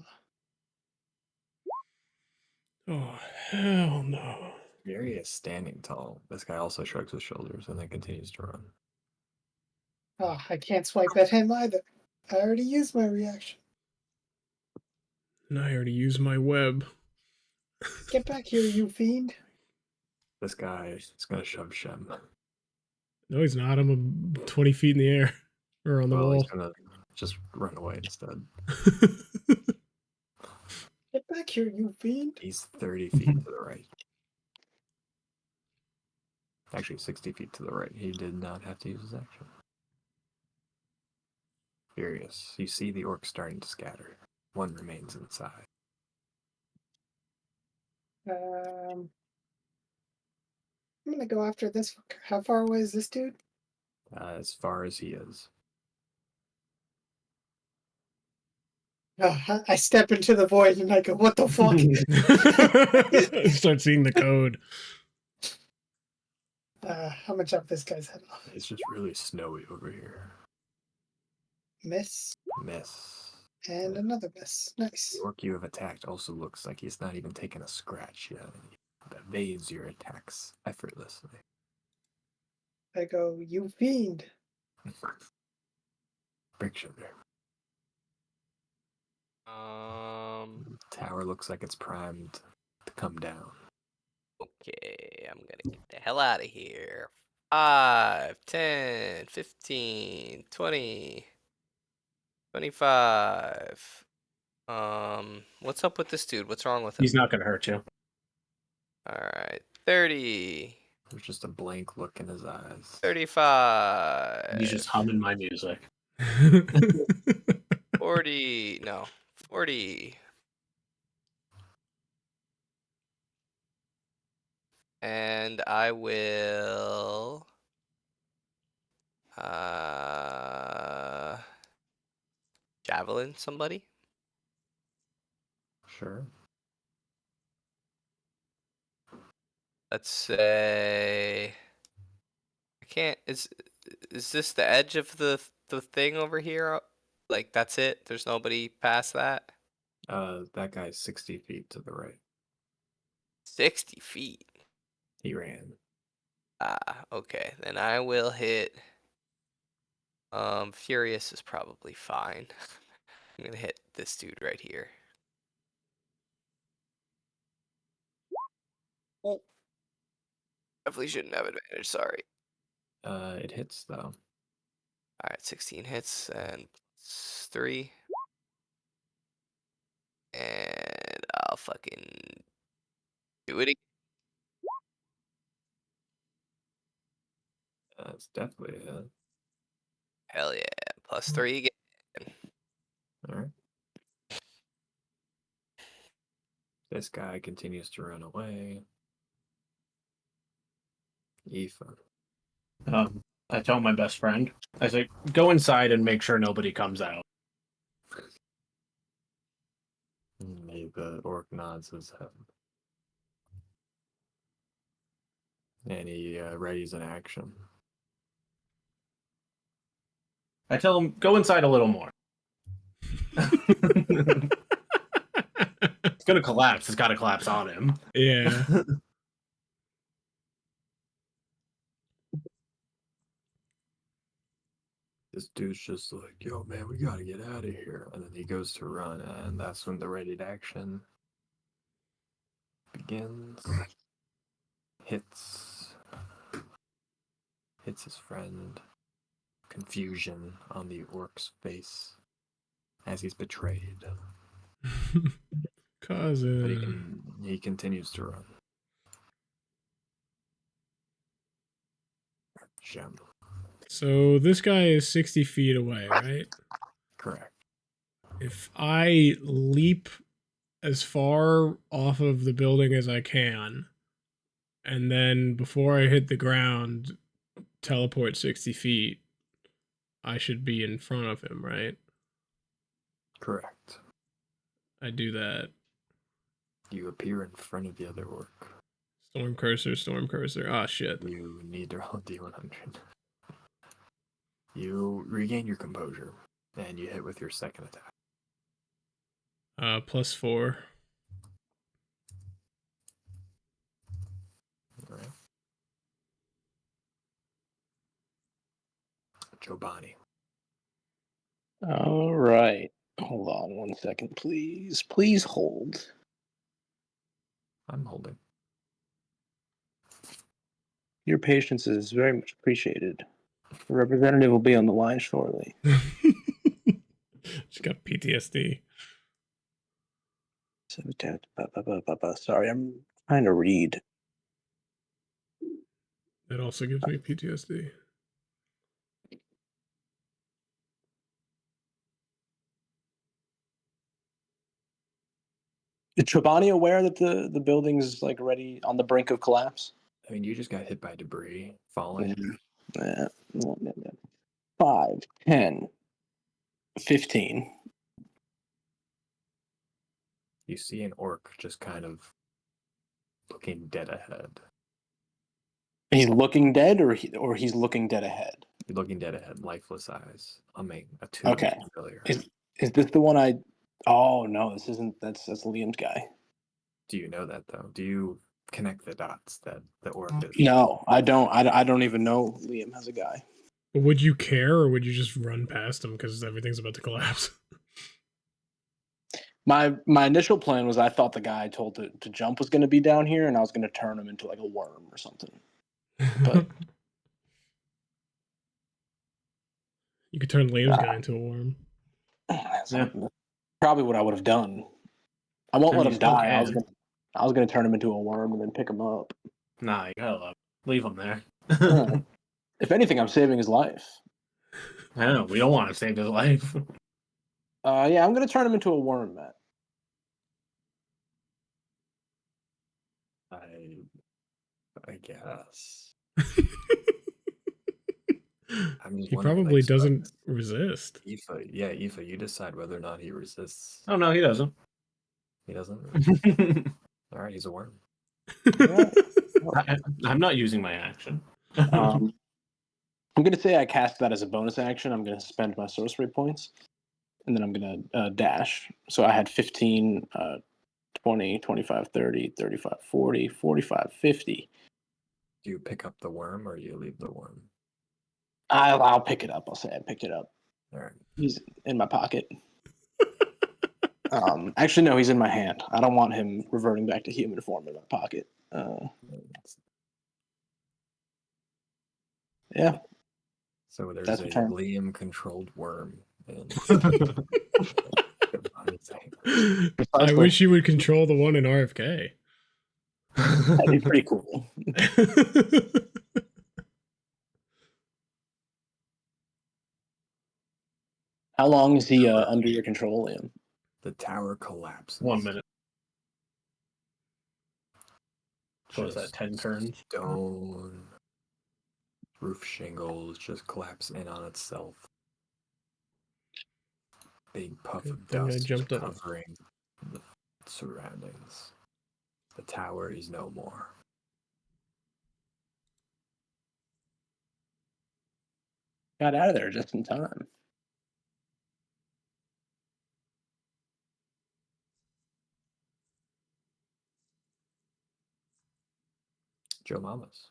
no. Oh, hell no. Furious standing tall. This guy also shrugs his shoulders and then continues to run. Oh, I can't swipe at him either. I already used my reaction. And I already used my web. Get back here, you fiend. This guy is gonna shove Shem. No, he's not. I'm 20 feet in the air. Or on the Well, he's wall. gonna just run away instead. Get back here, you fiend. He's 30 feet to the right. Actually, 60 feet to the right. He did not have to use his action. Furious. You see the orc starting to scatter. One remains inside. I'm gonna go after this fucker. How far away is this dude? As far as he is. I step into the void and I go, what the fuck? Start seeing the code. How much up this guy's head off? It's just really snowy over here. Miss. Miss. And another miss. Nice. The orc you have attacked also looks like he's not even taken a scratch yet. He evades your attacks effortlessly. I go, you fiend. Brick sugar. Tower looks like it's primed to come down. Okay, I'm gonna get the hell out of here. 5, 10, 15, 20, 25. What's up with this dude? What's wrong with him? He's not gonna hurt you. Alright, 30, There's just a blank look in his eyes. 35. He's just humming my music. 40, no, 40. And I will javelin somebody. Sure. Let's say I can't. Is this the edge of the thing over here? Like that's it? There's nobody past that? That guy's 60 feet to the right. 60 feet. He ran. Ah, okay. Then I will hit. Furious is probably fine. I'm gonna hit this dude right here. Oh. Definitely shouldn't have advantage. Sorry. It hits though. All right, 16 hits and plus 3. And I'll fucking do it again. That's definitely a hit. Hell yeah. Plus 3 again. Alright. This guy continues to run away. Ethan. I tell my best friend, I say, go inside and make sure nobody comes out. Maybe the orc nods his head. And he readies an action. I tell him, go inside a little more. It's gonna collapse. It's gotta collapse on him. Yeah. This dude's just like, yo, man, we gotta get out of here. And then he goes to run, and that's when the readied action begins. Hits his friend. Confusion on the orc's face as he's betrayed. But Cousin. he continues to run. Gem. So this guy is 60 feet away, right? Correct. If I leap as far off of the building as I can, and then before I hit the ground, teleport 60 feet, I should be in front of him, right? Correct. I do that. You appear in front of the other orc. Storm cursor, storm cursor. Ah, shit. You need to roll D100. You regain your composure, and you hit with your second attack. +4. Alright. Chobani. All right. Hold on 1 second, please. Please hold. I'm holding. Your patience is very much appreciated. The representative will be on the line shortly. She got PTSD. Sorry, I'm trying to read. It also gives me PTSD. Is Chobani aware that the building's like ready on the brink of collapse? I mean, you just got hit by debris falling. Yeah. 5, 10, 15. You see an orc just kind of looking dead ahead. He's looking dead, or he's looking dead ahead. You're looking dead ahead, lifeless eyes. A two Okay. familiar. Is this the one I? Oh no, this isn't. That's Liam's guy. Do you know that though? Do you connect the dots that the orc is? No, I don't. I don't even know Liam has a guy. But would you care, or would you just run past him because everything's about to collapse? My initial plan was I thought the guy I told to jump was going to be down here, and I was going to turn him into like a worm or something. But you could turn Liam's guy into a worm. Yeah. Probably what I would have done. I won't I let mean, him you still die. I was can. gonna turn him into a worm and then pick him up. Nah, you gotta leave him there. If anything, I'm saving his life. I know, we don't want to save his life. Yeah, I'm gonna turn him into a worm, Matt. I guess. He probably doesn't resist. Aoife, you decide whether or not he resists. Oh no, he doesn't. He doesn't? All right, he's a worm. I'm not using my action. I'm gonna say I cast that as a bonus action. I'm gonna spend my sorcery points, and then I'm gonna dash. So I had 15, 20, 25, 30, 35, 40, 45, 50. Do you pick up the worm or you leave the worm? I'll pick it up. I'll say I picked it up. All right. He's in my pocket. Actually, no, he's in my hand. I don't want him reverting back to human form in my pocket. Yeah. So there's That's a a turn. Liam-controlled worm. And I wish you would control the one in RFK. That'd be pretty cool. How long is he under your control, Liam? the tower collapses. 1 minute. So is that 10 turns? Stone roof shingles just collapse in on itself. Big puff Good of thing I dust jumped up. covering the surroundings. The tower is no more. Got out of there just in time. Joe Mamas.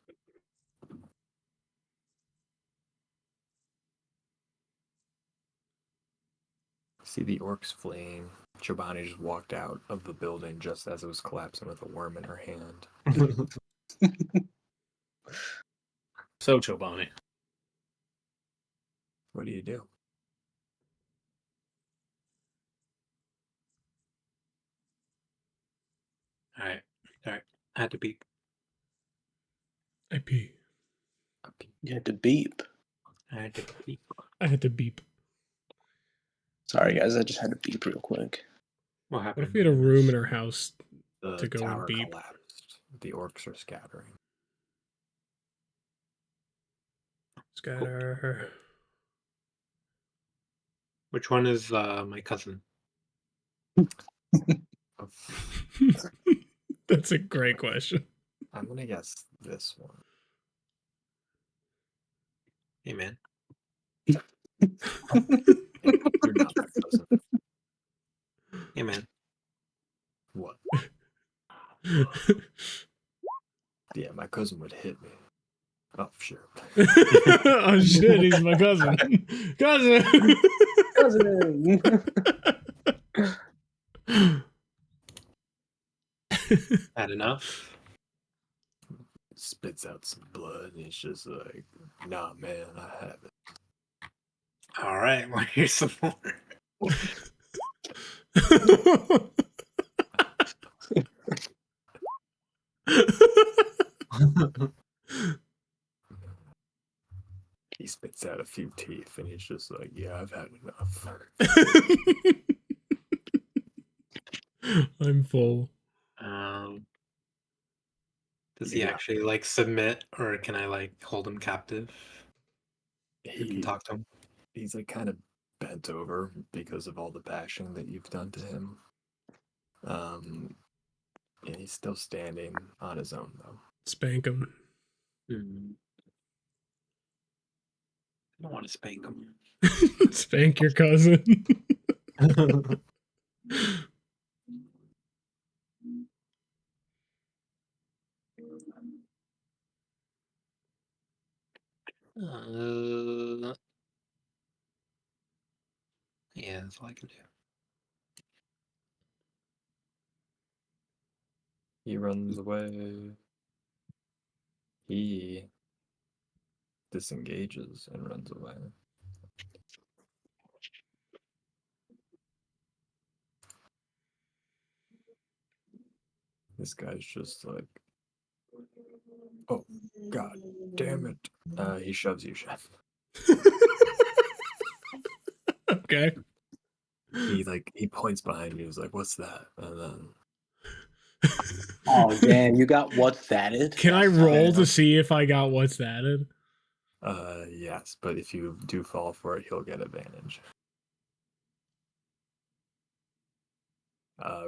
See the orcs fleeing. Chobani just walked out of the building just as it was collapsing with a worm in her hand. So Chobani. What do you do? All right. I had to beep. I pee. You had to beep. I had to beep. I had to beep. Sorry, guys. I just had to beep real quick. What What happened? if we had a room in our house The to go and tower beep? collapsed. The orcs are scattering. Scatter. Which one is my cousin? That's a great question. I'm gonna guess this one. Hey, man. You're not my cousin. Hey, man. What? Yeah, my cousin would hit me. Oh, sure. Oh shit, he's my cousin. Cousin! Cousin! Had enough? Spits out some blood, and he's just like, nah, man, I haven't. Alright, well, here's some more. He spits out a few teeth, and he's just like, yeah, I've had enough. I'm full. Does he Yeah. actually like submit, or can I like hold him captive? You can talk to him. He's like kind of bent over because of all the bashing that you've done to him. And he's still standing on his own though. Spank him. I don't want to spank him. Spank your cousin. Yeah, that's all I can do. He runs away. He disengages and runs away. This guy's just like, oh, god damn it. He shoves you, Chef. Okay. He points behind you. He's like, what's that? And then Oh, damn, you got what's thatted? Can I That's roll tough. to see if I got what's thatted? yes, but if you do fall for it, he'll get advantage.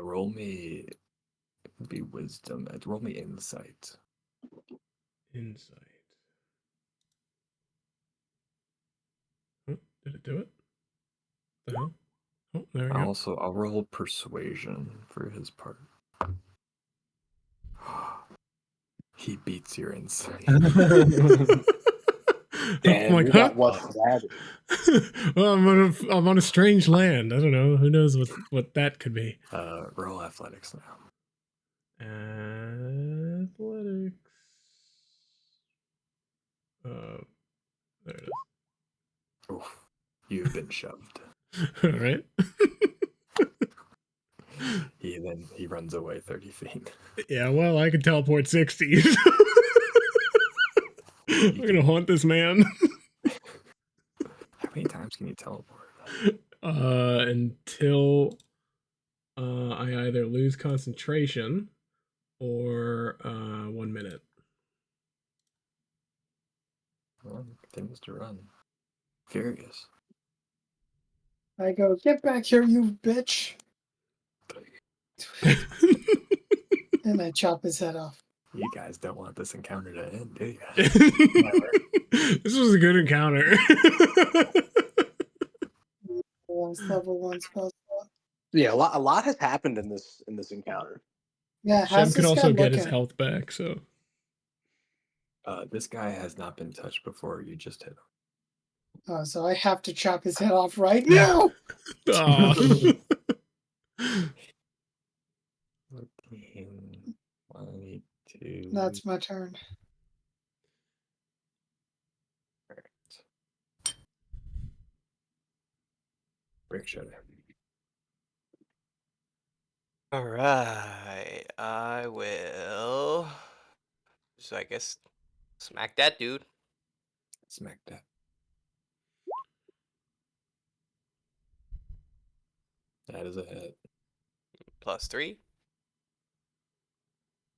Roll me, it'd be wisdom. Roll me insight. Insight. Oh, did it do it? The hell? Oh, there we go. I'll roll persuasion for his part. He beats your insight. Damn, like, you huh? got what's thatted. Well, I'm on a strange land. I don't know. Who knows what that could be? Roll athletics now. Athletics. There it is. Oof, you've been shoved. All right. He runs away 30 feet. Yeah, well, I can teleport 60. I'm gonna haunt this man. How many times can you teleport? Until I either lose concentration or 1 minute. Well, continues to run. Furious. I go, get back here, you bitch. And I chop his head off. You guys don't want this encounter to end, do you? This was a good encounter. Level 1 spell slot. Yeah, a lot has happened in this encounter. Yeah, Shem how's could this also guy get his looking? health back, so. This guy has not been touched before. You just hit him. Oh, so I have to chop his head off right now. Aw. 14, 22. That's my turn. Break shutter. All right, I will. So I guess smack that dude. Smack that. That is a hit. +3.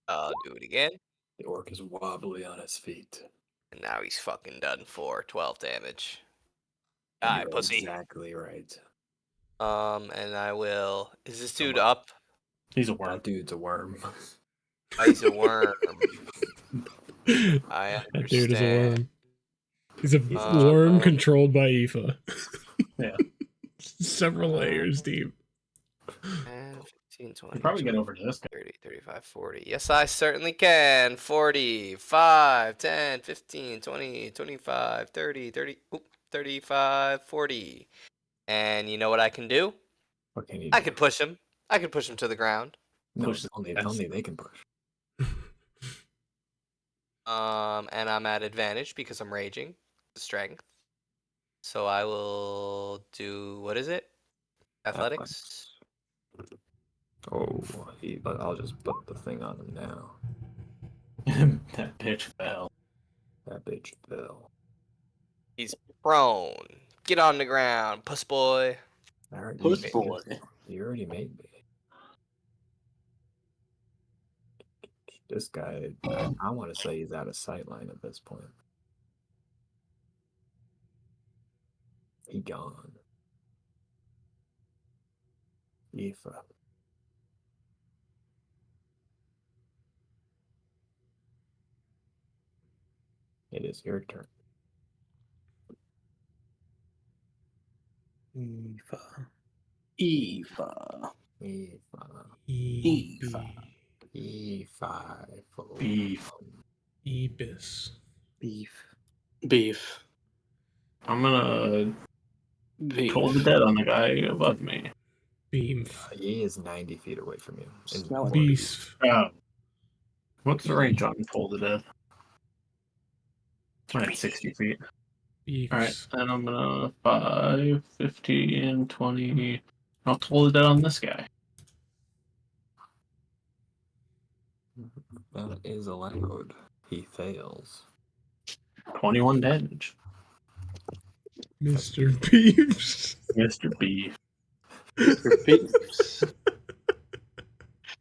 I'll do it again. The orc is wobbly on his feet. And now he's fucking done for 12 damage. And Die, you're pussy. exactly right. And I will. Is this dude Someone- up? He's a worm. That dude's a worm. Oh, he's a worm. I That dude is a understand. worm. He's a He's a worm worm. controlled by Aoife. Yeah. Several layers deep. 15, You 20, can probably get over to this guy. 30, 35, 40. Yes, I certainly can. 40, 5, 10, 15, 20, 25, 30, 30, 35, 40. And you know what I can do? What can you I do? can push him. I can push him to the ground. No, Push the only fence. only they can push. And I'm at advantage because I'm raging. Strength. So I will do, what is it? Athletics. Oh, but I'll just put the thing on him now. That bitch fell. That bitch fell. He's prone. Get on the ground, puss boy. I heard Puss you, boy. you already made me. This guy, I want to say he's out of sight line at this point. He gone. Aoife. It is your turn. Eva. Eva. Eva. E5. Beef. Ebis. Beef. Beef. I'm gonna Beef. toll the dead on the guy above me. Beam. He is 90 feet away from you. in Smell it. Beast. What's the range on toll the dead? I'm at 60 feet. Alright, Beefs. and I'm gonna 5, 15, 20. I'll toll the dead on this guy. That is allowed. He fails. 21 damage. Mr. Beefs. Mr. Beef. Beefs.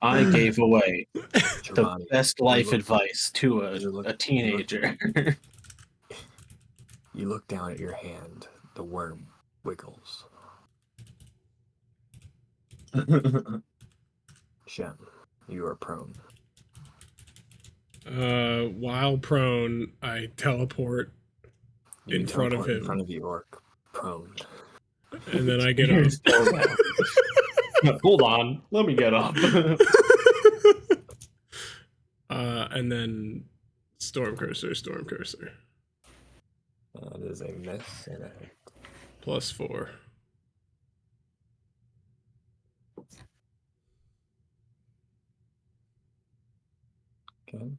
I gave away the Giovanni, best you life look- advice to you look- a teenager. You look down at your hand. The worm wiggles. Shem, you are prone. While prone, I teleport You in front of teleport in him, front of the orc, prone. and then I get up. Here's still down. Hold on, let me get up. And then Storm Cursor. That is a miss and a hit. +4. Okay.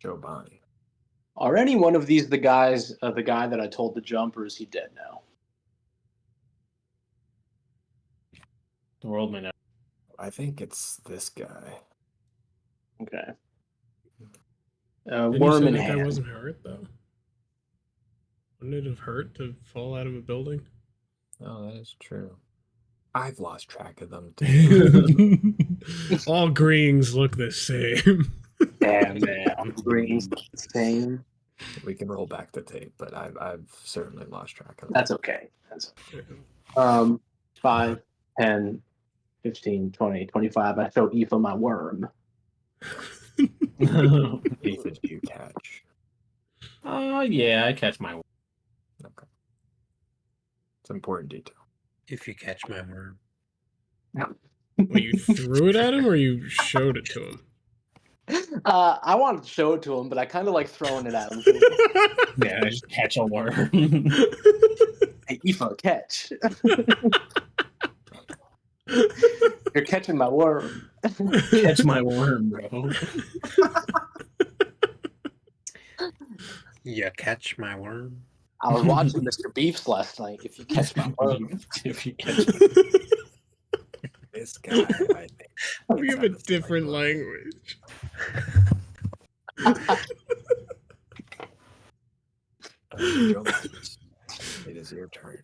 Giovanni. Are any one of these the guy that I told to jump, or is he dead now? The world may know. I think it's this guy. Okay. Didn't you Worm say in that guy hand. wasn't hurt though? Wouldn't it have hurt to fall out of a building? Oh, that is true. I've lost track of them too. All greens look the same. Damn, man. Green's the same. We can roll back the tape, but I've certainly lost track of them. That's okay. 5, 10, 15, 20, 25. I show Aoife my worm. Aoife, do you catch? Yeah, I catch my. Okay. It's an important detail. If you catch my worm. Well, you threw it at him or you showed it to him? I wanted to show it to him, but I kind of like throwing it at him. Yeah, I just catch a worm. Hey, Aoife, catch. You're catching my worm. Catch my worm, bro. You catch my worm. I was watching Mr. Beefs last night. If you catch my worm. If you catch This guy, I think. We have a different language. Giovanni, it is your turn.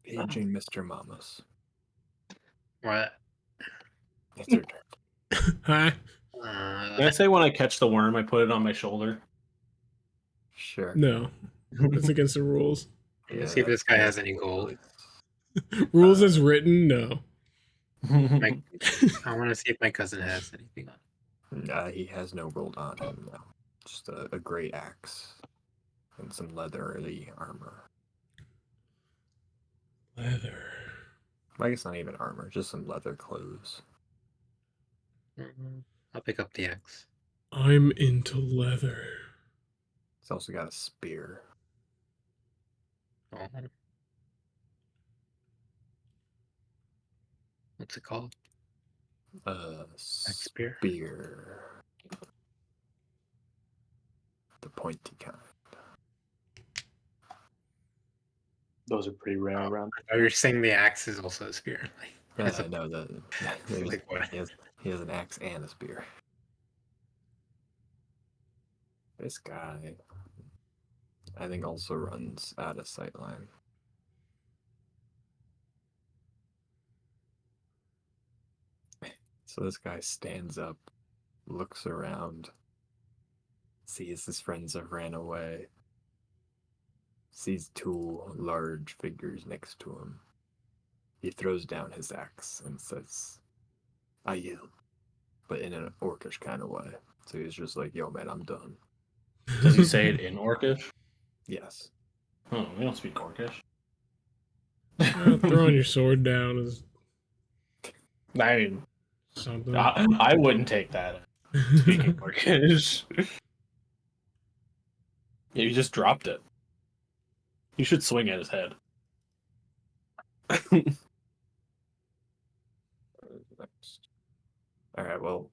Paging Mr. Mamas. What? It's your turn. Huh? Can I say when I catch the worm, I put it on my shoulder? Sure. No. That's against the rules. Let's see if this guy has any gold. Rules as written, no. I want to see if my cousin has anything on. He has no gold on him now. Just a great axe and some leathery armor. Leather. I guess not even armor, just some leather clothes. I'll pick up the axe. I'm into leather. He's also got a spear. Oh. What's it called? Spear. Spear. The pointy kind. Those are pretty rare around. Oh, you're saying the axe is also a spear. Like, I know that. Like what? He has an axe and a spear. This guy, I think, also runs out of sightline. So this guy stands up, looks around, sees his friends have ran away, sees two large figures next to him. He throws down his axe and says, "I yield," but in an orcish kind of way. So he's just like, "Yo, man, I'm done." Does he say it in Orcish? Yes. Oh, we don't speak Orcish. Throwing your sword down is I mean, something. I wouldn't take that. Speaking Orcish. Yeah, you just dropped it. You should swing at his head. Alright, well,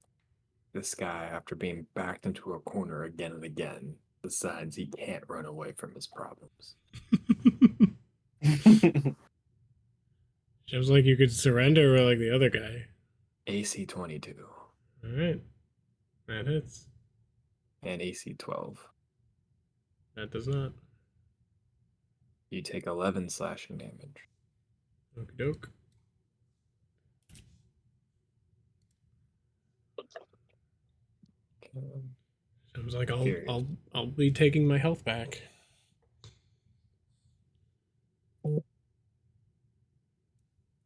this guy, after being backed into a corner again and again, decides he can't run away from his problems. Sounds like you could surrender like the other guy. AC 22 Alright. That hits. and AC 12. That does not. You take 11 slashing damage. Okie doke. Sounds like Period. I'll be taking my health back.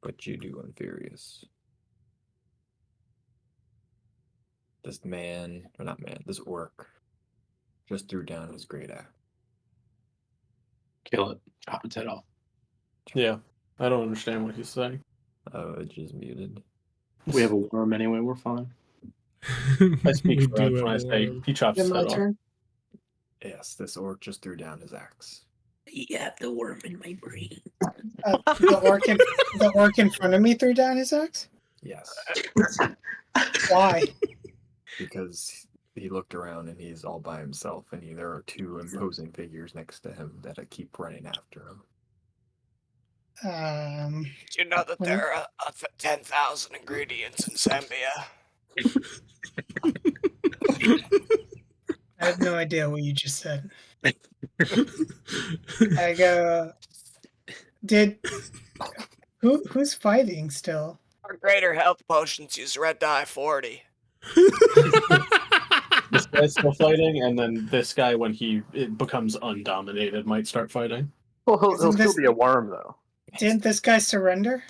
But you do Unfurious. This man, or not man, this orc just threw down his great axe. Kill it. Chop its head off. Yeah, I don't understand what he's saying. Oh, it just muted. We have a worm anyway. We're fine. I speak We for Ed do when I have say one. he chops Is his it my head off. turn? Yes, this orc just threw down his axe. You have the worm in my brain. The orc in front of me threw down his axe? Yes, Why? because he looked around and he's all by himself, and there are two imposing figures next to him that keep running after him. You know that there are 10,000 ingredients in Zambia. I have no idea what you just said. I go. Who's fighting still? For greater health potions, use red dye 40. This guy's still fighting, and then this guy, when it becomes undominated, might start fighting. Well, he'll Isn't still this- be a worm, though. Didn't this guy surrender?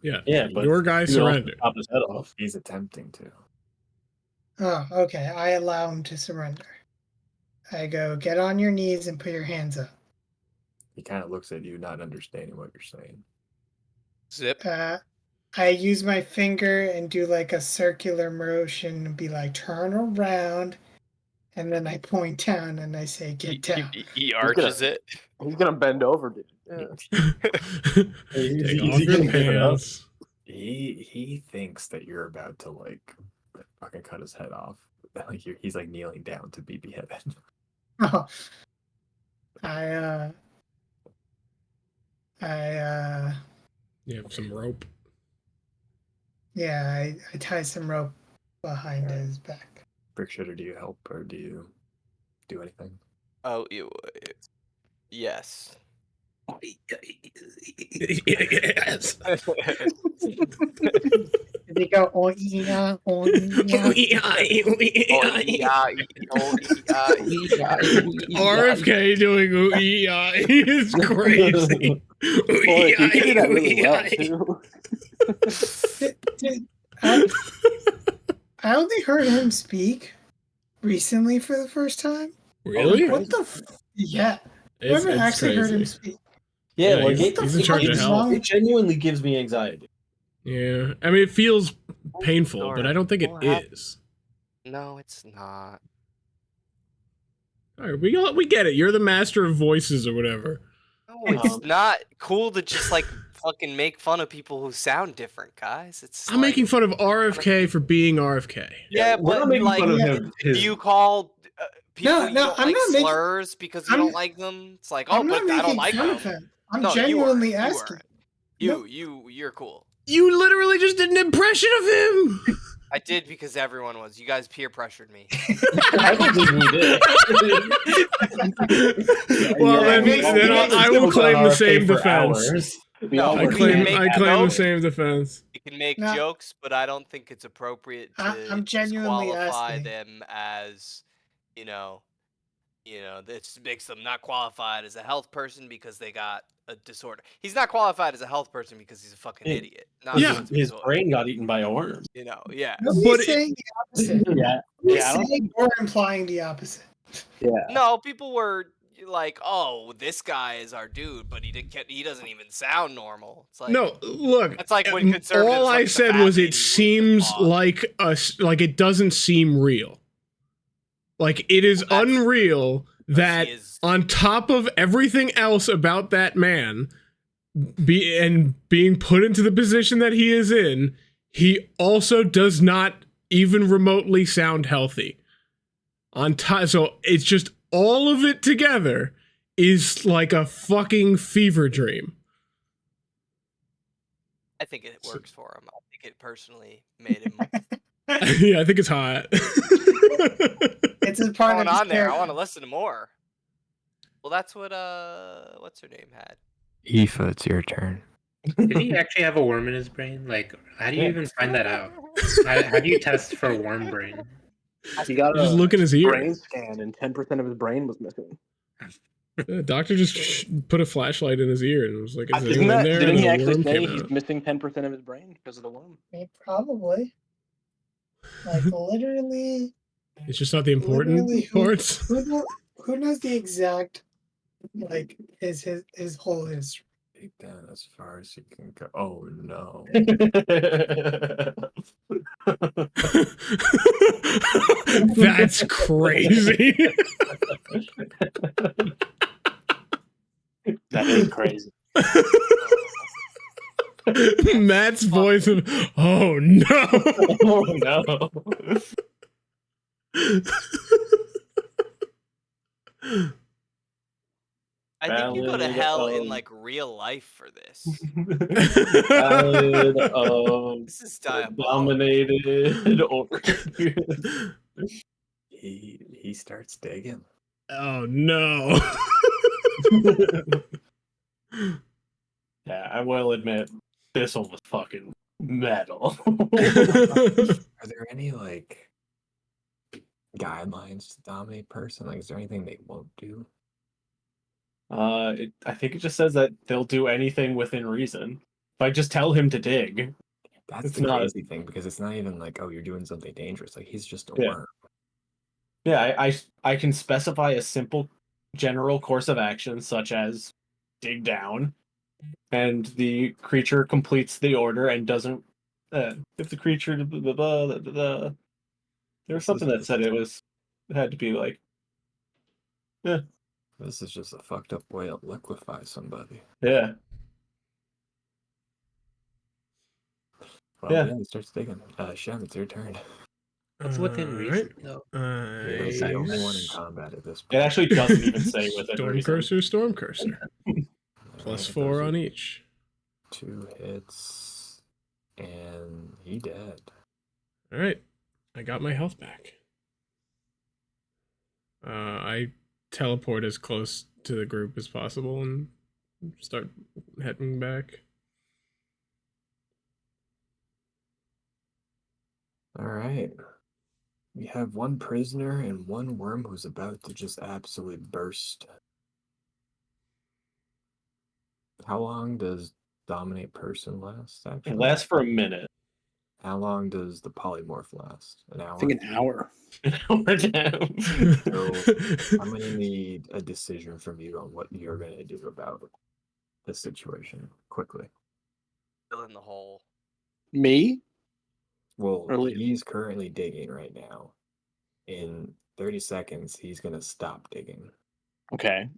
Yeah, but your guy you can also surrendered. chop his head off. He's attempting to. Oh, okay. I allow him to surrender. I go, get on your knees and put your hands up. He kind of looks at you, not understanding what you're saying. Zip. I use my finger and do like a circular motion and be like, turn around. And then I point down and I say, get down. He arches it. He's gonna bend over, dude. Yeah. Take off your pants. He thinks that you're about to like fucking cut his head off. Like he's like kneeling down to be beheaded. Oh. You have some rope. Yeah, I tie some rope behind his back. Brickshitter, do you help or do you do anything? Oh, yes. Yes. Did they go oh yeah, oh yeah? RFK doing ooh-ee-ah is crazy. Boy, you did that really well too. Dude, I only heard him speak recently for the first time. Really? What the? Yeah, It's never actually heard him crazy. speak. Yeah, Yeah, like he's in charge of health. It genuinely gives me anxiety. Yeah, I mean, it feels painful, but I don't think it is. No, it's not. All right, we get it. You're the master of voices or whatever. No, it's not cool to just like fucking make fun of people who sound different, guys. It's I'm making fun of RFK for being RFK. Yeah, we're but not making like, fun of him. do you call people No, you no, don't I'm like not making- slurs because you I'm- don't like them? It's like, oh, I'm but not I don't making like fun them. of him. I'm No, you genuinely aren't. asking. You're cool. You literally just did an impression of him. I did because everyone was. You guys peer pressured me. I don't think we did. Well, Yeah, then I will claim the same defense. No, I we claim can I make claim the jokes. same defense. You can make No. jokes, but I don't think it's appropriate to I'm genuinely disqualify asking. them as, you know, this makes them not qualified as a health person because they got a disorder. He's not qualified as a health person because he's a fucking Hey, idiot. Not Yeah. because of His disorder. brain got eaten by a worm. Yeah. Nobody's But saying the opposite. Yeah, Nobody's I don't saying or implying the opposite. No, people were like, "Oh, this guy is our dude," but he doesn't even sound normal. It's like, No, look. That's like when conservatives all look I at the said fat was lady it who was seems the boss. like it doesn't seem real. Like it is Well, that's- unreal that he is- on top of everything else about that man being put into the position that he is in, he also does not even remotely sound healthy. On top, so it's just all of it together is like a fucking fever dream. I think it works for him. I think it personally made him. Yeah, I think it's hot. It's a part going of his on there? I want character. to listen to more. Well, that's what what's her name had. Aoife, it's your turn. Did he actually have a worm in his brain? Like, how do you even find that out? How do you test for worm brain? He got Just look in his ear. brain scan, and 10% of his brain was missing. The doctor just put a flashlight in his ear and was like, "Is Isn't anyone that, in there?" didn't And he the actually worm say came he's out. missing 10% of his brain because of the worm? Probably. Like literally, It's just not the important literally parts. who knows the exact like his whole history. Take that as far as you can go. Oh no. That's crazy. That is crazy. Matt's voice of, "Oh no." Oh no. I think you go to Valid hell in of- like real life for this. Valid of This is diabolical. dominated or He starts digging. Oh no. Yeah, I will admit, this one was fucking metal. Are there any like guidelines to dominate person? Like, is there anything they won't do? I think it just says that they'll do anything within reason. If I just tell him to dig, That's It's the not- crazy thing because it's not even like, oh, you're doing something dangerous. Like he's just a Yeah. worm. yeah, I can specify a simple general course of action such as dig down, and the creature completes the order and doesn't. If the creature, there was something that said it had to be like, This is just a fucked up way to liquefy somebody. yeah. Well, Yeah. yeah, he starts digging. Shem, it's your turn. What's within reason, though? You're the only one in combat at this It point. actually doesn't even say within Storm reason. cursor, storm cursor. Alright, Plus those 4 are on each. 2 hits, and he dead. All right, I got my health back. I teleport as close to the group as possible and start heading back. All right. We have one prisoner and one worm who's about to just absolutely burst. How long does dominate person last, It actually? lasts for a minute. How long does the polymorph last? An hour? I think an hour. We're down. So I'm going to need a decision from you on what you're going to do about this situation quickly. Fill in the hole. Me? Well, Or Liam? he's currently digging right now. In 30 seconds, he's going to stop digging. Okay.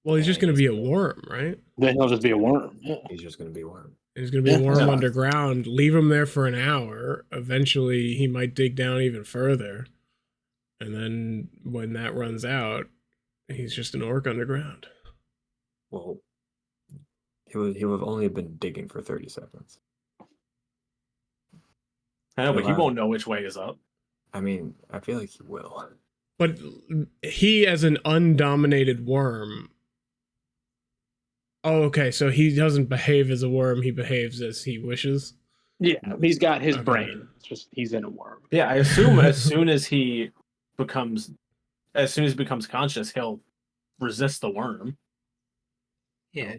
Well, he's just going to And be a worm, right? Then he'll just be a worm. Yeah. He's just going to be a worm. He's going to be a Yeah, worm that's fine. underground. Leave him there for an hour. Eventually, he might dig down even further. And then when that runs out, he's just an orc underground. Well, he'll have only been digging for 30 seconds. I know, but he Well, won't know which way is up. I mean, I feel like he will. But he, as an undominated worm... Oh, okay, so he doesn't behave as a worm, he behaves as he wishes? Yeah, he's got his Okay. brain. It's just he's in a worm. Yeah, I assume as soon as he becomes conscious, he'll resist the worm. Yeah.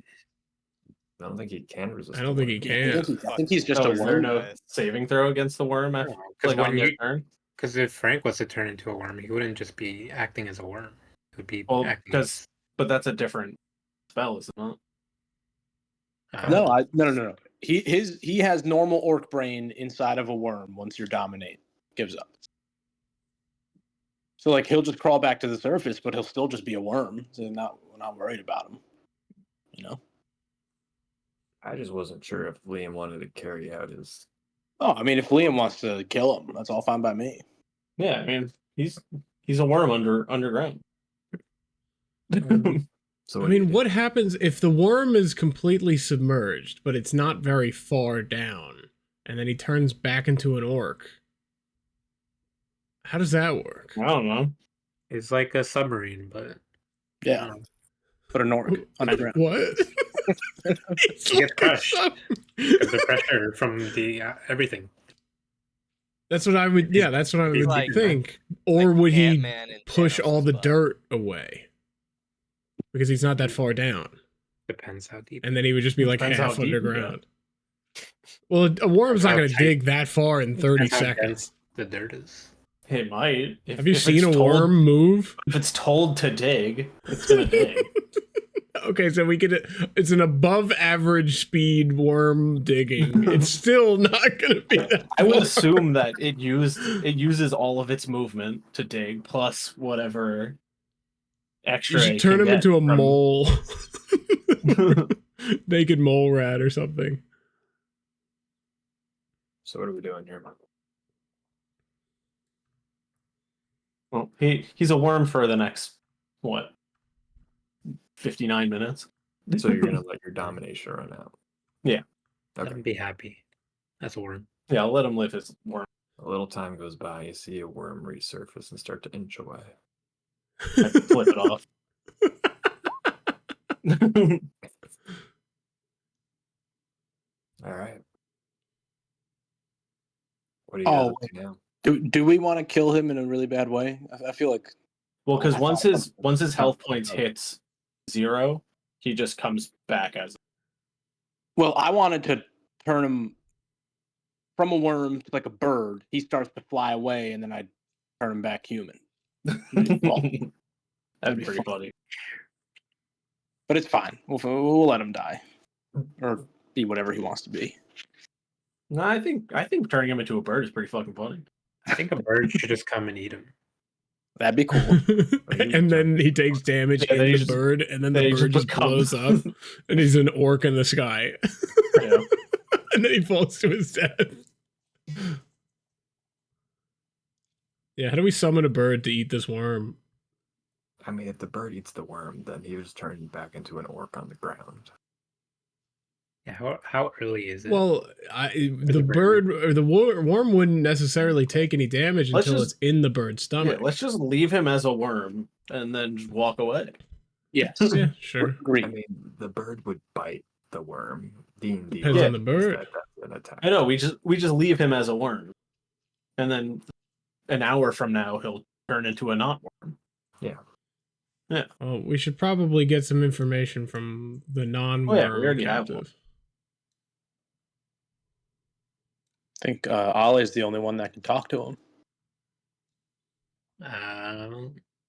I don't think he can resist. I don't think he I can. think he's just So a is there worm. no saving throw against the worm after, Because like on your turn? if Frank was to turn into a worm, he wouldn't just be acting as a worm. He would be Well, acting but that's a different spell, is it not? No. He has normal orc brain inside of a worm once your dominate gives up. So like he'll just crawl back to the surface, but he'll still just be a worm. So we're not worried about him. You know? I just wasn't sure if Liam wanted to carry out his. Oh, I mean, if Liam wants to kill him, that's all fine by me. Yeah, I mean he's a worm underground. So I mean, what happens if the worm is completely submerged, but it's not very far down, and then he turns back into an orc? How does that work? I don't know. It's like a submarine, but Yeah, but an orc underground. What? It's You get like a crushed. sub- the pressure from the everything. That's what I would. Yeah, that's what I would like- think. Or would he Ant-Man and push all Thanos' the butt. dirt away because he's not that far down, Depends how deep. and then he would just be like Depends how half deep you underground? Well, a worm's not How going to tight- dig that far in 30 Depends how seconds. dense the dirt is. It might. Have you if seen it's a told- worm move? If it's told to dig, it's gonna dig. Okay, so it's an above average speed worm digging. It's still not going to be that I would far. assume that it uses all of its movement to dig plus whatever extra. You should it turn can him get into a from- mole. Naked mole rat or something. So what are we doing here? Well, he's a worm for the next what 59 minutes. So you're gonna let your domination run out? Yeah. Let Okay. him be happy. That's a worm. Yeah, I'll let him live his worm. A little time goes by. You see a worm resurface and start to inch away. I flip it off. All right. What do you guys Oh, up to now? Do we want to kill him in a really bad way? I feel like Well, because once his health points hits 0, he just comes back as. Well, I wanted to turn him from a worm to like a bird. He starts to fly away, and then I turn him back human. That'd That'd be be pretty fun. funny. But it's fine. We'll let him die, or be whatever he wants to be. No, I think turning him into a bird is pretty fucking funny. I think a bird should just come and eat him. That'd be cool. And then he takes damage Yeah, in then he the just- bird, and then then the he bird just just blows up, and he's an orc in the sky. Yeah. And then he falls to his death. Yeah, how do we summon a bird to eat this worm? I mean, if the bird eats the worm, then he was turned back into an orc on the ground. Yeah, how early is it? Well, the bird or the worm wouldn't necessarily take any damage Let's until just- it's in the bird's Yeah, stomach. let's just leave him as a worm and then just walk away. Yes. Yeah, sure. Agreed. I mean, the bird would bite the worm. D&D Depends on the is bird. that that's an attack. I know we just leave him as a worm. and then an hour from now he'll turn into a not worm. Well, we should probably get some information from the non-worm Oh, yeah, we already have one. captive. I think Ollie's the only one that can talk to him.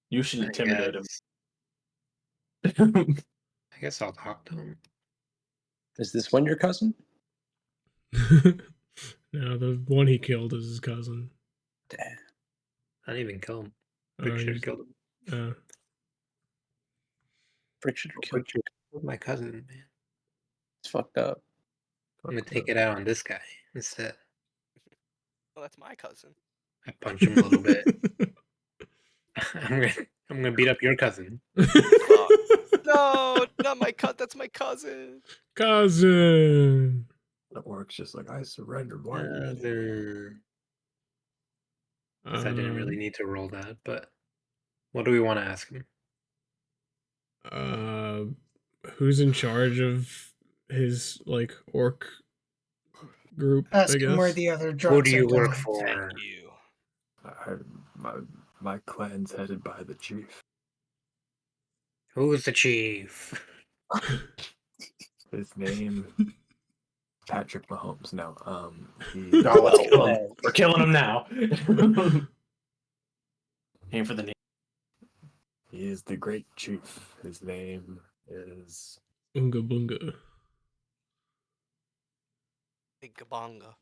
You should intimidate him. I guess I'll talk to him. Is this one your cousin? No, the one he killed is his cousin. Damn. I didn't even kill him. Oh, Quick should he's- have killed him. Frick should have killed Quick should have killed my cousin, man. It's fucked up. I'm gonna take it out on this guy instead. Well, that's my cousin. I punch him a little bit. I'm gonna beat up your cousin. No, not my cut. That's my cousin. Cousin. The orc's just like, I surrendered. Why? Cousin. Guess I didn't really need to roll that, but what do we want to ask him? Who's in charge of his like orc group? Ask I guess. him where the other drugs Who do you are work going. for? Thank you. My clan's headed by the chief. Who's the chief? His name Patrick Mahomes. No, he. No, let's kill him. We're killing him now. Aim for the name. He is the great chief. His name is Unga bunga. Big Gabonga.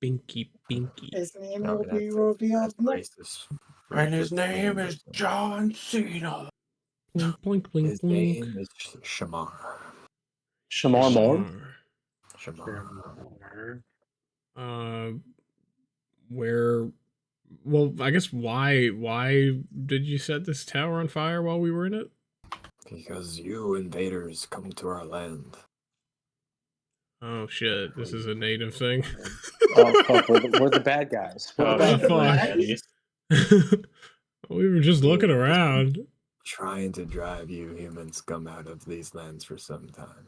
Binky binky. His name No, will be that's revealed next. racist. And his Racist name is person. John Cena. Blink blink blink His blink. name is Shamar. Shamar Moore? Shamar. Where? Well, I guess why did you set this tower on fire while we were in it? Because you invaders come to our land. Oh shit! This is a native thing. Oh, fuck, we're the bad guys. We're the Oh, bad fuck. guys. We were just looking around. Trying to drive you human scum out of these lands for some time.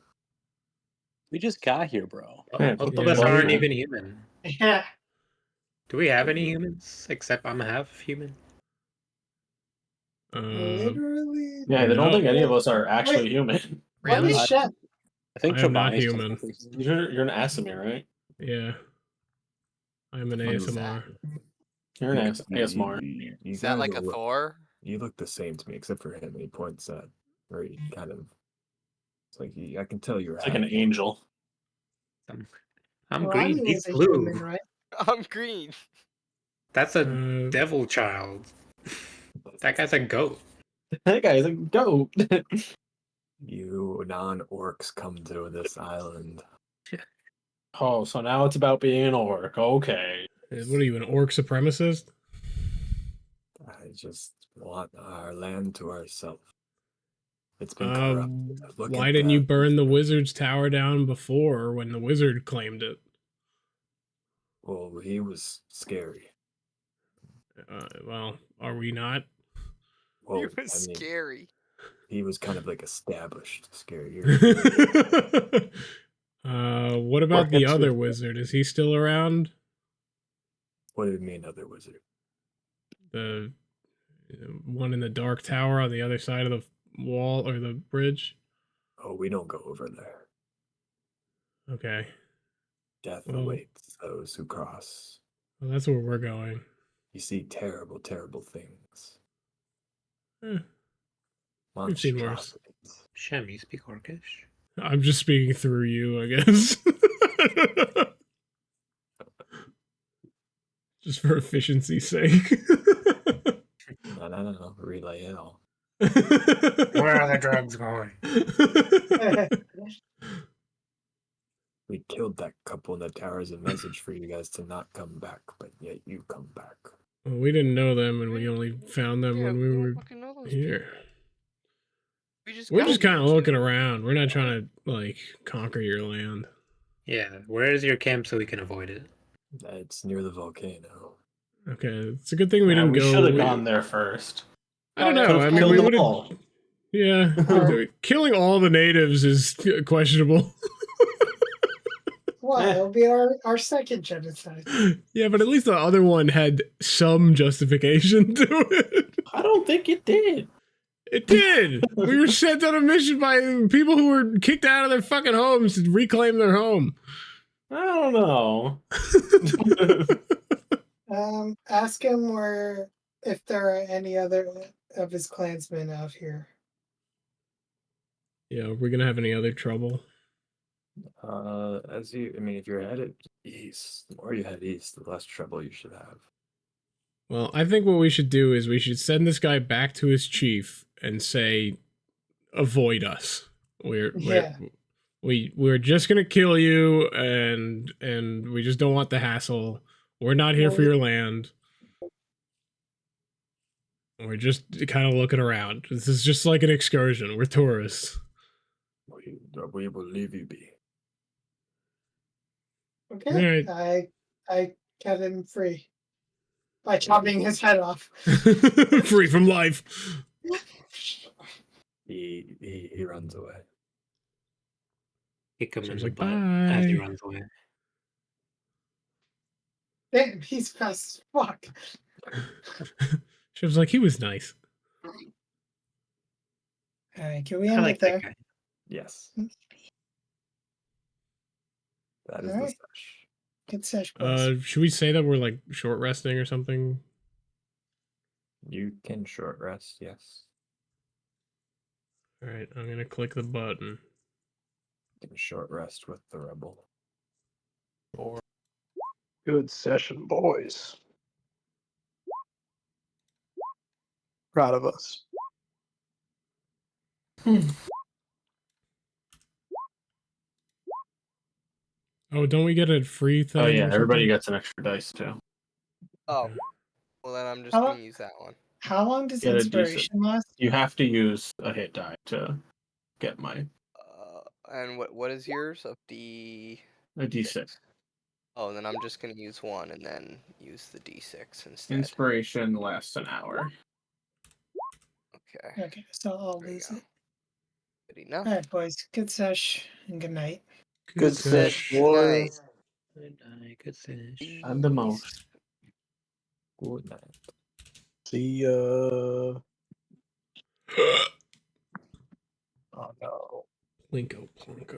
We just got here, bro. Yeah, Both yeah. of us aren't Well, even human. Yeah. Do we have any humans? Except I'm half human. Literally. Yeah, I don't No. think any of us are actually Wait. human. What Really? is Shem? I think I am not Travani's human. technically- You're an Aasimar, right? Yeah. I'm an What is ASMR. You're an Aasimar. You Is that guys like a all look- Thor? You look the same to me, except for him. And he points at, or he kind of. It's like I can tell you're It's like an half. angel. I'm Well, green. Ronnie He's is a blue. human, right? I'm green. That's a Uh, devil child. That guy's a goat. That guy's a goat. You non-orcs come to this island. Oh, so now it's about being an orc. Okay. What are you, an orc supremacist? I just want our land to ourselves. It's been Um, corrupted. Look why at didn't you that. burn the wizard's tower down before when the wizard claimed it? Well, he was scary. Well, are we not? Well, It was scary. he was kind of like established scary. What about the Orcs other with- wizard? Is he still around? What do you mean, other wizard? The one in the dark tower on the other side of the wall or the bridge? Oh, we don't go over there. Okay. Death Well- awaits those who cross. Well, that's where we're going. You see terrible, terrible things. Eh, We've seen worse. Monstrosities. Shem, you speak Orcish? I'm just speaking through you, I guess. Just for efficiency's sake. No. Relay it all. Where are the drugs going? We killed that couple in the tower as a message for you guys to not come back, but yet you come back. Well, we didn't know them, and we only found them Yeah, when we don't were fucking know those here. people. We're got just here kind of too. looking around. We're not trying to like conquer your land. Yeah, where is your camp so we can avoid it? It's near the volcano. Okay, it's a good thing we Yeah, didn't we go. should have gone there first. I don't know. Could've I mean, killed we them would have. all. Yeah, killing all the natives is questionable. Well, Eh. it'll be our second genocide. Yeah, but at least the other one had some justification to it. I don't think it did. It did. We were sent on a mission by people who were kicked out of their fucking homes to reclaim their home. I don't know. Ask him if there are any other of his clansmen out here. Yeah, are we gonna have any other trouble? If you're headed east, the more you head east, the less trouble you should have. Well, I think what we should do is we should send this guy back to his chief and say, avoid us. We're just gonna kill you, and we just don't want the hassle. We're not here for your land. We're just kind of looking around. This is just like an excursion. We're tourists. We will leave you be. Okay. Alright. I cut him free by chopping his head off. Free from life. He runs away. Kick him in Sounds the like butt as he bye. runs away. Damn, he's fast as fuck. She was like, he was nice. Alright, can we I end like it that there? guy. Yes. That is Alright. the sesh. Good sesh, boys. Should we say that we're like short resting or something? You can short rest, yes. Alright, I'm gonna click the button. You can short rest with the rebel. Good session, boys. Proud of us. Oh, don't we get a free thing? Oh yeah, or everybody something? gets an extra dice too. Oh, well then I'm just How gonna lo- use that one. How long does Get a decent- inspiration last? You have to use a hit die to get my And what is yours of D? a d6. Oh, then I'm just gonna use one and then use the D6 instead. Inspiration lasts an hour. Okay, Okay, so I'll there you lose go. it. Good enough. Alright, boys. Good sesh and good night. Good sesh. sesh, boys. Good night, good fish. And the most. Good night. See ya. Oh no. Plinko, plonko.